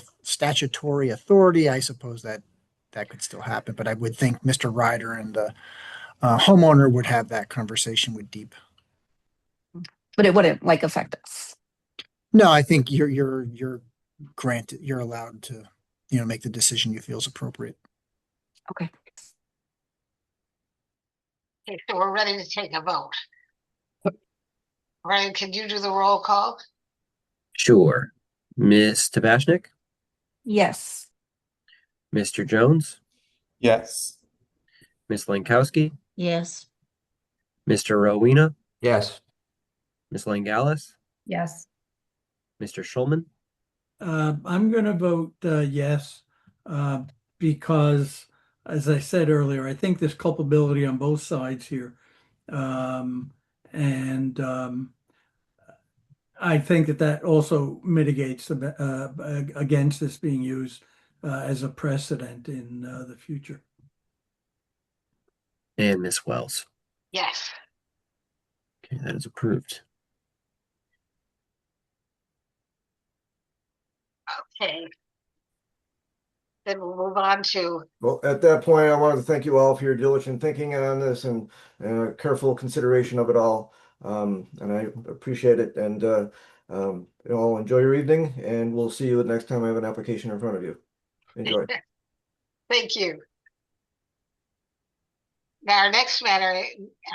authority, I suppose that could still happen. But I would think Mr. Ryder and the homeowner would have that conversation with Deep. But it wouldn't like affect us. No, I think you're granted, you're allowed to, make the decision you feel is appropriate. Okay. Okay, so we're ready to take a vote. Ryan, can you do the roll call? Sure. Ms. Tabashnik, Yes. Mr. Jones, Yes. Ms. Lankowski, Yes. Mr. Rowena, Yes. Ms. Langalis, Yes. Mr. Schulman. I'm going to vote yes, because, as I said earlier, I think there's culpability on both sides here. And I think that also mitigates against this being used as a precedent in the future. And Ms. Wells. Yes. Okay, that is approved. Okay. Then we'll move on to. Well, at that point, I wanted to thank you all for your diligent thinking on this and careful consideration of it all. And I appreciate it. And you all enjoy your evening, and we'll see you the next time I have an application in front of you. Enjoy. Thank you. Now, our next matter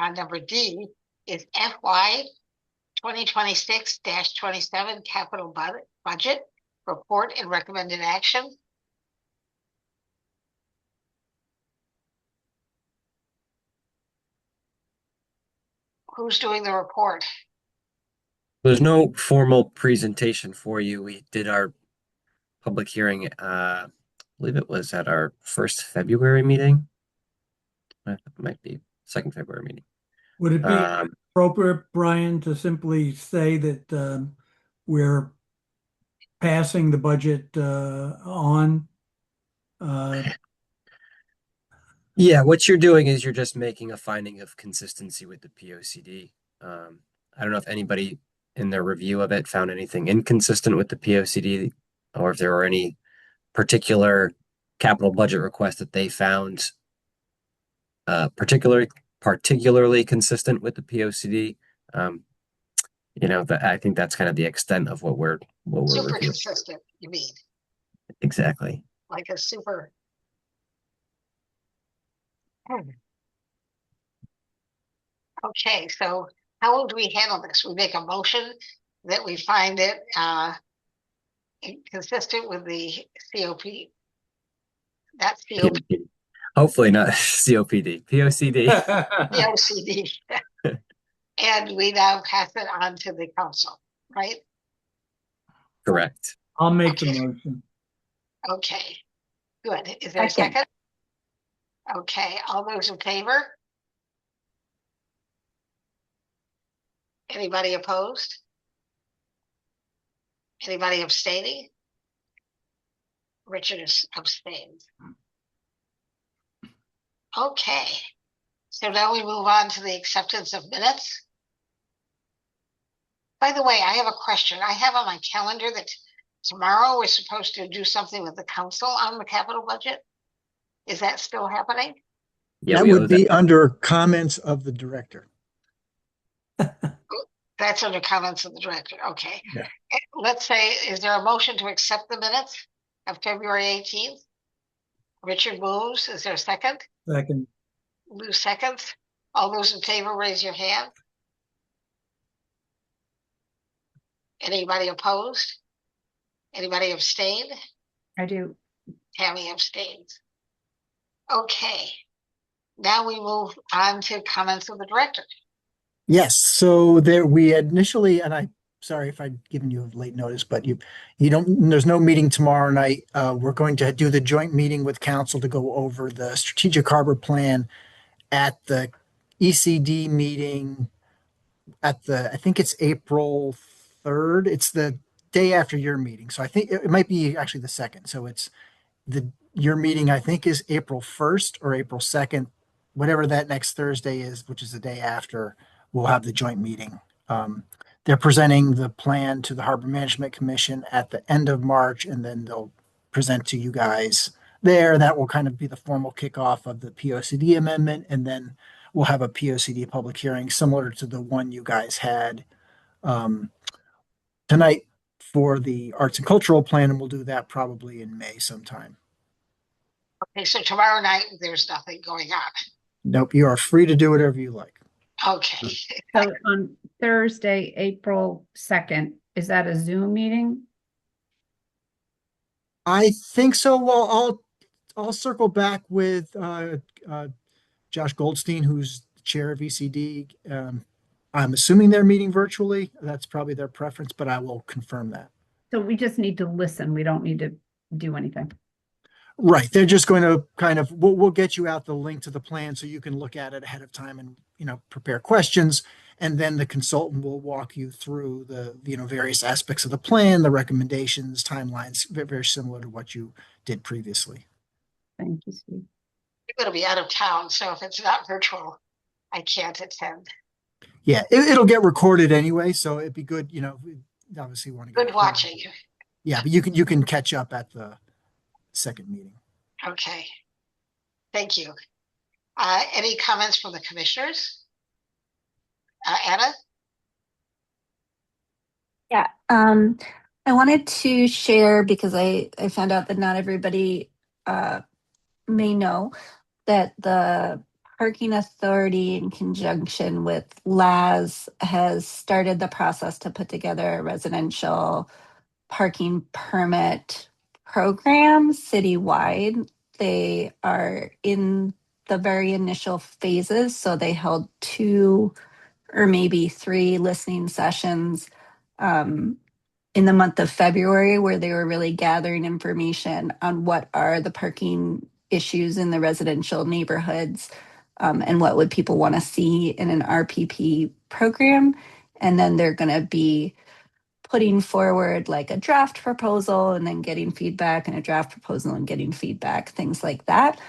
on number D is FY 2026-27 capital budget report and recommended action. Who's doing the report? There's no formal presentation for you. We did our public hearing, I believe it was at our first February meeting. It might be second February meeting. Would it be appropriate, Brian, to simply say that we're passing the budget on? Yeah, what you're doing is you're just making a finding of consistency with the POCD. I don't know if anybody in their review of it found anything inconsistent with the POCD, or if there were any particular capital budget requests that they found particularly consistent with the POCD. I think that's kind of the extent of what we're Super reviewing. consistent, you mean? Exactly. Like a super. Okay, so how would we handle this? We make a motion that we find it consistent with the COP. That's COP. Hopefully not COPD, POCD. POCD. And we now pass it on to the council, right? Correct. I'll make the motion. Okay, good. Is there a second? Okay, all those in favor? Anybody opposed? Anybody abstaining? Richard is abstained. Okay, so now we move on to the acceptance of minutes. By the way, I have a question. I have on my calendar that tomorrow we're supposed to do something with the council on the capital budget. Is that still happening? Yeah, that would be under comments of the director. That's under comments of the director. Okay. Yeah. Let's say, is there a motion to accept the minutes of February 18th? Richard moves. Is there a second? Second. Lou seconds. All those in favor, raise your hand. Anybody opposed? Anybody abstained? I do. Tammy abstains. Okay. Now we move on to comments of the director. Yes, so there we had initially, and I'm sorry if I'd given you late notice, but you don't, there's no meeting tomorrow night. We're going to do the joint meeting with council to go over the strategic harbor plan at the ECD meeting I think it's April 3rd. It's the day after your meeting. So I think it might be actually the 2nd. So it's your meeting, I think, is April 1st or April 2nd, whatever that next Thursday is, which is the day after. We'll have the joint meeting. They're presenting the plan to the Harbor Management Commission at the end of March, and then they'll present to you guys there. That will kind of be the formal kickoff of the POCD amendment, and then we'll have a POCD public hearing similar to the one you guys had tonight for the arts and cultural plan, and we'll do that probably in May sometime. Okay, so tomorrow night there's nothing going on. Nope, you are free to do whatever you like. Okay. So on Thursday, April 2nd, is that a Zoom meeting? I think so. Well, I'll circle back with Josh Goldstein, who's the chair of ECD. I'm assuming they're meeting virtually. That's probably their preference, but I will confirm that. So we just need to listen. We don't need to do anything. Right. They're just going to kind of, we'll get you out the link to the plan so you can look at it ahead of time and, prepare questions. And then the consultant will walk you through the, various aspects of the plan, the recommendations, timelines, very, very similar to what you did previously. Thank you, Steve. I'm going to be out of town, so if it's not virtual, I can't attend. Yeah, it'll get recorded anyway, so it'd be good, obviously want to Good watching. Yeah, but you can catch up at the second meeting. Okay. Thank you. Any comments from the commissioners? Anna? Yeah, I wanted to share because I found out that not everybody may know that the Parking Authority, in conjunction with LAS, has started the process to put together a residential parking permit program citywide. They are in the very initial phases, so they held 2 or maybe 3 listening sessions in the month of February, where they were really gathering information on what are the parking issues in the residential neighborhoods, and what would people want to see in an RPP program. And then they're going to be putting forward like a draft proposal and then getting feedback, and a draft proposal and getting feedback, things like that.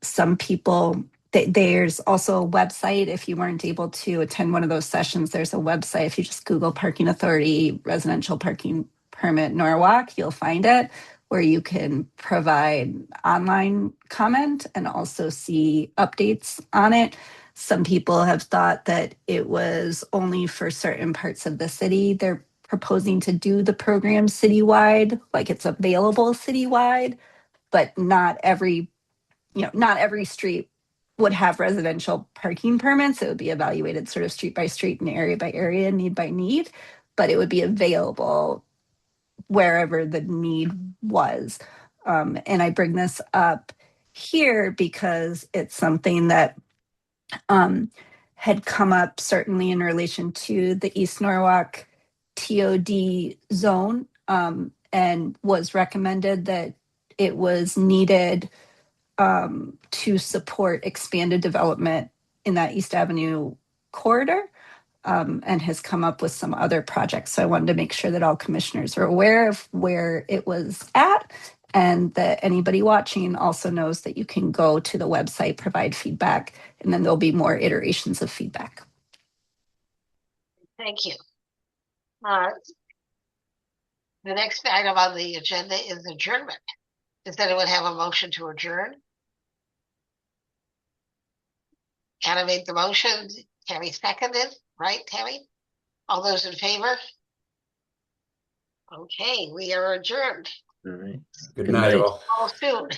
Some people, there's also a website. If you weren't able to attend one of those sessions, there's a website. If you just Google Parking Authority Residential Parking Permit Norwalk, you'll find it, where you can provide online comment and also see updates on it. Some people have thought that it was only for certain parts of the city. They're proposing to do the program citywide, like it's available citywide, but not every street would have residential parking permits. It would be evaluated sort of street by street and area by area, need by need, but it would be available wherever the need was. And I bring this up here because it's something that had come up certainly in relation to the East Norwalk TOD zone, and was recommended that it was needed to support expanded development in that East Avenue corridor, and has come up with some other projects. So I wanted to make sure that all commissioners are aware of where it was at, and that anybody watching also knows that you can go to the website, provide feedback, and then there'll be more iterations of feedback. Thank you. The next item on the agenda is adjournment. Does anyone have a motion to adjourn? Anna made the motion. Tammy seconded, right, Tammy? All those in favor? Okay, we are adjourned. All right. Good night, all. All soon.